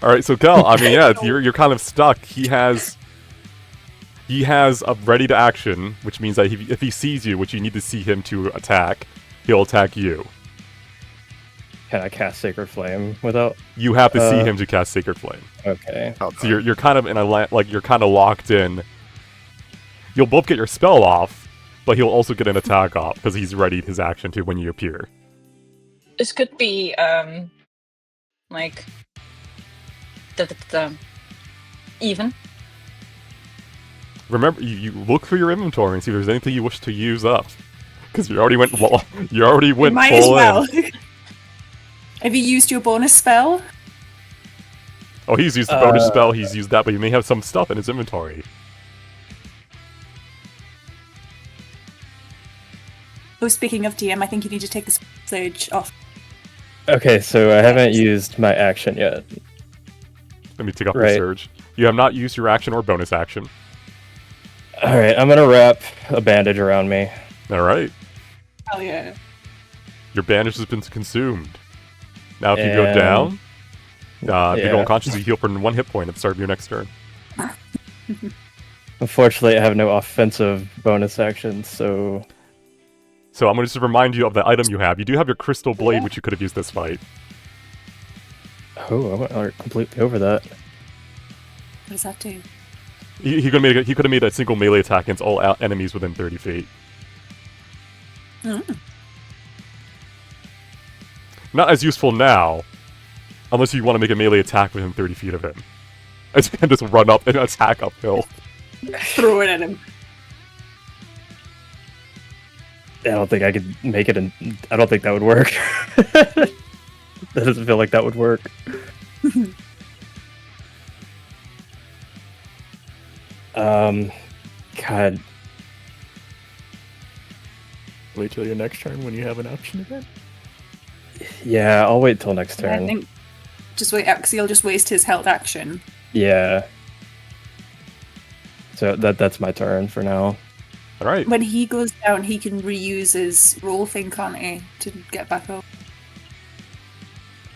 Alright, so Kel, I mean, yeah, you're kind of stuck. He has a ready to action, which means that if he sees you, which you need to see him to attack, he'll attack you. Can I cast Sacred Flame without? You have to see him to cast Sacred Flame. Okay. So you're kind of in you're kind of locked in. You'll both get your spell off, but he'll also get an attack off because he's readied his action to when you appear. This could be like even. Remember, you look through your inventory and see if there's anything you wish to use up, because you already went Might as full well. in. Have you used your bonus spell? Oh, he's used the bonus spell. He's used that, but he may have some stuff in his inventory. Oh, speaking of DM, I think you need to take this stage off. Okay, so I haven't used my action yet. Let me take off the Right. surge. You have not used your action or bonus action. Alright, I'm gonna wrap a bandage around me. All right, Oh yeah. your bandage has been consumed. Now, if you go And- down, if you go Yeah. unconscious, you heal for 1 hit point at the start of your next turn. Unfortunately, I have no offensive bonus actions, so... So I'm going to just remind you of the item you have. You do have your crystal blade, which you could have used this fight. Oh, I went completely over that. What does that do? He could have made a single melee attack against all enemies within 30 feet. Mm. Not as useful now, unless you want to make a melee attack within 30 feet of him. As you can just run up and attack uphill. Throw it at him. I don't think I could make it, I don't think that would work. That doesn't feel like that would work. God. Wait till your next turn when you have an option again. Yeah, I'll wait till next I turn. think Just wait out because he'll just waste his held action. Yeah. So that's my turn for now. All right. When he goes down, he can reuse his roll thing, can't he, to get back up?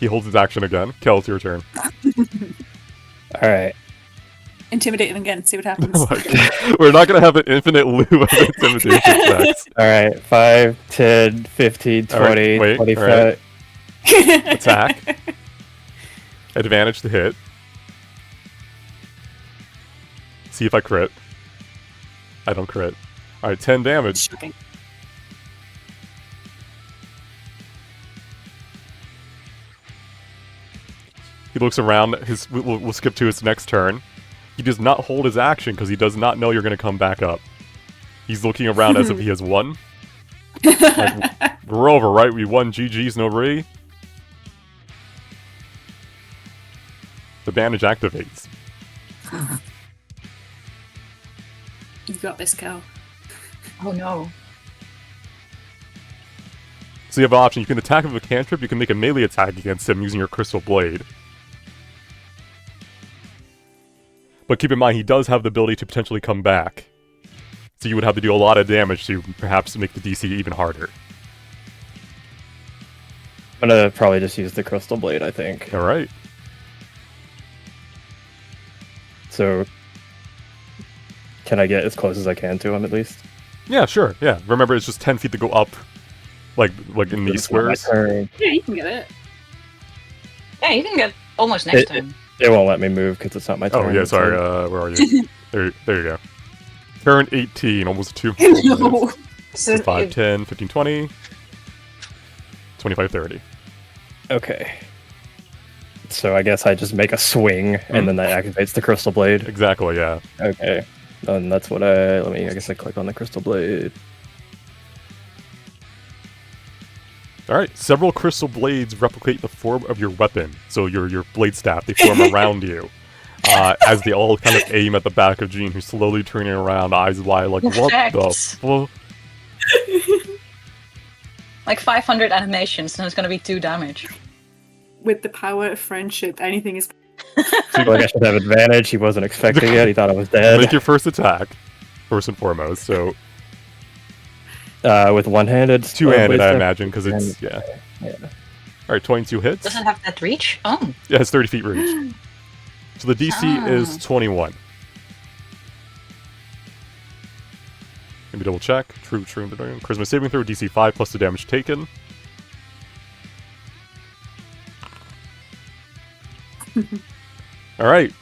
He holds his action again. Kel, it's your turn. All right. Intimidate him again, see what happens. We're not going to have an infinite loop of intimidation checks. All right. 5, 10, 15, 20, All right, wait, 25. all right. Attack. Advantage to hit. See if I crit. I don't crit. Alright, 10 damage. Shocking. He looks around. We'll skip to his next turn. He does not hold his action because he does not know you're going to come back up. He's looking around as if he has won. Like, we're over, right? We won. GG's, no re. The bandage activates. You got this, Cal. Oh no. So you have an option. You can attack with a cantrip. You can make a melee attack against him using your crystal blade. But keep in mind, he does have the ability to potentially come back. So you would have to do a lot of damage to perhaps make the DC even harder. I'm gonna probably just use the crystal blade, I think. Alright. So, can I get as close as I can to him at least? Yeah, sure. Yeah. Remember, it's just 10 feet to go up. Like in these It's not my squares. turn. Yeah, you can get it. Yeah, you can get almost next time. It won't let me move because it's not my turn. Oh, yeah, It's sorry. like- Where are you? there you go. Turn 18, almost 2 No. So 5, 10, 15, 20, 25, 30. Okay. So I guess I just make a swing, and then that activates the crystal blade. Exactly, yeah. Okay. And that's what I guess I click on the crystal blade. Alright, several crystal blades replicate the form of your weapon. So your blade staff, they form around you. As they all kind of aim at the back of Jean, who's slowly turning around, eyes wide, like, what the Effects. fuck? Like 500 animations, and it's gonna be 2 damage. With the power of friendship, anything is. I feel like I should have advantage. He wasn't expecting it. He thought I was dead. Make your first attack, first and foremost. So, With one-handed. two-handed, I blade imagine, because it's, yeah. Yeah. Alright, 22 hits. Does it have that reach? Oh. Yeah, it's 30 feet reach. So the DC is 21. Let me double check. True. Charisma saving throw, DC 5 plus the damage taken. Alright.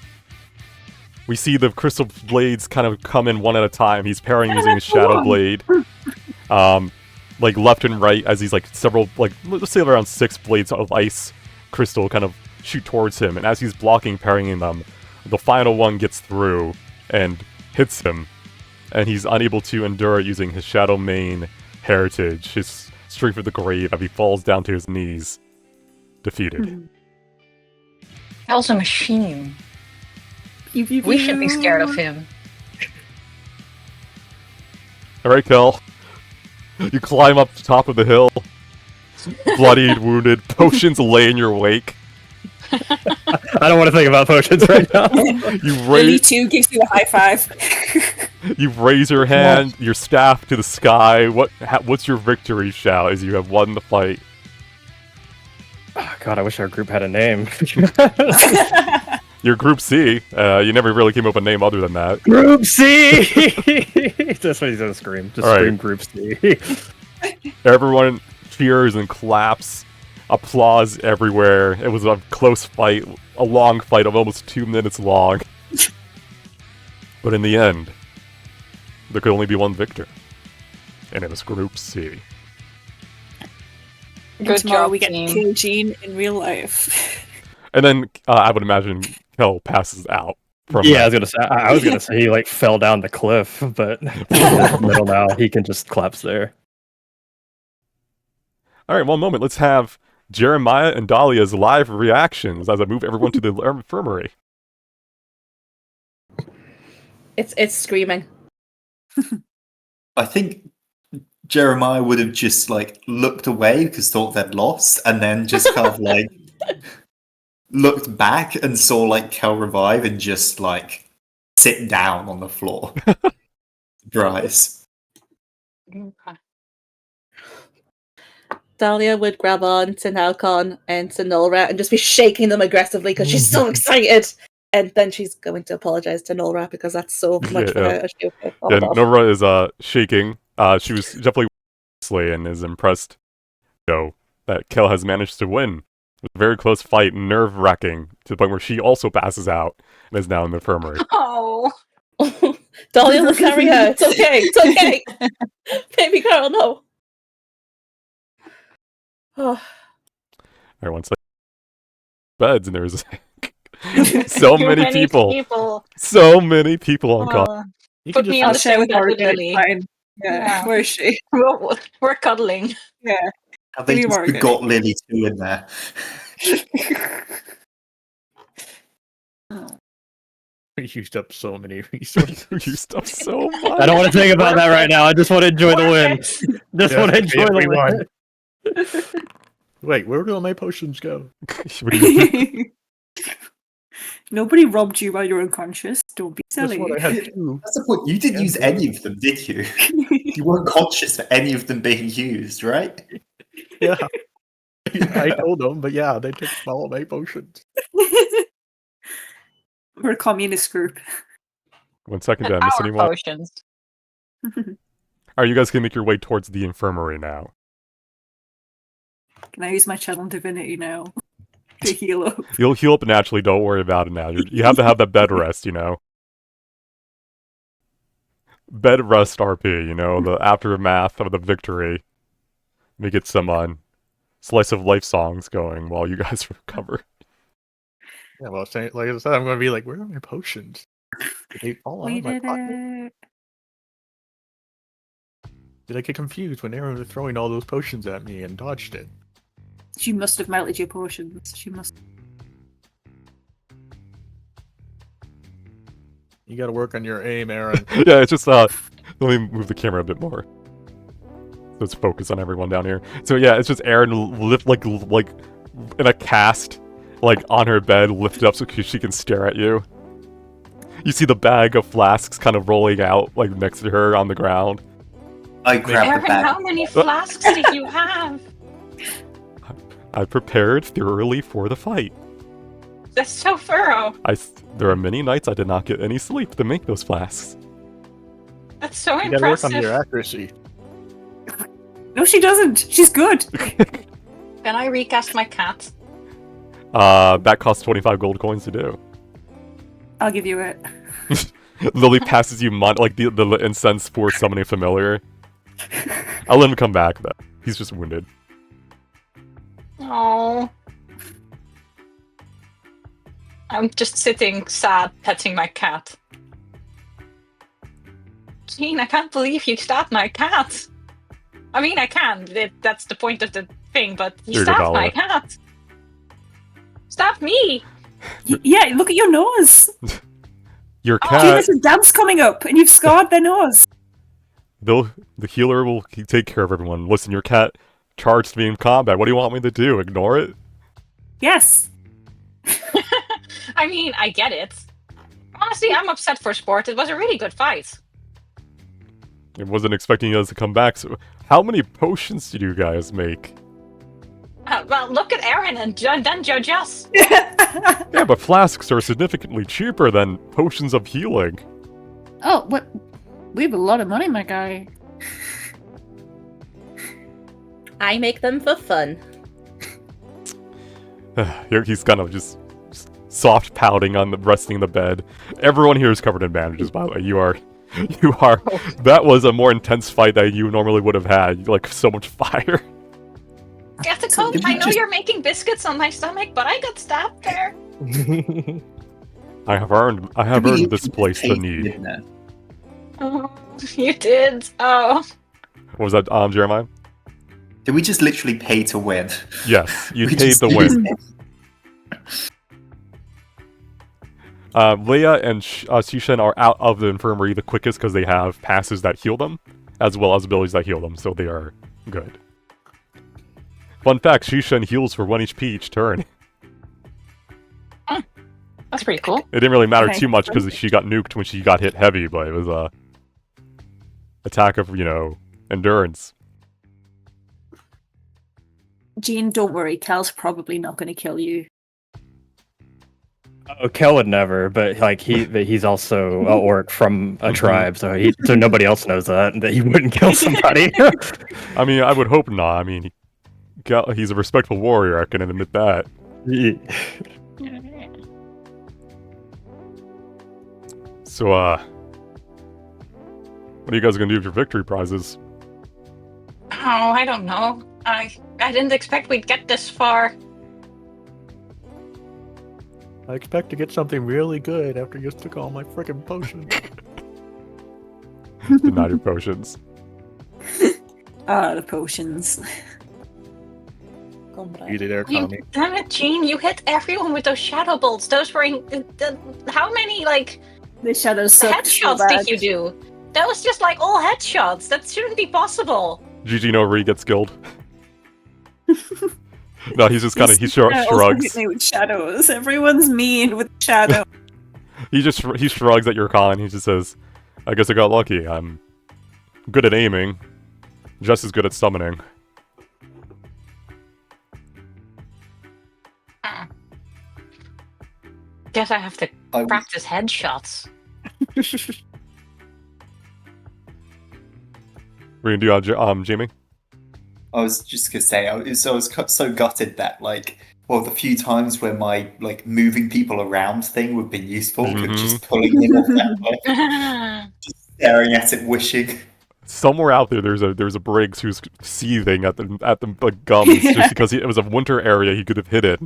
We see the crystal blades kind of come in one at a time. He's parrying using his shadow blade. Like left and right as these like several, like let's say around 6 blades of ice crystal kind of shoot towards him. And as he's blocking, parrying them, the final one gets through and hits him. And he's unable to endure it using his shadow mane heritage, his strength of the grave, as he falls down to his knees, defeated. Cal's a machine. Pew, pew, We should be pew. scared of him. Alright, Kel. You climb up the top of the hill, bloodied, wounded, potions lay in your wake. I don't want to think about potions right now. You Lily raise, 2 gives you a high five. you raise your hand, your staff to the sky. What's your victory shout as you have won the fight? Oh, God, I wish our group had a name. Your Group C. You never really came up with a name other than that. Group C! That's what he's gonna scream. Just All right. scream Group C. Everyone cheers and claps. Applause everywhere. It was a close fight, a long fight of almost 2 minutes long. But in the end, there could only be one victor. And it was Group C. Good Tomorrow job, we get to team. kill Jean in real life. And then I would imagine Kel passes out from Yeah, I was gonna say he like fell down the cliff, but in the middle now he can just collapse there. Alright, one moment. Let's have Jeremiah and Dahlia's live reactions as I move everyone to the infirmary. It's screaming. I think Jeremiah would have just like looked away because thought they'd lost, and then just kind of like looked back and saw like Kel revive and just like sit down on the floor. Bryce. Okay. Dahlia would grab on to Nalcon and to Nolra and just be shaking them aggressively because she's so excited. And then she's going to apologize to Nolra because that's so much for her. Yeah, Nora is shaking. She was definitely and is impressed, that Kel has managed to win. It was a very close fight, nerve-wracking, to the point where she also passes out and is now in the infirmary. Oh. Dahlia will carry her. It's okay. It's okay. Baby girl, no. Oh. Everyone's like beds, and there's so many people. So many people on call. You Put can me just on I'll the share same with bed her with Lily. fine. Yeah. Yeah. Where is she? We're cuddling. Yeah. Have they Lily just Morgan. got Lily too in there? We used up so many resources. We used up so much. I don't want to think about that right now. I just want to enjoy the win. Just want to enjoy the win. Wait, where do all my potions go? What do you Nobody robbed you while you were unconscious. Don't be That's silly. what I had too. That's the point. You didn't use any of them, did you? You weren't conscious for any of them being used, right? Yeah. I told them, but yeah, they took all my potions. We're a communist group. 1 second, did I And miss our anyone? potions. Are you guys gonna make your way towards the infirmary now? Can I use my channel divinity now to heal up? You'll heal up naturally, don't worry about it now. You have to have that bed rest, Bed rest RP, the aftermath of the victory. Let me get some slice of life songs going while you guys recover. Yeah, well, like I said, I'm going to be like, where are my potions? Did they fall out We of my did pocket? it. Did I get confused when Aaron was throwing all those potions at me and dodged it? She must have melted your potions. She must. You got to work on your aim, Aaron. Yeah, it's just let me move the camera a bit more. Let's focus on everyone down here. So yeah, it's just Erin lift like in a cast, on her bed, lifted up so she can stare at you. You see the bag of flasks kind of rolling out next to her on the ground. I grabbed the Aaron, bag. how many flasks did you have? I prepared thoroughly for the fight. That's so thorough. There are many nights I did not get any sleep to make those flasks. That's so You got to work on impressive. your accuracy. No, she doesn't. She's good. Can I recast my cat? That costs 25 gold coins to do. I'll give you it. Lily passes you the incense for summoning familiar. I'll let him come back though. He's just wounded. Oh. I'm just sitting sad, petting my cat. Gene, I can't believe you stabbed my cat. I mean, I can. That's the point of the thing, but you Here you go, stabbed my Dahlia. cat. Stabbed me. Yeah, look at your nose. Your Oh, Gee, cat, there's a dance coming up, and you've scarred their nose. the healer will take care of everyone. Listen, your cat charged me in combat. What do you want me to do? Ignore it? Yes. I mean, I get it. Honestly, I'm upset for sport. It was a really good fight. I wasn't expecting you guys to come back. So, how many potions did you guys make? Well, look at Aaron and then judge us. Yeah, but flasks are significantly cheaper than potions of healing. Oh, what? We have a lot of money, my guy. I make them for fun. He's kind of just soft pouting resting in the bed. Everyone here is covered in bandages, by the way. You are. That was a more intense fight that you normally would have had. So much fire. Get the coat. I know you're making biscuits on my stomach, but I got stabbed there. I have earned this place the need. Oh, you did. Oh. What was that, Jeremiah? Did we just literally pay to win? Yes, you We paid just the used win. it. Leia and Shishan are out of the infirmary the quickest because they have passes that heal them, as well as abilities that heal them, so they are good. Fun fact, Shishan heals for 1 HP each turn. That's pretty cool. It didn't really matter Okay. too much because she got nuked when she got hit heavy, but it was a attack of, endurance. Jean, don't worry. Cal's probably not going to kill you. Oh, Kel would never, but he's also a orc from a tribe, so nobody else knows that he wouldn't kill somebody. I mean, I would hope not. I mean, he's a respectful warrior, I can admit that. So, what are you guys gonna do with your victory prizes? Oh, I don't know. I didn't expect we'd get this far. I expect to get something really good after you took all my freaking potions. Denied your potions. Ah, the potions. Easy there, You, Tommy. damn it, Jean, you hit everyone with those shadow bolts. Those were how many The shadows suck so headshots bad. did you do? That was just all headshots. That shouldn't be possible. GG no Re gets killed. No, he's just he shrugs. Hit me with shadows. Everyone's mean with shadow. He shrugs at your con. He just says, "I guess I got lucky. I'm good at aiming, just as good at summoning." Guess I have to practice headshots. We're gonna do Jamie. I was just gonna say, I was so gutted that the few times where my moving people around thing would be useful, just pulling them off that way, just staring at it, wishing. Somewhere out there, there's a Briggs who's seething at the gums just because it was a winter area he could have hit it,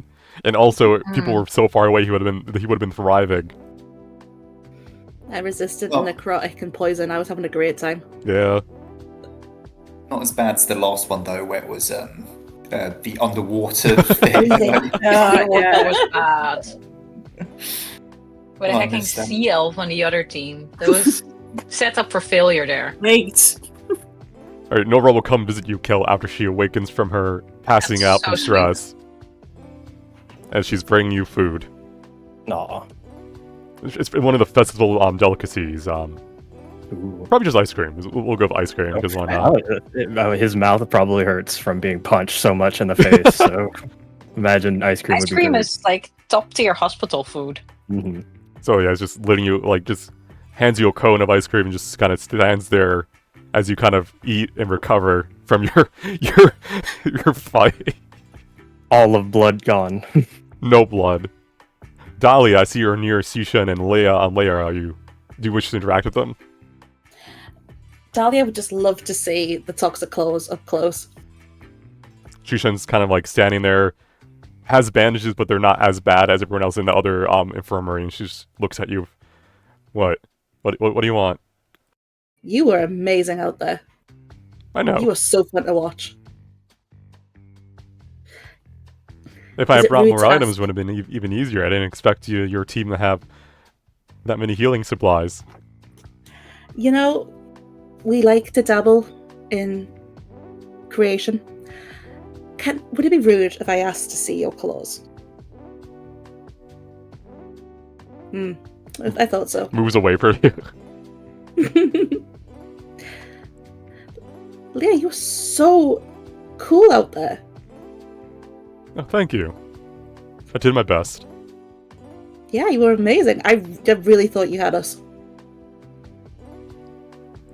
and also people were so far away he would have been thriving. I resisted necrotic and poison. I was having a great time. Yeah. Not as bad as the last one though, where it was the underwater thing. That was bad. With a Oh, hacking understand. sea elf on the other team. That was set up for failure there. Wait. Alright, Nora will come visit you, Kel, after she awakens from her passing That's out so from stress. And she's bringing you food. Aw. It's one of the festival delicacies. Ooh. Probably just ice cream. We'll go with ice cream, because why not? His mouth probably hurts from being punched so much in the face, so imagine ice cream would Ice be cream good. is top tier hospital food. Mhm. So yeah, it's just letting you, just hands you a cone of ice cream and just kind of stands there as you kind of eat and recover from your fight. All of blood gone. No blood. Dahlia, I see you're near Sishan and Leia. Leia, do you wish to interact with them? Dahlia would just love to see the toxic claws up close. Shishan's kind of standing there, has bandages, but they're not as bad as everyone else in the other infirmary, and she just looks at you. What do you want? You were amazing out there. I know. You were so fun to watch. If I Is had it brought rude more to items, ask? it would have been even easier. I didn't expect your team to have that many healing supplies. You know, we like to dabble in creation. Would it be rude if I asked to see your claws? I thought so. Moves away from you. Leah, you're so cool out there. Oh, thank you. I did my best. Yeah, you were amazing. I really thought you had us.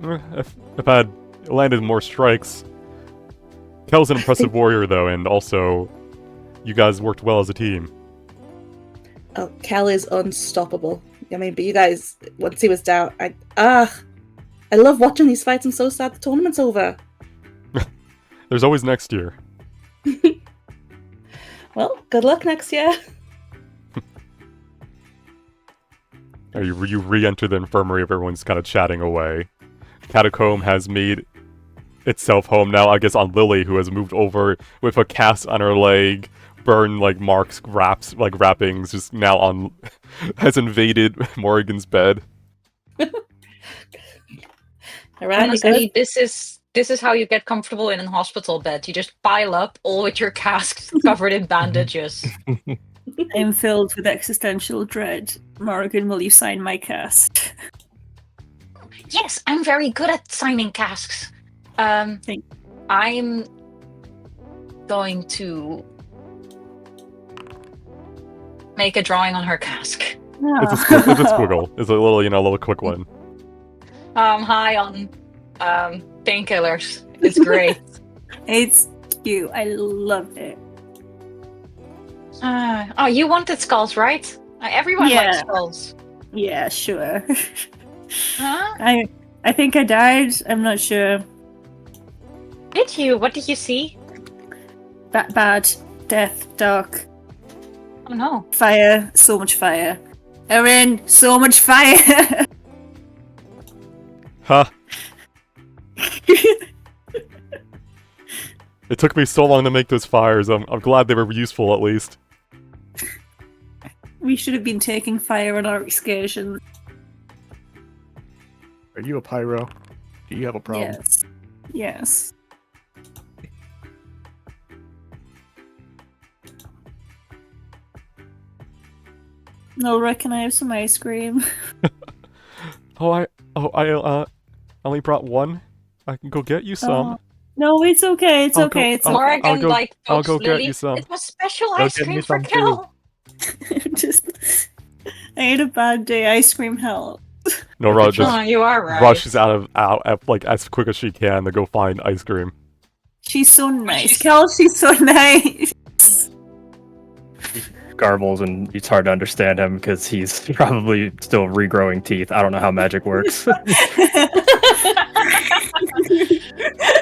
If I had landed more strikes. Kel's an impressive warrior, though, and also, you guys worked well as a team. Oh, Cal is unstoppable. I mean, but you guys, once he was down, I love watching these fights. I'm so sad the tournament's over. There's always next year. Well, good luck next year. You re-enter the infirmary. Everyone's kind of chatting away. Catacomb has made itself home now, I guess, on Lily, who has moved over with a cast on her leg, burn marks, wrappings, just now has invaded Morrigan's bed. Alright, Honestly, this is how you get comfortable in a hospital bed. You just pile up all with your casks covered in bandages. I'm filled with existential dread. Morgan, will you sign my cast? Yes, I'm very good at signing casks. Thank- I'm going to make a drawing on her cask. It's a squiggle. It's a little, little quick one. High on painkillers. It's great. It's cute. I love it. Oh, you wanted skulls, right? Everyone likes skulls. Yeah, sure. Huh? I think I died. I'm not sure. Did you? What did you see? Bad. Death. Dark. Oh no. Fire. So much fire. Erin, so much fire! Huh. It took me so long to make those fires. I'm glad they were useful at least. We should have been taking fire on our excursion. Are you a pyro? Do you have a problem? Yes. Yes. Nora, can I have some ice cream? I only brought one. I can go get you some. No, it's okay. It's I'll okay. go- It's I'll- okay. Morgan, go- like, I'll pokes go get Lily. you some. It was special Go ice get me cream for some, too. Kel. Just, I had a bad day. Ice cream help. Nora Oh, just you are right. rushes out like as quick as she can to go find ice cream. She's so nice. Kel, she's so nice. Garbles, and it's hard to understand him because he's probably still regrowing teeth. I don't know how magic works.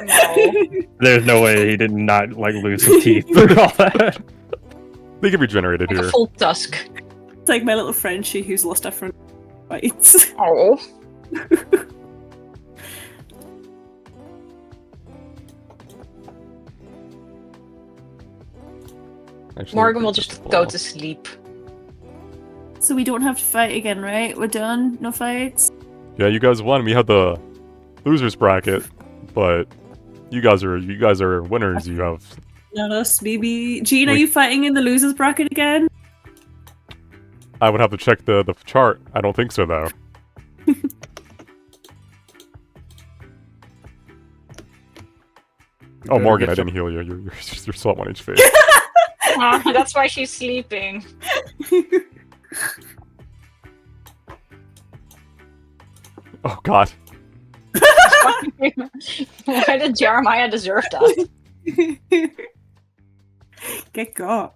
No. There's no way he did not like lose some teeth through all that. They get regenerated Like a here. full tusk. It's like my little Frenchie who's lost her front fights. Oh. Actually, Morgan will just go to sleep. So we don't have to fight again, right? We're done? No fights? Yeah, you guys won. We had the losers bracket, but you guys are winners. You have. Not us, maybe. Jean, are Wait. you fighting in the losers bracket again? I would have to check the chart. I don't think so though. Oh, better Morgan, get I some- didn't heal you. You're still at 1 HP. That's why she's sleeping. Oh God. Why did Jeremiah deserve that? Get got.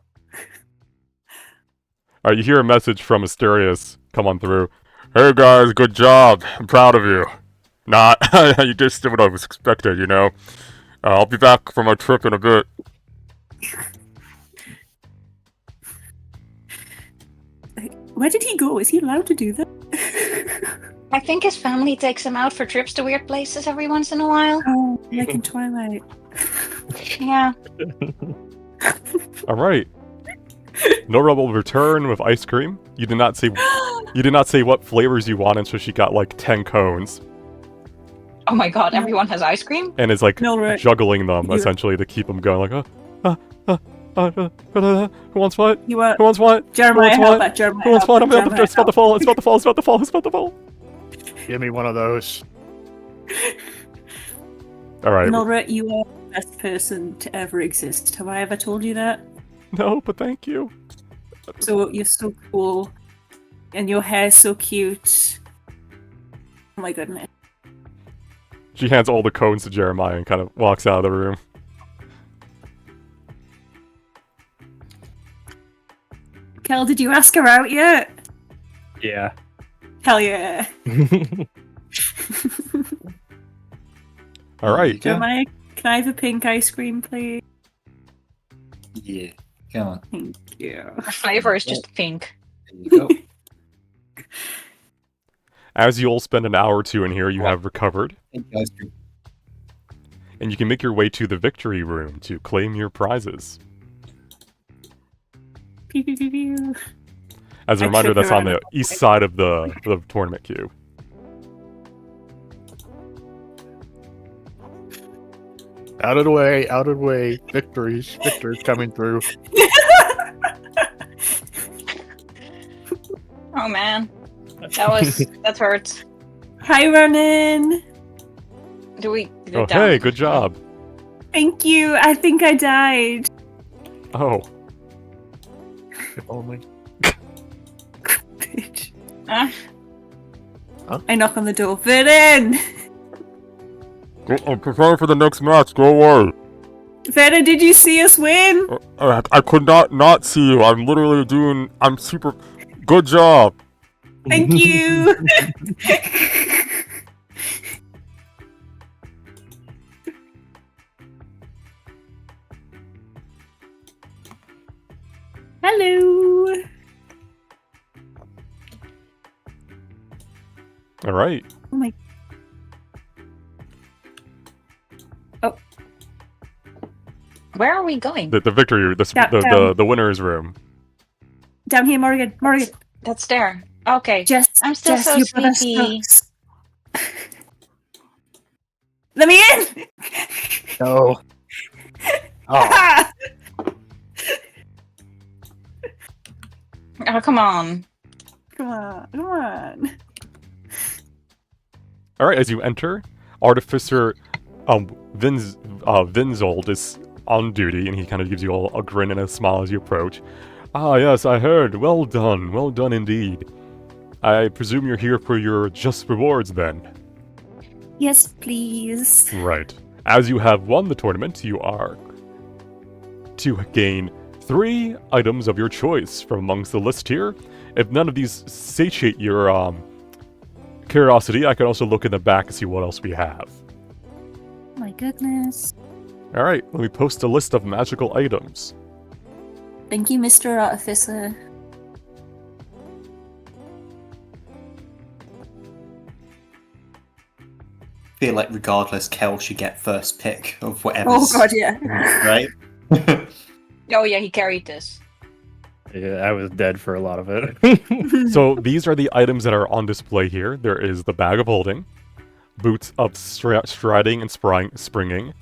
Alright, you hear a message from Asterius come on through. Hey guys, good job. I'm proud of you. Not, you just did what I was expected, you know. I'll be back from my trip in a bit. Where did he go? Is he allowed to do that? I think his family takes him out for trips to weird places every once in a while. Oh, like in Twilight. Yeah. Alright. Nora will return with ice cream. You did not say what flavors you wanted, so she got like 10 cones. Oh my god, everyone has ice cream? And is like Nora, juggling them you- essentially to keep them going like who wants what? you are Who wants what? Jeremiah. wants Help what? that Jeremiah. Who wants what? help, It's Jeremiah, about to fall. It's about to fall. It's about to fall. It's about to fall. It's about to fall. Give me one of those. Alright. Nora, you are the best person to ever exist. Have I ever told you that? No, but thank you. So you're so cool, and your hair's so cute. Oh my goodness. She hands all the cones to Jeremiah and kind of walks out of the room. Kel, did you ask her out yet? Yeah. Hell yeah. Alright. Jeremiah, can I have a pink ice cream, please? Yeah, come on. Thank you. The flavor is just pink. There you go. As you all spend an hour or two in here, you have recovered, Hey, guys, good. and you can make your way to the victory room to claim your prizes. Pew, pew, pew, pew. As a I reminder, took that's her on out the of the east side of the tournament queue. Out of the way, out of the way. Victory's coming through. Oh man, that hurts. Hi, Ronan. Do we? Oh, hey, good job. Thank you. I think I died. Oh. If only. Bitch. Huh? I knock on the door. Fit in. I'm preparing for the next match. Go away. Veda, did you see us win? I could not see you. I'm literally I'm super. Good job. Thank you. Hello. All right. Oh my. Oh. Where are we going? The victory. The winner's room. Down here, Morgan. Morgan. That's there. Okay. Jess, I'm still so your brother sleepy. sucks. Let me in. No. Oh. Oh, come on. Come on, come on. All right. As you enter, Artificer Vinzold is on duty, and he kind of gives you all a grin and a smile as you approach. Ah, yes, I heard. Well done indeed. I presume you're here for your just rewards then. Yes, please. Right. As you have won the tournament, you are to gain 3 items of your choice from amongst the list here. If none of these satiate your curiosity, I can also look in the back and see what else we have. My goodness. Alright, let me post a list of magical items. Thank you, Mr. Artificer. I feel like regardless, Kel should get first pick of whatever. Oh god, yeah. Right? Oh yeah, he carried this. Yeah, I was dead for a lot of it. So these are the items that are on display here. There is the Bag of Holding, Boots of Striding and Springing,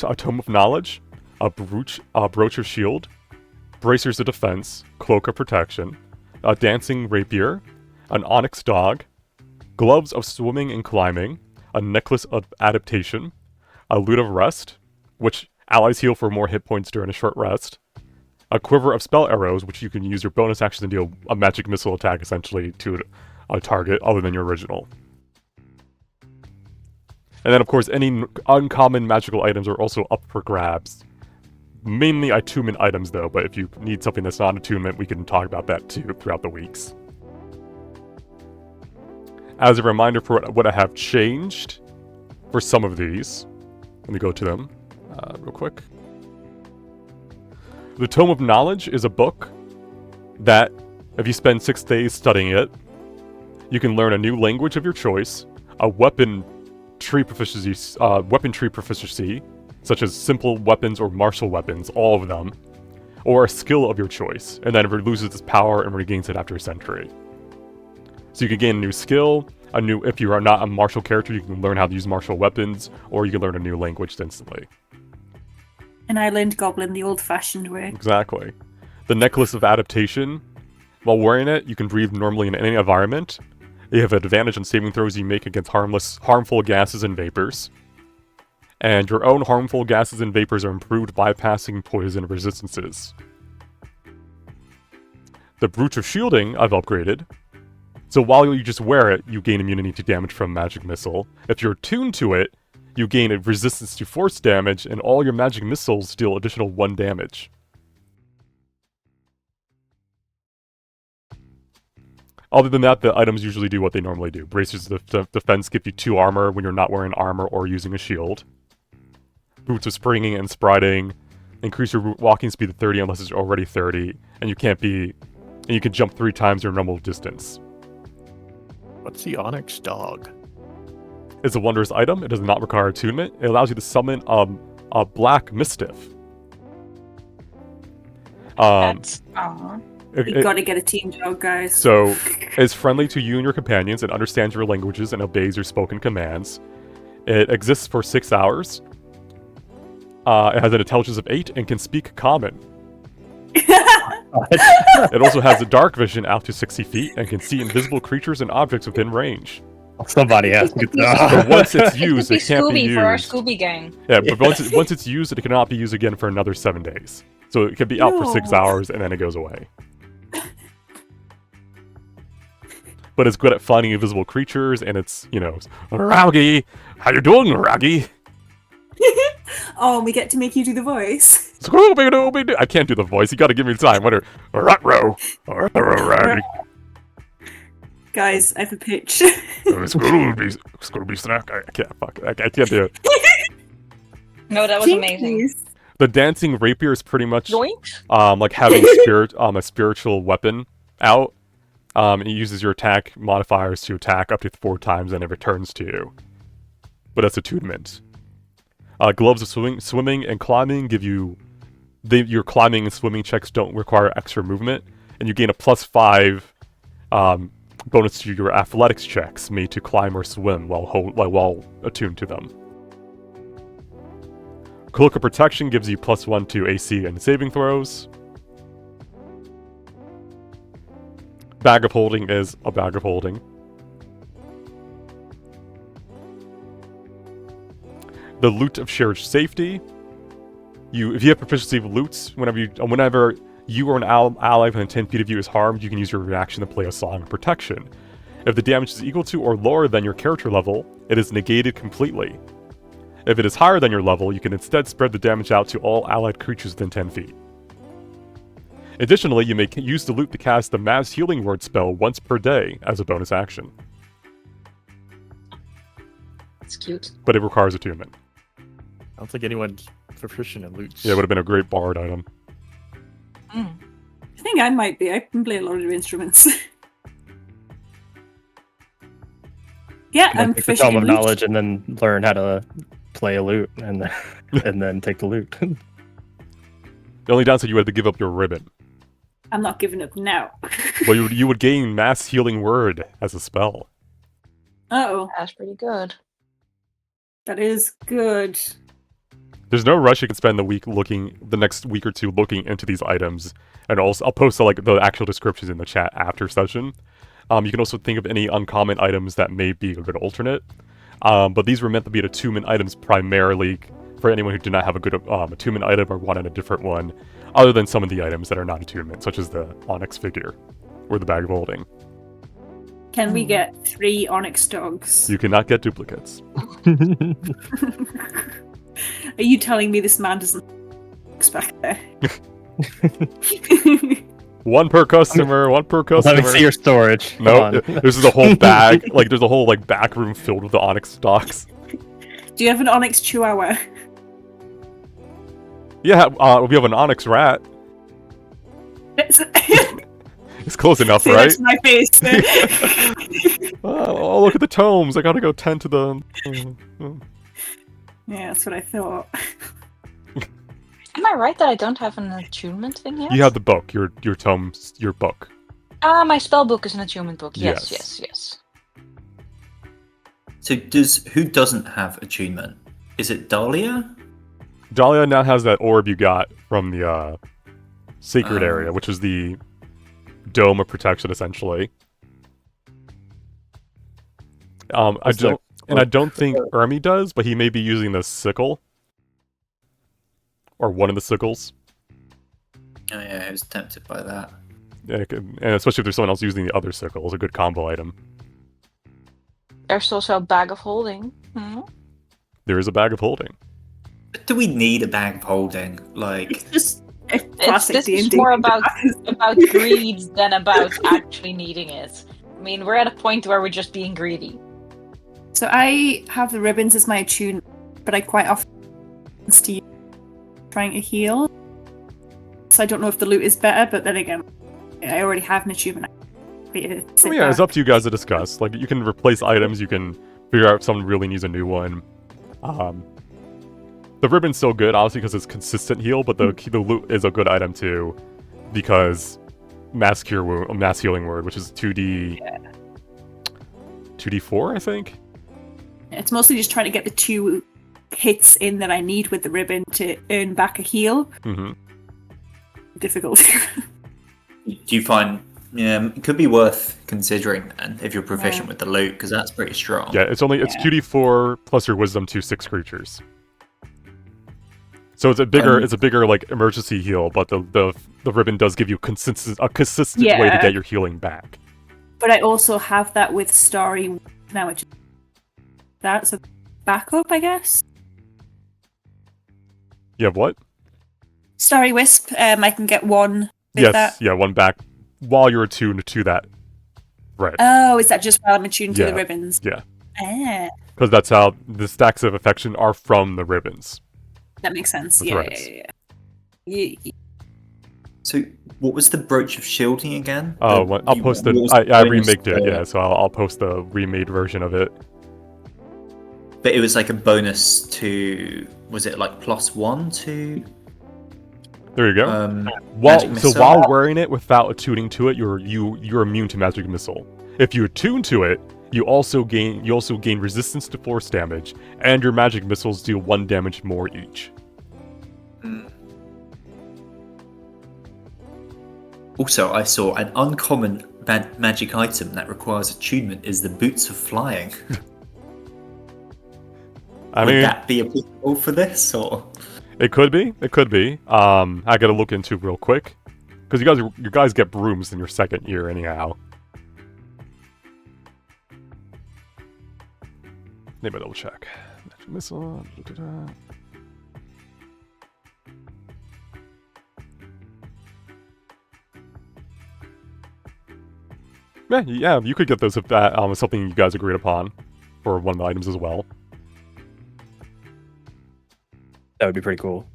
a Tome of Knowledge, a Brooch of Shield, Bracers of Defense, Cloak of Protection, a Dancing Rapier, an Onyx Dog, Gloves of Swimming and Climbing, a Necklace of Adaptation, a Lute of Rest, which allies heal for more hit points during a short rest, a Quiver of Spell Arrows, which you can use your bonus action to deal a magic missile attack essentially to a target other than your original. And then, of course, any uncommon magical items are also up for grabs. Mainly attunement items, though, but if you need something that's not attunement, we can talk about that too throughout the weeks. As a reminder for what I have changed for some of these, let me go to them real quick. The Tome of Knowledge is a book that, if you spend 6 days studying it, you can learn a new language of your choice, a weapon tree proficiency, such as simple weapons or martial weapons, all of them, or a skill of your choice, and then it loses its power and regains it after a century. So you can gain a new skill, if you are not a martial character, you can learn how to use martial weapons, or you can learn a new language instantly. An island goblin the old-fashioned way. Exactly. The Necklace of Adaptation. While wearing it, you can breathe normally in any environment. You have an advantage on saving throws you make against harmful gases and vapors. And your own harmful gases and vapors are improved bypassing poison resistances. The Brooch of Shielding I've upgraded. So while you just wear it, you gain immunity to damage from magic missile. If you're attuned to it, you gain a resistance to force damage, and all your magic missiles deal additional 1 damage. Other than that, the items usually do what they normally do. Bracers of Defense give you 2 armor when you're not wearing armor or using a shield. Boots of Springing and Striding increase your walking speed to 30 unless it's already 30, and you can jump 3 times your normal distance. What's the Onyx Dog? It's a wondrous item. It does not require attunement. It allows you to summon a black Mistiff. You gotta get a team dog, guys. So, it's friendly to you and your companions. It understands your languages and obeys your spoken commands. It exists for 6 hours. It has an intelligence of 8 and can speak common. It also has a dark vision out to 60 feet and can see invisible creatures and objects within range. Somebody has to get But once it's used, Be it can't be Scooby for our used. Scooby gang. Yeah, but once it's used, it cannot be used again for another 7 days. So it can be out for 6 No. hours and then it goes away. But it's good at finding invisible creatures, and it's, Raggy, how you doing, Raggy? Oh, we get to make you do the voice. Scooby-Dooby-Doo. I can't do the voice. You gotta give me time. What Rut-row. Raggy. Guys, I have a pitch. Scooby snack. I can't. Fuck. I can't do it. No, that was amazing. Jeez. The dancing rapier is pretty much Yoink. like having a spiritual weapon out. It uses your attack modifiers to attack up to 4 times, and it returns to you. But that's attunement. Gloves of swimming and climbing give you... your climbing and swimming checks don't require extra movement, and you gain a +5 bonus to your athletics checks made to climb or swim while attuned to them. Cloak of Protection gives you +1 to AC and saving throws. Bag of Holding is a bag of holding. The Loot of Shared Safety. If you have proficiency of loots, whenever you or an ally within 10 feet of you is harmed, you can use your reaction to play a Song of Protection. If the damage is equal to or lower than your character level, it is negated completely. If it is higher than your level, you can instead spread the damage out to all allied creatures within 10 feet. Additionally, you may use the loot to cast the Mass Healing Word spell once per day as a bonus action. It's cute. But it requires attunement. I don't think anyone's proficient in loot. Yeah, it would have been a great bard item. I think I might be. I can play a lot of instruments. Yeah, And I'm then take the proficient Tome in of loot. Knowledge and then learn how to play a lute and then take the loot. The only downside, you had to give up your ribbon. I'm not giving up now. Well, you would gain Mass Healing Word as a spell. Uh-oh, That's pretty good. that is good. There's no rush. You can spend the next week or two looking into these items, and also I'll post the actual descriptions in the chat after session. You can also think of any uncommon items that may be a good alternate. But these were meant to be attunement items primarily for anyone who did not have a good attunement item or wanted a different one, other than some of the items that are not attunement, such as the Onyx figure or the Bag of Holding. Can we get 3 Onyx dogs? You cannot get duplicates. Are you telling me this man doesn't back there? One per customer. Let me see your storage. No, Come on. this is a whole bag. There's a whole back room filled with the Onyx stocks. Do you have an Onyx Chihuahua? Yeah, we have an Onyx rat. It's close enough, See, right? that's my face. Oh, look at the tomes. I gotta go tend to them. Yeah, that's what I thought. Am I right that I don't have an attunement thing yet? You have the book, your tomes, your book. My spell book is an attunement book. Yes, Yes. yes. So who doesn't have attunement? Is it Dahlia? Dahlia now has that orb you got from the sacred area, which is the dome of protection, essentially. I don't think Ermi does, but he may be using the sickle. Or one of the sickles. Oh yeah, I was tempted by that. And especially if there's someone else using the other sickle, it's a good combo item. There's also a bag of holding. There is a bag of holding. But do we need a bag of holding? It's just a This classic is D&D. more about greed than about actually needing it. I mean, we're at a point where we're just being greedy. So I have the ribbons as my attune, but I quite often use trying to heal. So I don't know if the loot is better, but then again, I already have an attunement. It's up to you guys to discuss. You can replace items, you can figure out if someone really needs a new one. The ribbon's still good, obviously, because it's consistent heal, but the loot is a good item too, because Mass Healing Word, which is 2d4, I think? It's mostly just trying to get the 2 hits in that I need with the ribbon to earn back a heal. Mm-hmm. Difficult. Do you find it could be worth considering then if you're proficient with the loot, because that's pretty strong. Yeah, it's QD4 plus your wisdom to 6 creatures. So it's a bigger like emergency heal, but the ribbon does give you a consistent way to get your healing back. But I also have that with Starry now, which that's a backup, I guess. You have what? Starry Wisp. I can get one with that. Yeah, one back while you're attuned to that. Right. Oh, is that just while I'm attuned to the ribbons? Yeah. Ah. Because that's how the stacks of affection are from the ribbons. That makes sense. Yeah. So, what was the brooch of shielding again? I'll post it. I remaked it. Yeah, so I'll post the remade version of it. But it was like a bonus to. Was it like +1 to? There you go. While wearing it without attuning to it, you're immune to magic missile. If you attune to it, you also gain resistance to force damage, and your magic missiles deal 1 damage more each. Also, I saw an uncommon magic item that requires attunement is the Boots of Flying. Would that be applicable for this, or? It could be. I gotta look into real quick, because you guys get brooms in your 2nd year anyhow. Maybe double check. Magic missile. Yeah, you could get those if that was something you guys agreed upon for one of the items as well. That would be pretty cool.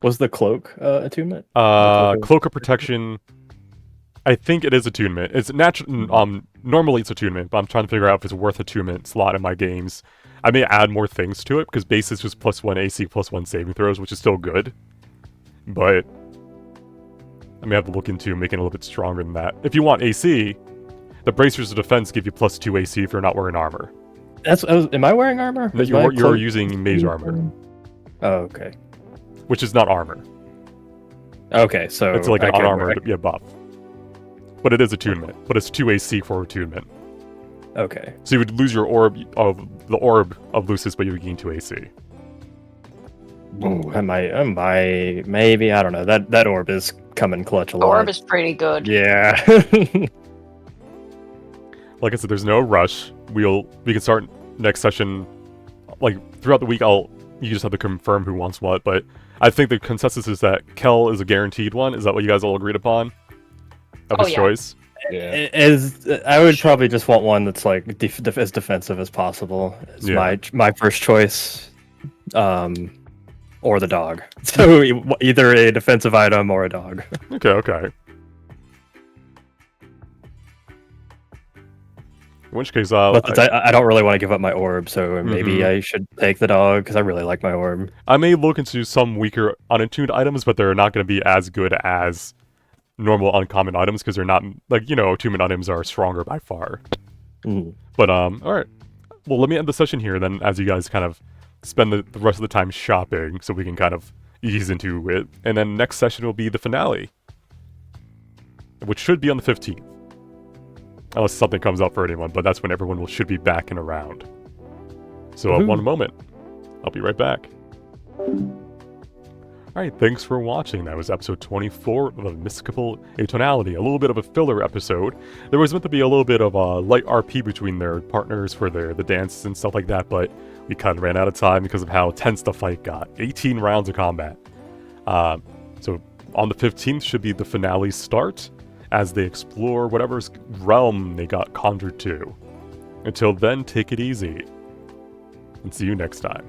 Was the cloak attunement? Cloak of protection. I think it is attunement. It's natural. Normally it's attunement, but I'm trying to figure out if it's worth attunement slot in my games. I may add more things to it because base is just +1 AC, +1 saving throws, which is still good. But I may have to look into making it a little bit stronger than that. If you want AC, the bracers of defense give you +2 AC if you're not wearing armor. Am I wearing armor? But you're using mage armor. Oh, okay. Which is not armor. Okay, so it's like an unarmored buff. But it is attunement. But it's 2 AC for attunement. Okay. So you would lose your orb of Lucis, but you would gain 2 AC. Ooh, am I maybe, I don't know. That orb is coming clutch a lot. Orb is pretty good. Yeah. Like I said, there's no rush. We can start next session. Like throughout the week, you just have to confirm who wants what. But I think the consensus is that Kel is a guaranteed one. Is that what you guys all agreed upon? Of his choice. Yeah. I would probably just want one that's like as defensive as possible. It's my first choice. Or the dog. So either a defensive item or a dog. Okay. In which case, I don't really want to give up my orb, so maybe I should take the dog because I really like my orb. I may look into some weaker unattuned items, but they're not going to be as good as normal uncommon items because they're not attunement items are stronger by far. But all right. Well, let me end the session here then, as you guys kind of spend the rest of the time shopping, so we can kind of ease into it. And then next session will be the finale, which should be on the 15th. Unless something comes up for anyone, but that's when everyone should be back and around. So one moment. I'll be right back. Alright, thanks for watching. That was episode 24 of Immiscible Atonality. A little bit of a filler episode. There was meant to be a little bit of a light RP between their partners for the dances and stuff like that, but we kind of ran out of time because of how tense the fight got. 18 rounds of combat. So on the 15th should be the finale start, as they explore whatever realm they got conjured to. Until then, take it easy, and see you next time.